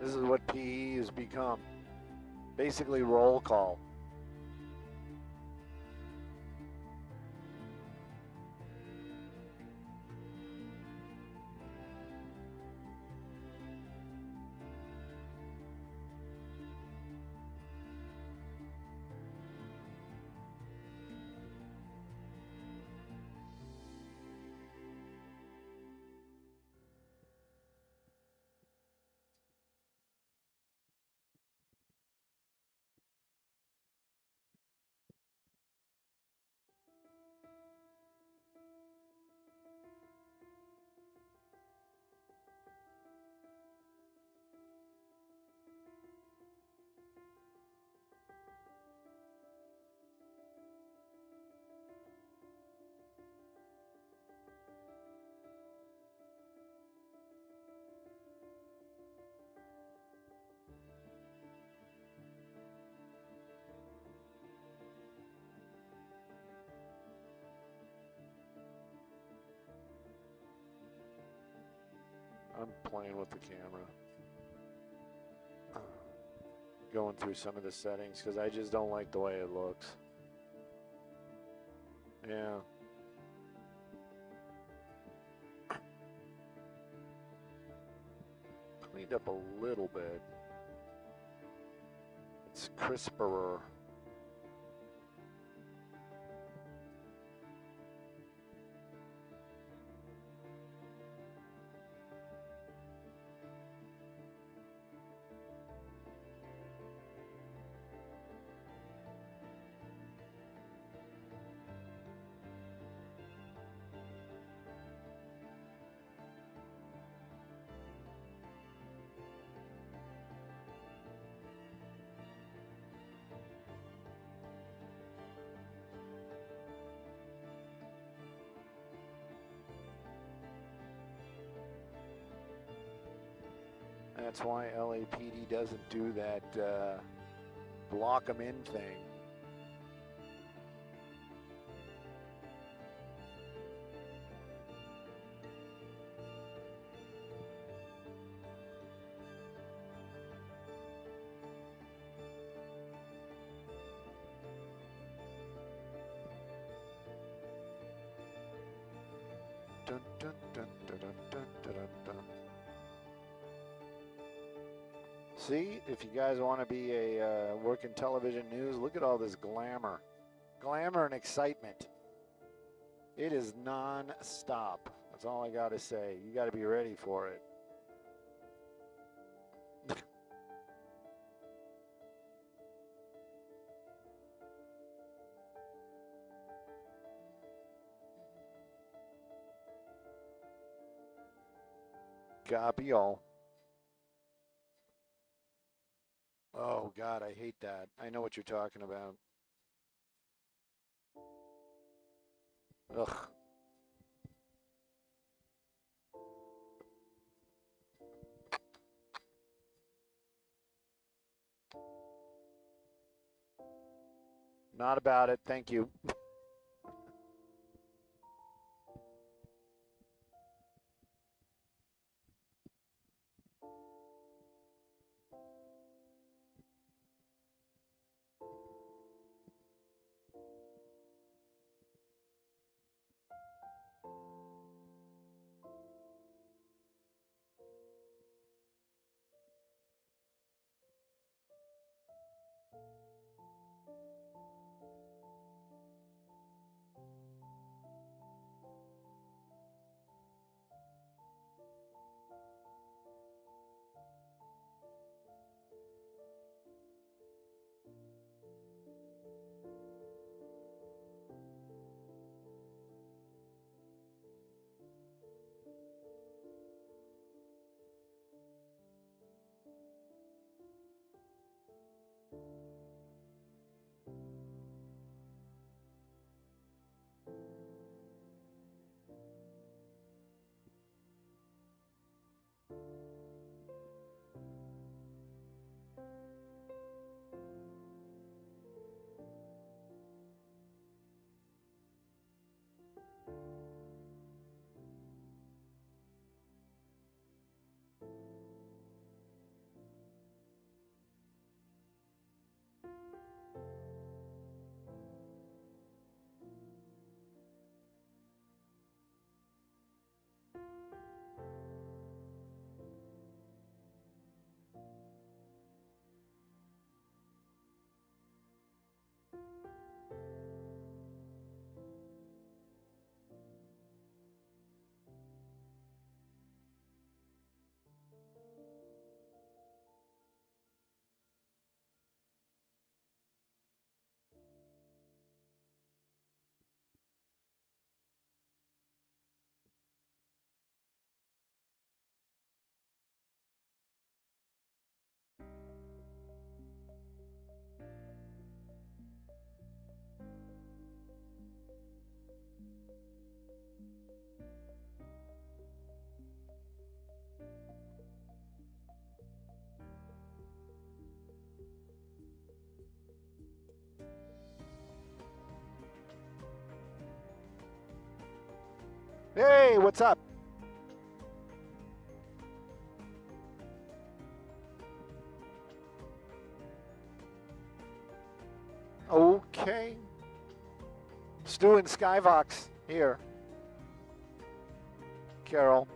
This is what PE has become. Basically roll call. I'm playing with the camera. Going through some of the settings because I just don't like the way it looks. Yeah. Cleaned up a little bit. It's crisper. That's why LAPD doesn't do that block them in thing. Dun, dun, dun, dun, dun, dun, dun, dun. See, if you guys want to be a work in television news, look at all this glamour. Glamour and excitement. It is non-stop. That's all I got to say. You got to be ready for it. Copy all. Oh God, I hate that. I know what you're talking about. Ugh. Not about it. Thank you. Hey, what's up? Okay. Stu and Skyvox here. Carol.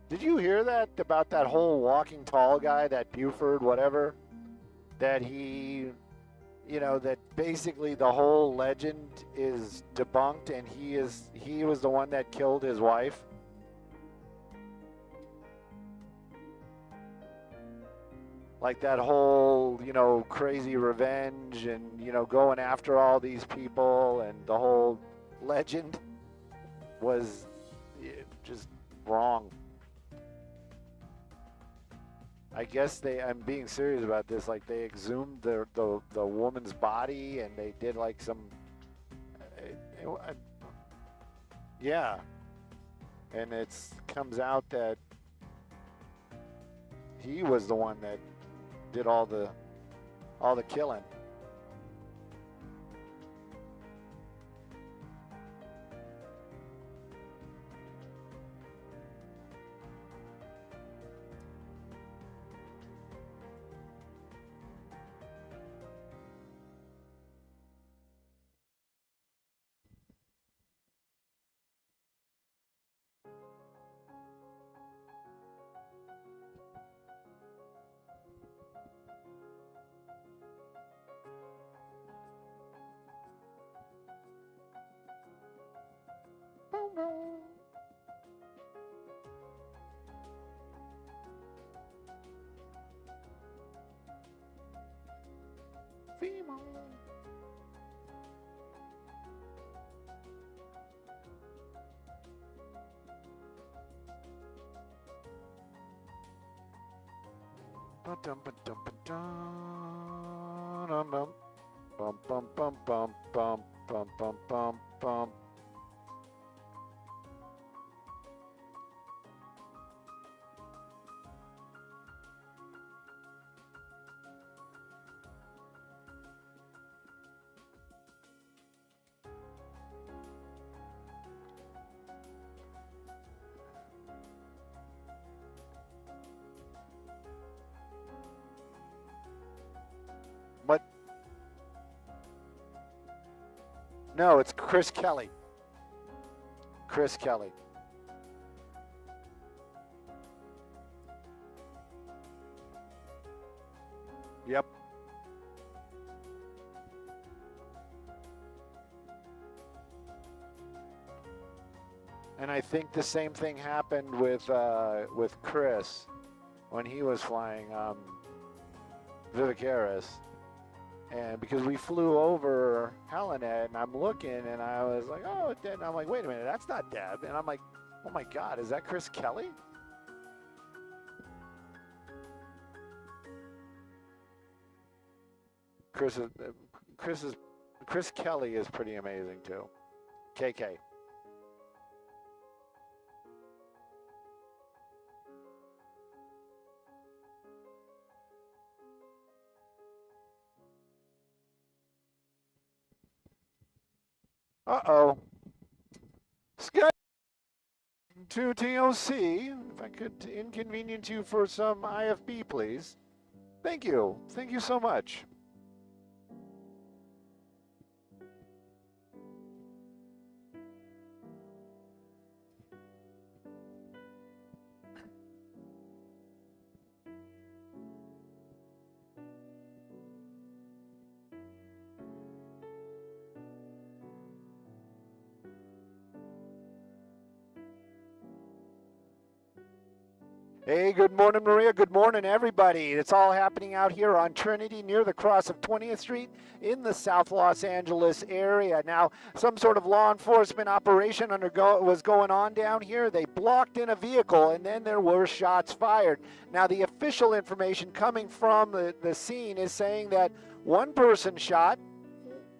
Did you hear that about that whole walking tall guy, that Buford, whatever? That that basically the whole legend is debunked, and he was the one that killed his wife. Like that whole, crazy revenge and, going after all these people, and the whole legend was just wrong. I guess I'm being serious about this. Like they exhumed the woman's body, and they did like some, yeah, and it's comes out that he was the one that did all the killing. Bum bum bum bum bum bum bum bum bum. What? No, it's Chris Kelly. Chris Kelly. Yep. And I think the same thing happened with Chris when he was flying Vivicaris. And because we flew over Helena, and I'm looking, and I was like, oh, and I'm like, wait a minute, that's not Deb. And I'm like, oh my God, is that Chris Kelly? Chris Kelly is pretty amazing too. KK. Uh-oh. Sky to TOC. If I could inconvenience you for some IFB, please. Thank you. Thank you so much. Hey, good morning, Maria. Good morning, everybody. It's all happening out here on Trinity near the cross of 20th Street in the South Los Angeles area. Now, some sort of law enforcement operation was going on down here. They blocked in a vehicle, and then there were shots fired. Now, the official information coming from the scene is saying that one person shot,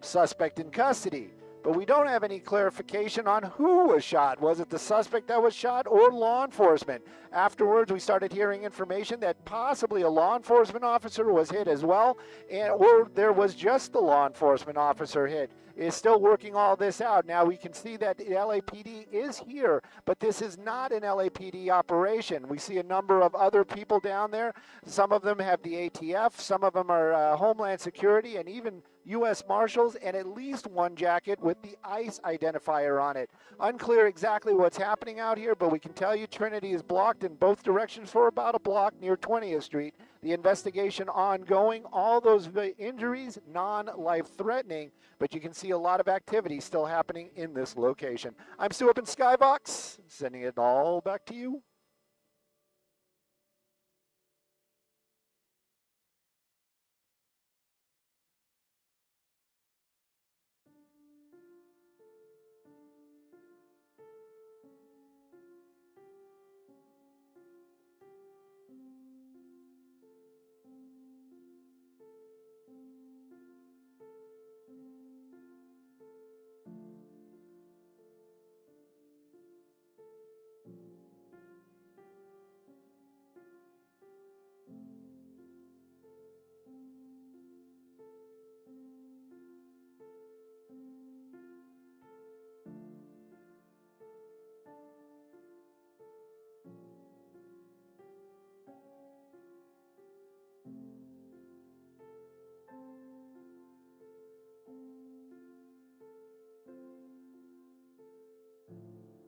suspect in custody. But we don't have any clarification on who was shot. Was it the suspect that was shot or law enforcement? Afterwards, we started hearing information that possibly a law enforcement officer was hit as well, or there was just the law enforcement officer hit. Is still working all this out. Now we can see that the LAPD is here, but this is not an LAPD operation. We see a number of other people down there. Some of them have the ATF, some of them are Homeland Security, and even U.S. Marshals, and at least one jacket with the ICE identifier on it. Unclear exactly what's happening out here, but we can tell you Trinity is blocked in both directions for about a block near 20th Street. The investigation ongoing, all those injuries non-life-threatening, but you can see a lot of activity still happening in this location. I'm Stu up in Skybox, sending it all back to you.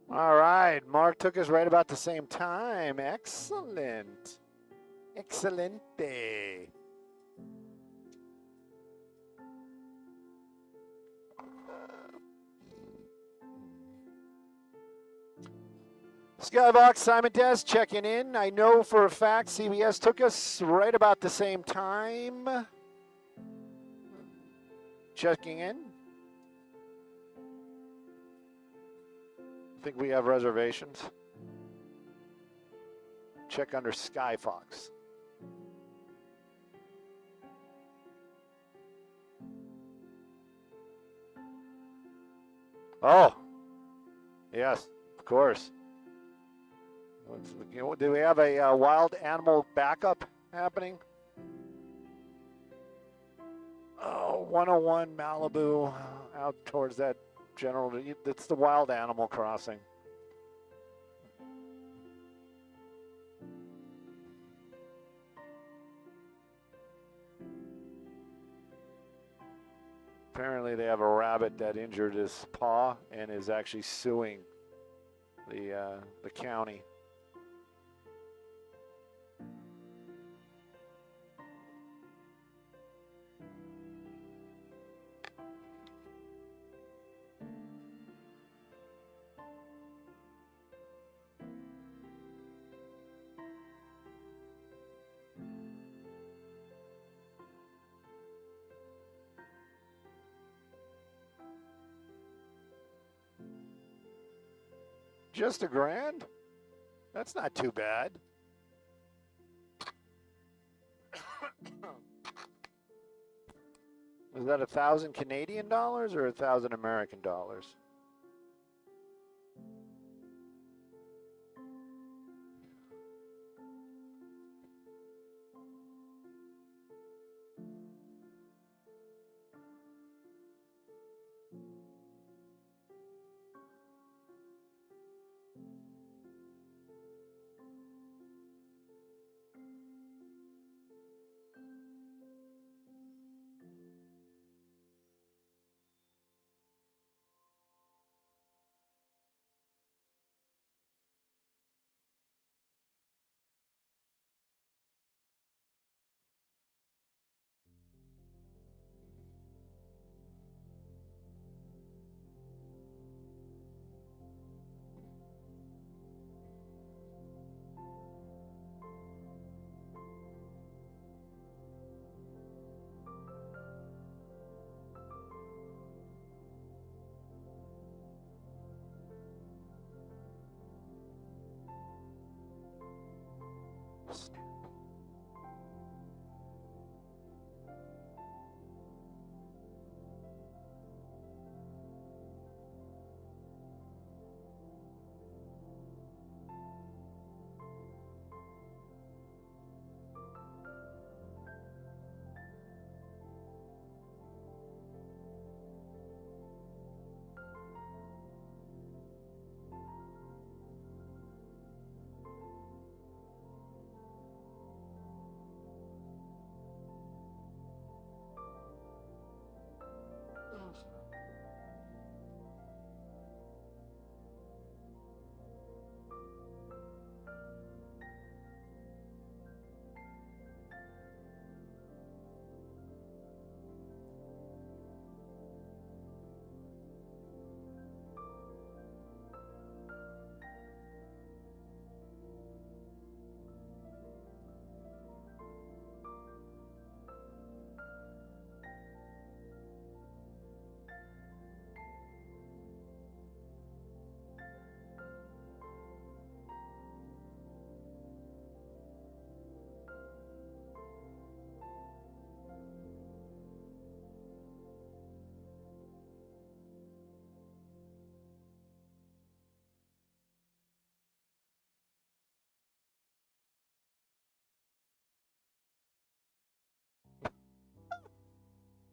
All right, Mark took us right about the same time. Excellent. Excelente. Skybox, Simon Des checking in. I know for a fact CBS took us right about the same time. Checking in. I think we have reservations. Check under Skyfox. Oh, yes, of course. Do we have a wild animal backup happening? Oh, 101 Malibu, out towards that general. It's the wild animal crossing. Apparently, they have a rabbit that injured his paw and is actually suing the county. Just $1,000? That's not too bad. Is that 1,000 Canadian dollars or 1,000 American dollars?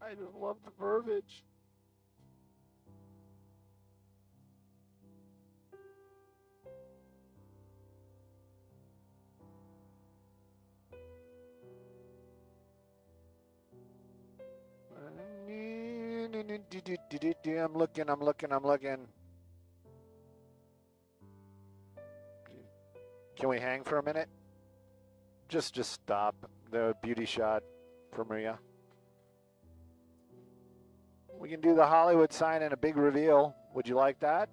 I just love the verbiage. I'm looking. Can we hang for a minute? Just stop the beauty shot for Maria. We can do the Hollywood sign and a big reveal. Would you like that?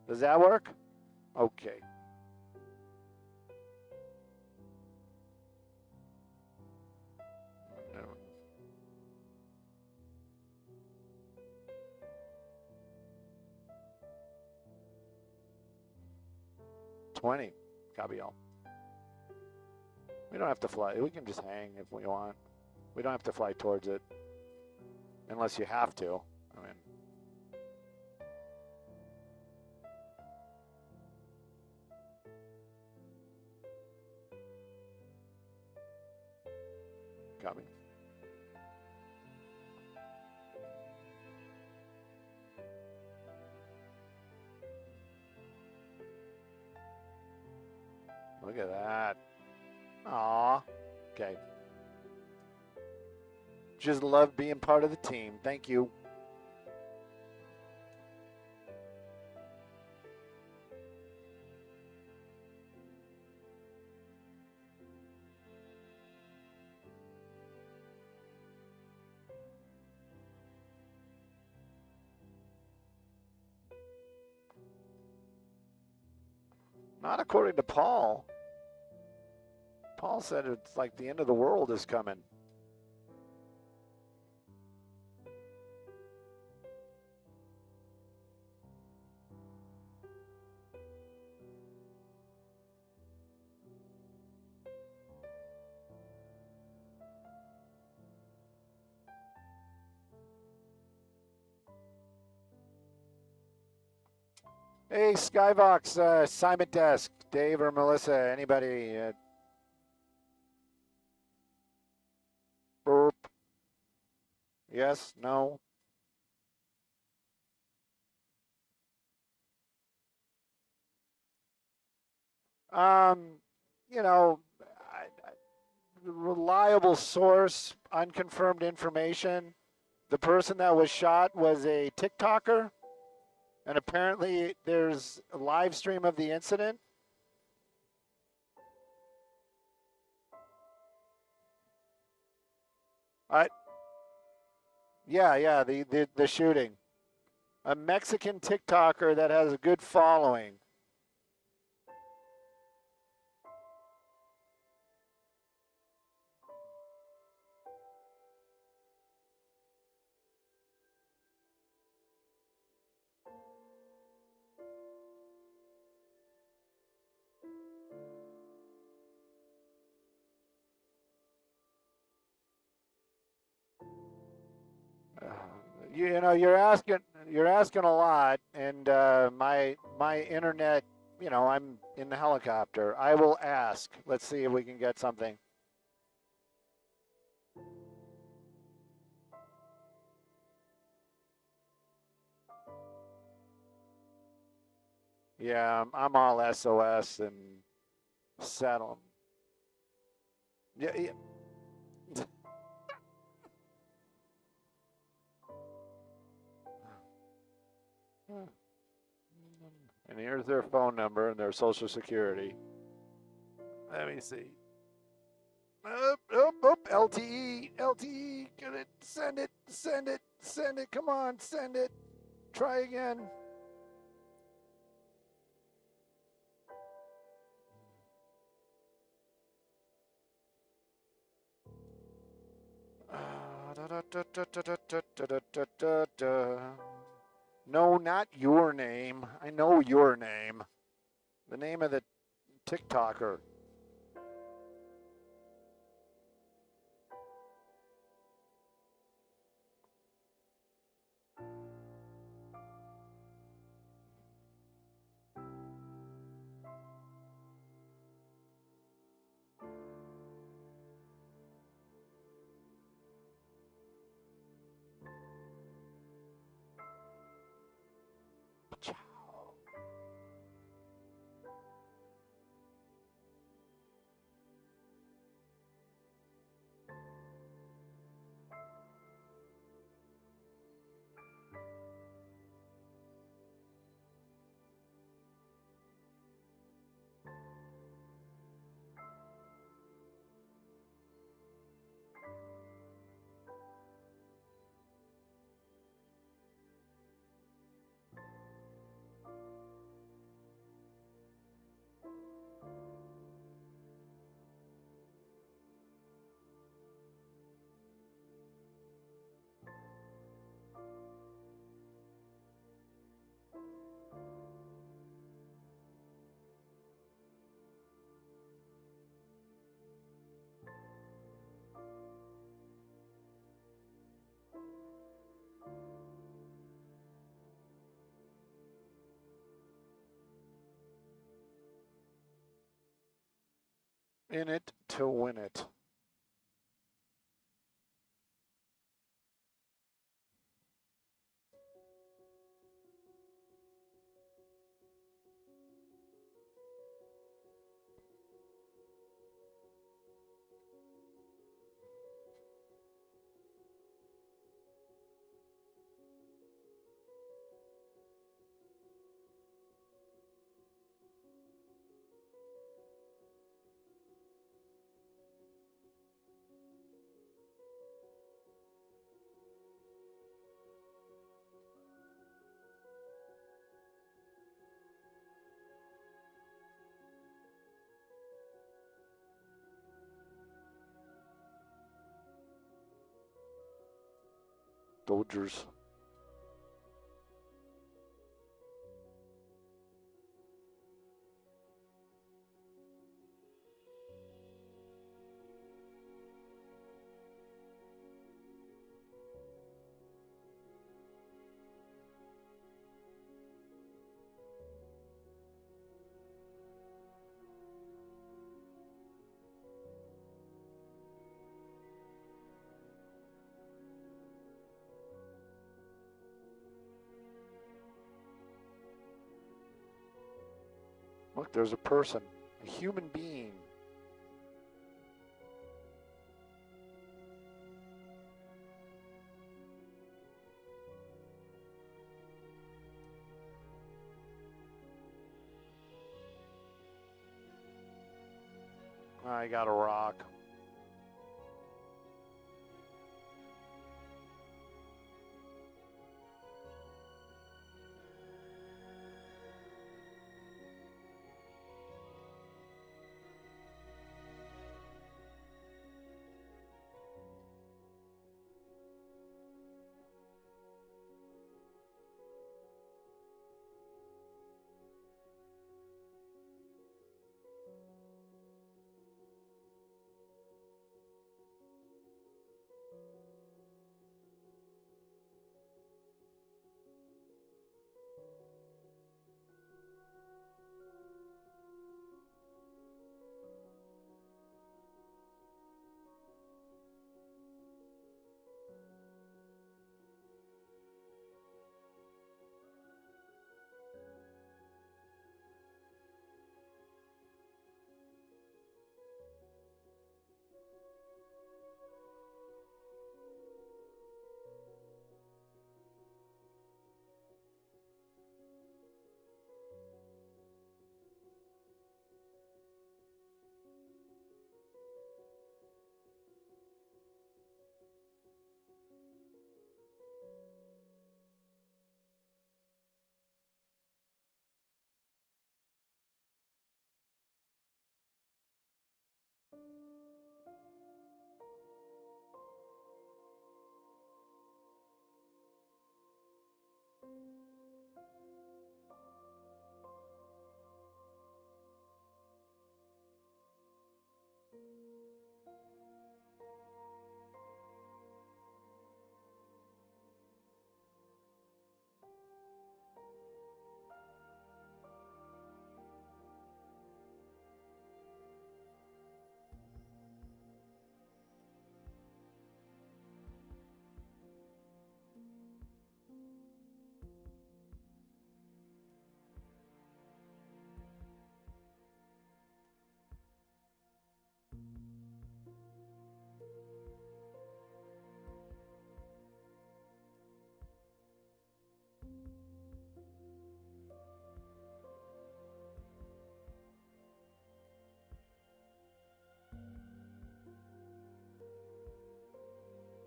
Does that work? Okay. No. 20. Copy all. We don't have to fly. We can just hang if we want. We don't have to fly towards it. Unless you have to. I mean. coming. Look at that. Aw. Okay. Just love being part of the team. Thank you. Not according to Paul. Paul said it's like the end of the world is coming. Hey, Skyvox, Simon Desk, Dave or Melissa, anybody? Burp. Yes, no. You know, reliable source, unconfirmed information. The person that was shot was a TikToker, and apparently there's a live stream of the incident. Yeah, the shooting. A Mexican TikToker that has a good following. You know, you're asking a lot, and my internet. You know, I'm in the helicopter. I will ask. Let's see if we can get something. Yeah, I'm all SOS and settle. Yeah. And here's their phone number and their social security. Let me see. LTE, get it, send it, come on, send it. Try again. No, not your name. I know your name. The name of the TikToker. In it to win it. Dodgers. Look, there's a person, a human being. I got a rock.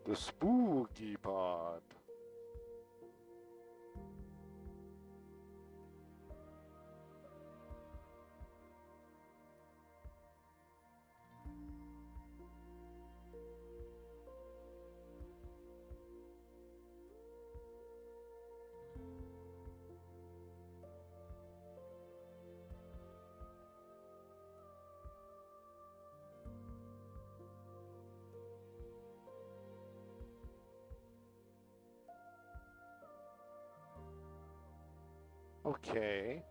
The spooky pod. Okay.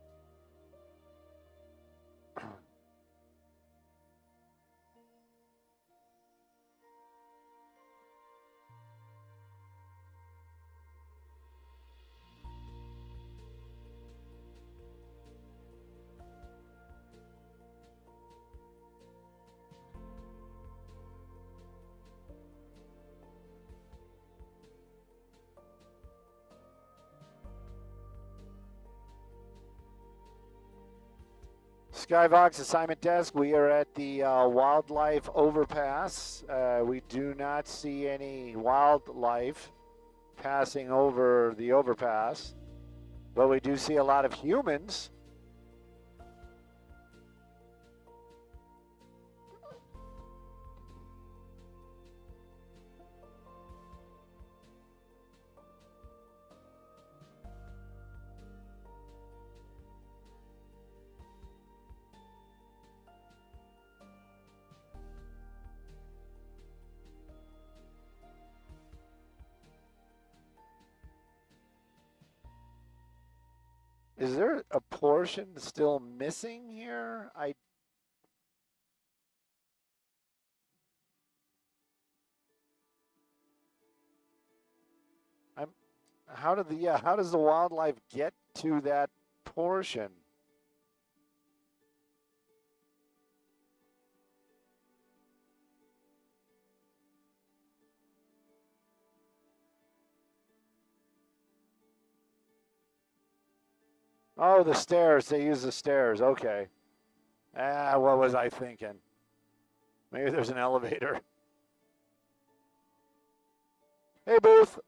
Skyvox assignment desk. We are at the wildlife overpass. We do not see any wildlife passing over the overpass, but we do see a lot of humans. Is there a portion still missing here? I'm how does the wildlife get to that portion? Oh, the stairs. They use the stairs. Okay. Ah, what was I thinking? Maybe there's an elevator. Hey, Booth.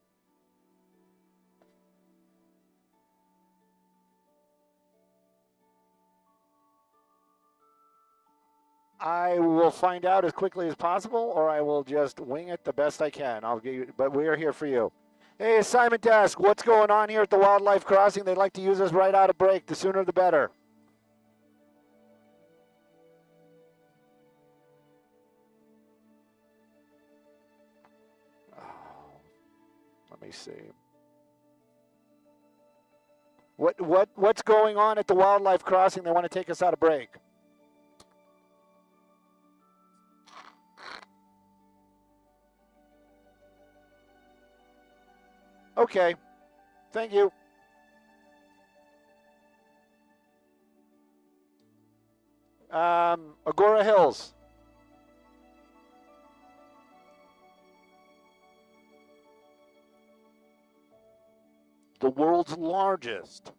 I will find out as quickly as possible, or I will just wing it the best I can. I'll give you, but we are here for you. Hey, Simon Desk, what's going on here at the Wildlife Crossing? They'd like to use us right out of break. The sooner the better. Oh, let me see. What's going on at the Wildlife Crossing? They want to take us out of break. Okay. Thank you. Agora Hills. The world's largest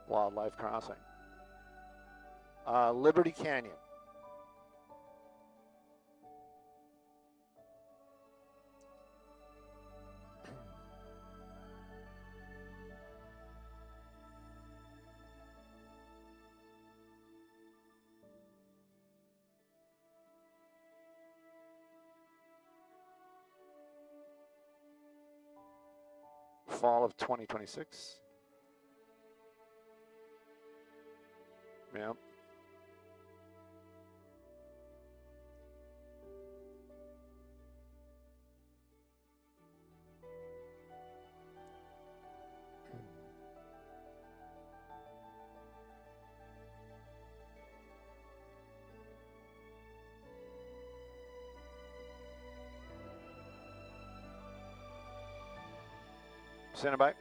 wildlife crossing. Liberty Canyon. Fall of 2026. Yeah. Send it by.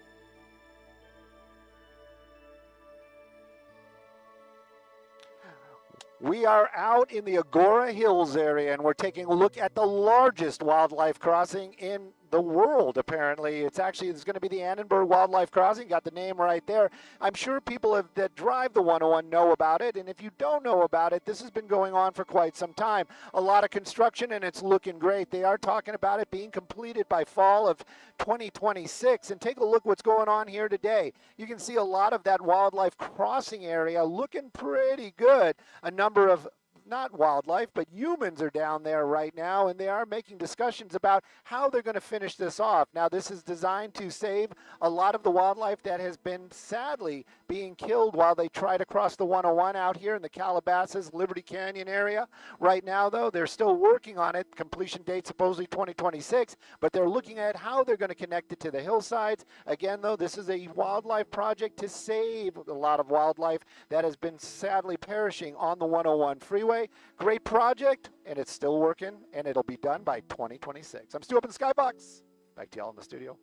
We are out in the Agora Hills area, and we're taking a look at the largest wildlife crossing in the world, apparently. It's going to be the Annenberg Wildlife Crossing. Got the name right there. I'm sure people that drive the 101 know about it, and if you don't know about it, this has been going on for quite some time. A lot of construction, and it's looking great. They are talking about it being completed by fall of 2026, and take a look what's going on here today. You can see a lot of that wildlife crossing area looking pretty good. A number of not wildlife, but humans are down there right now, and they are making discussions about how they're going to finish this off. Now, this is designed to save a lot of the wildlife that has been sadly being killed while they try to cross the 101 out here in the Calabasas, Liberty Canyon area. Right now, though, they're still working on it. Completion date supposedly 2026, but they're looking at how they're going to connect it to the hillsides. Again, though, this is a wildlife project to save a lot of wildlife that has been sadly perishing on the 101 freeway. Great project, and it's still working, and it'll be done by 2026. I'm Stu up in the Skybox. Back to y'all in the studio.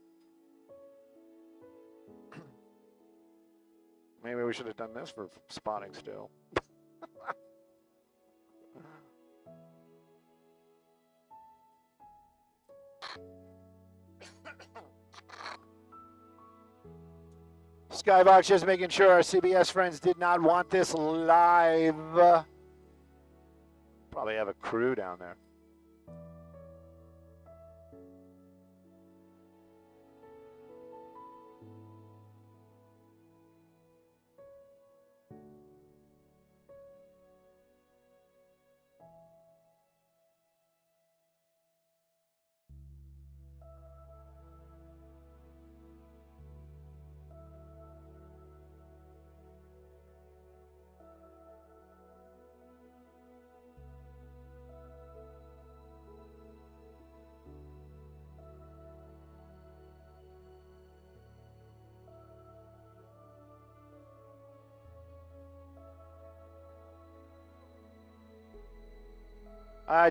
Maybe we should have done this for spotting still. Skybox just making sure our CBS friends did not want this live. Probably have a crew down there.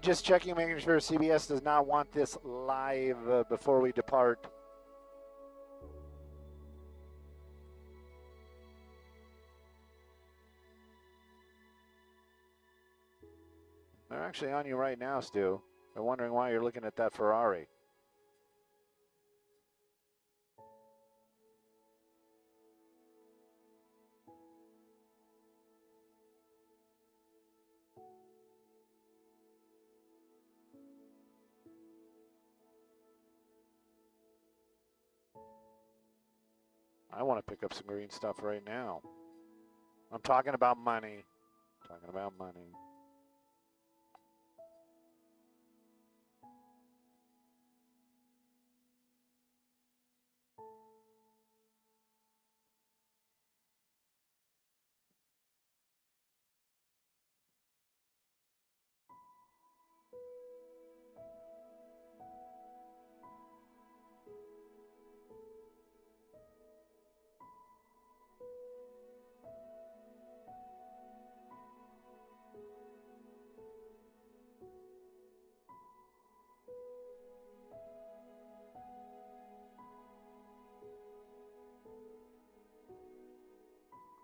Just checking, making sure CBS does not want this live before we depart. They're actually on you right now, Stu. They're wondering why you're looking at that Ferrari. I want to pick up some green stuff right now. I'm talking about money. Talking about money.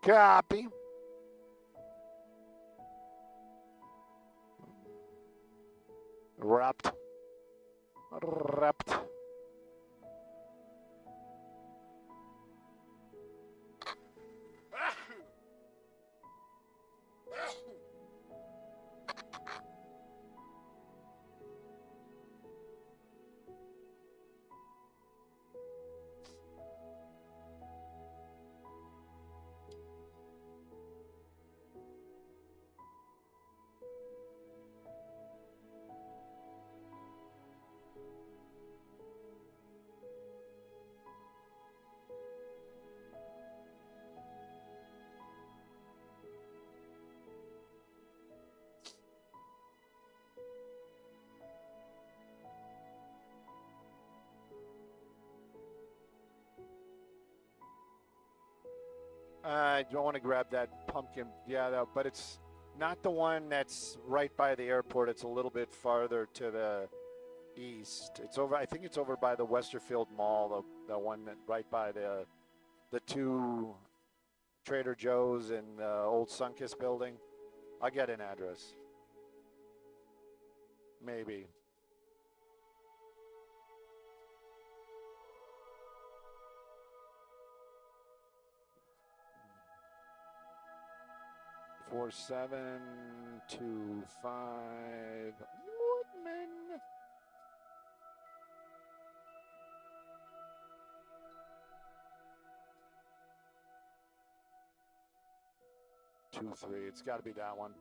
Copy. Wrapped. Wrapped. I don't want to grab that pumpkin. Yeah, but it's not the one that's right by the airport. It's a little bit farther to the east. It's over. I think it's over by the Westerfield Mall, the one that right by the two Trader Joe's and the old Sunkiss building. I'll get an address. Maybe. Four 725 Woodman. Two three. It's got to be that one.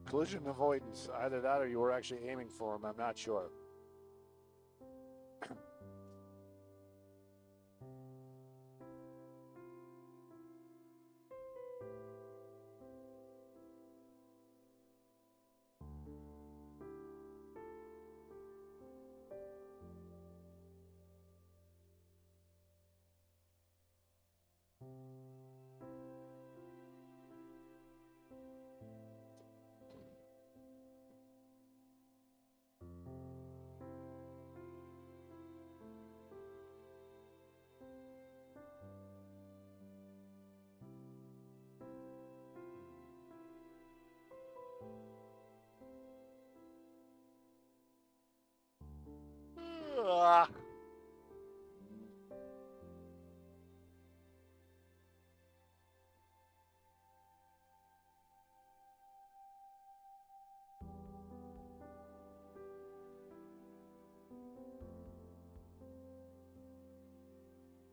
Collision avoidance. Either that or you were actually aiming for him. I'm not sure. Ah.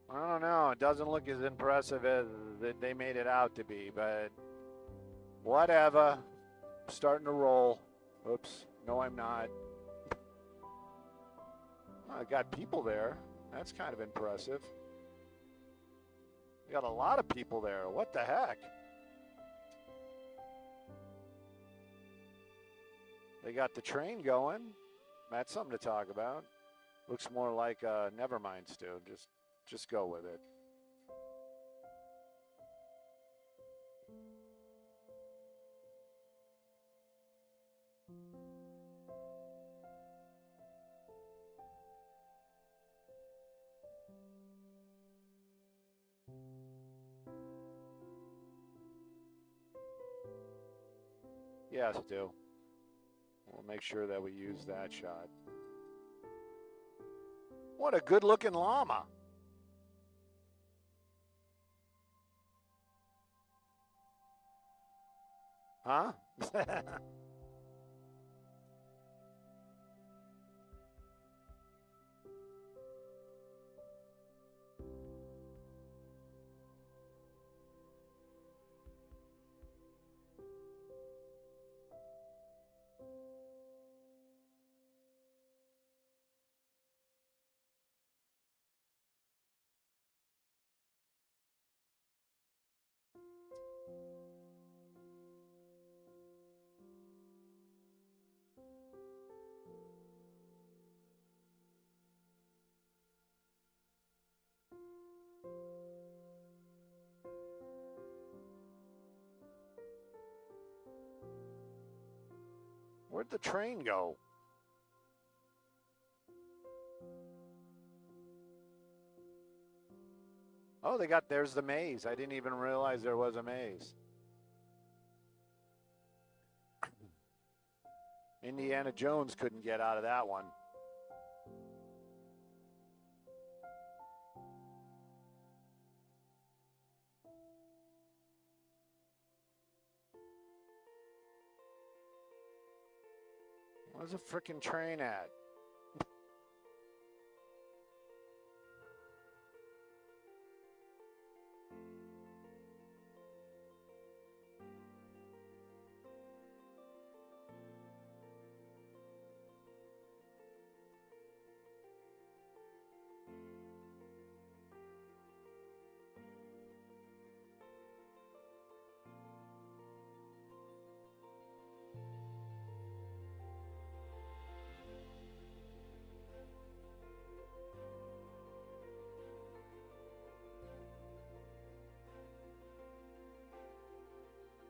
I don't know. It doesn't look as impressive as they made it out to be, but whatever. Starting to roll. Oops. No, I'm not. I got people there. That's kind of impressive. We got a lot of people there. What the heck? They got the train going. That's something to talk about. Looks more like never mind, Stu. Just go with it. Yes, Stu. We'll make sure that we use that shot. What a good-looking llama. Huh? Where'd the train go? Oh, there's the maze. I didn't even realize there was a maze. Indiana Jones couldn't get out of that one. Where's the frickin' train at?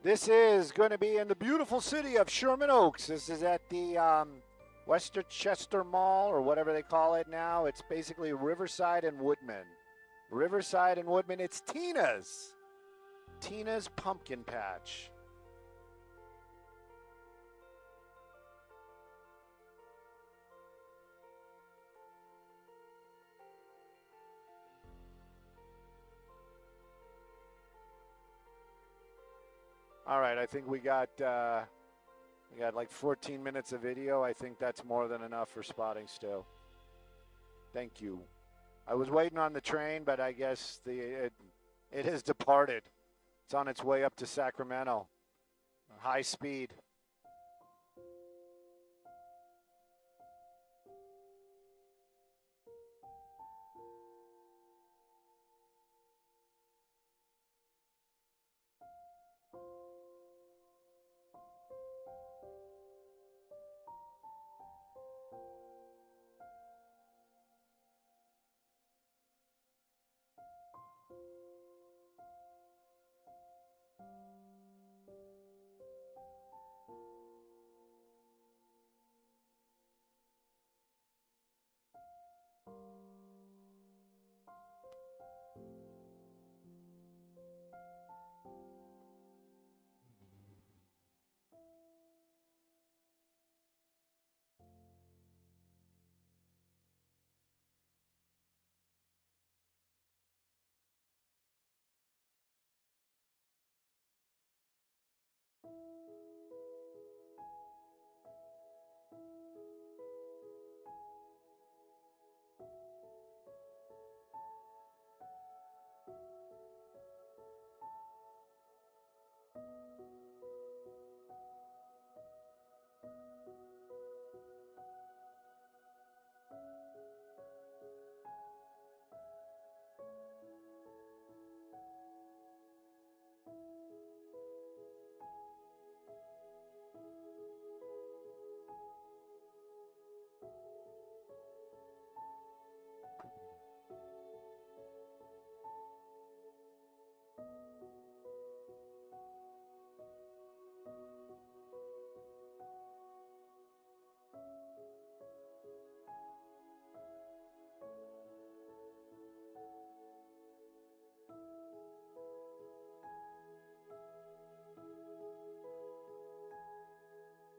This is going to be in the beautiful city of Sherman Oaks. This is at the Westchester Mall, or whatever they call it now. It's basically Riverside and Woodman. Riverside and Woodman. It's Tina's. Tina's Pumpkin Patch. All right, I think we got like 14 minutes of video. I think that's more than enough for spotting still. Thank you. I was waiting on the train, but I guess it has departed. It's on its way up to Sacramento. High speed.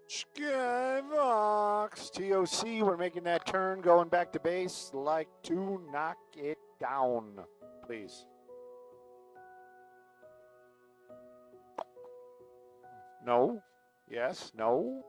Skybox. TOC, we're making that turn, going back to base. Like to knock it down, please. No. Yes. No.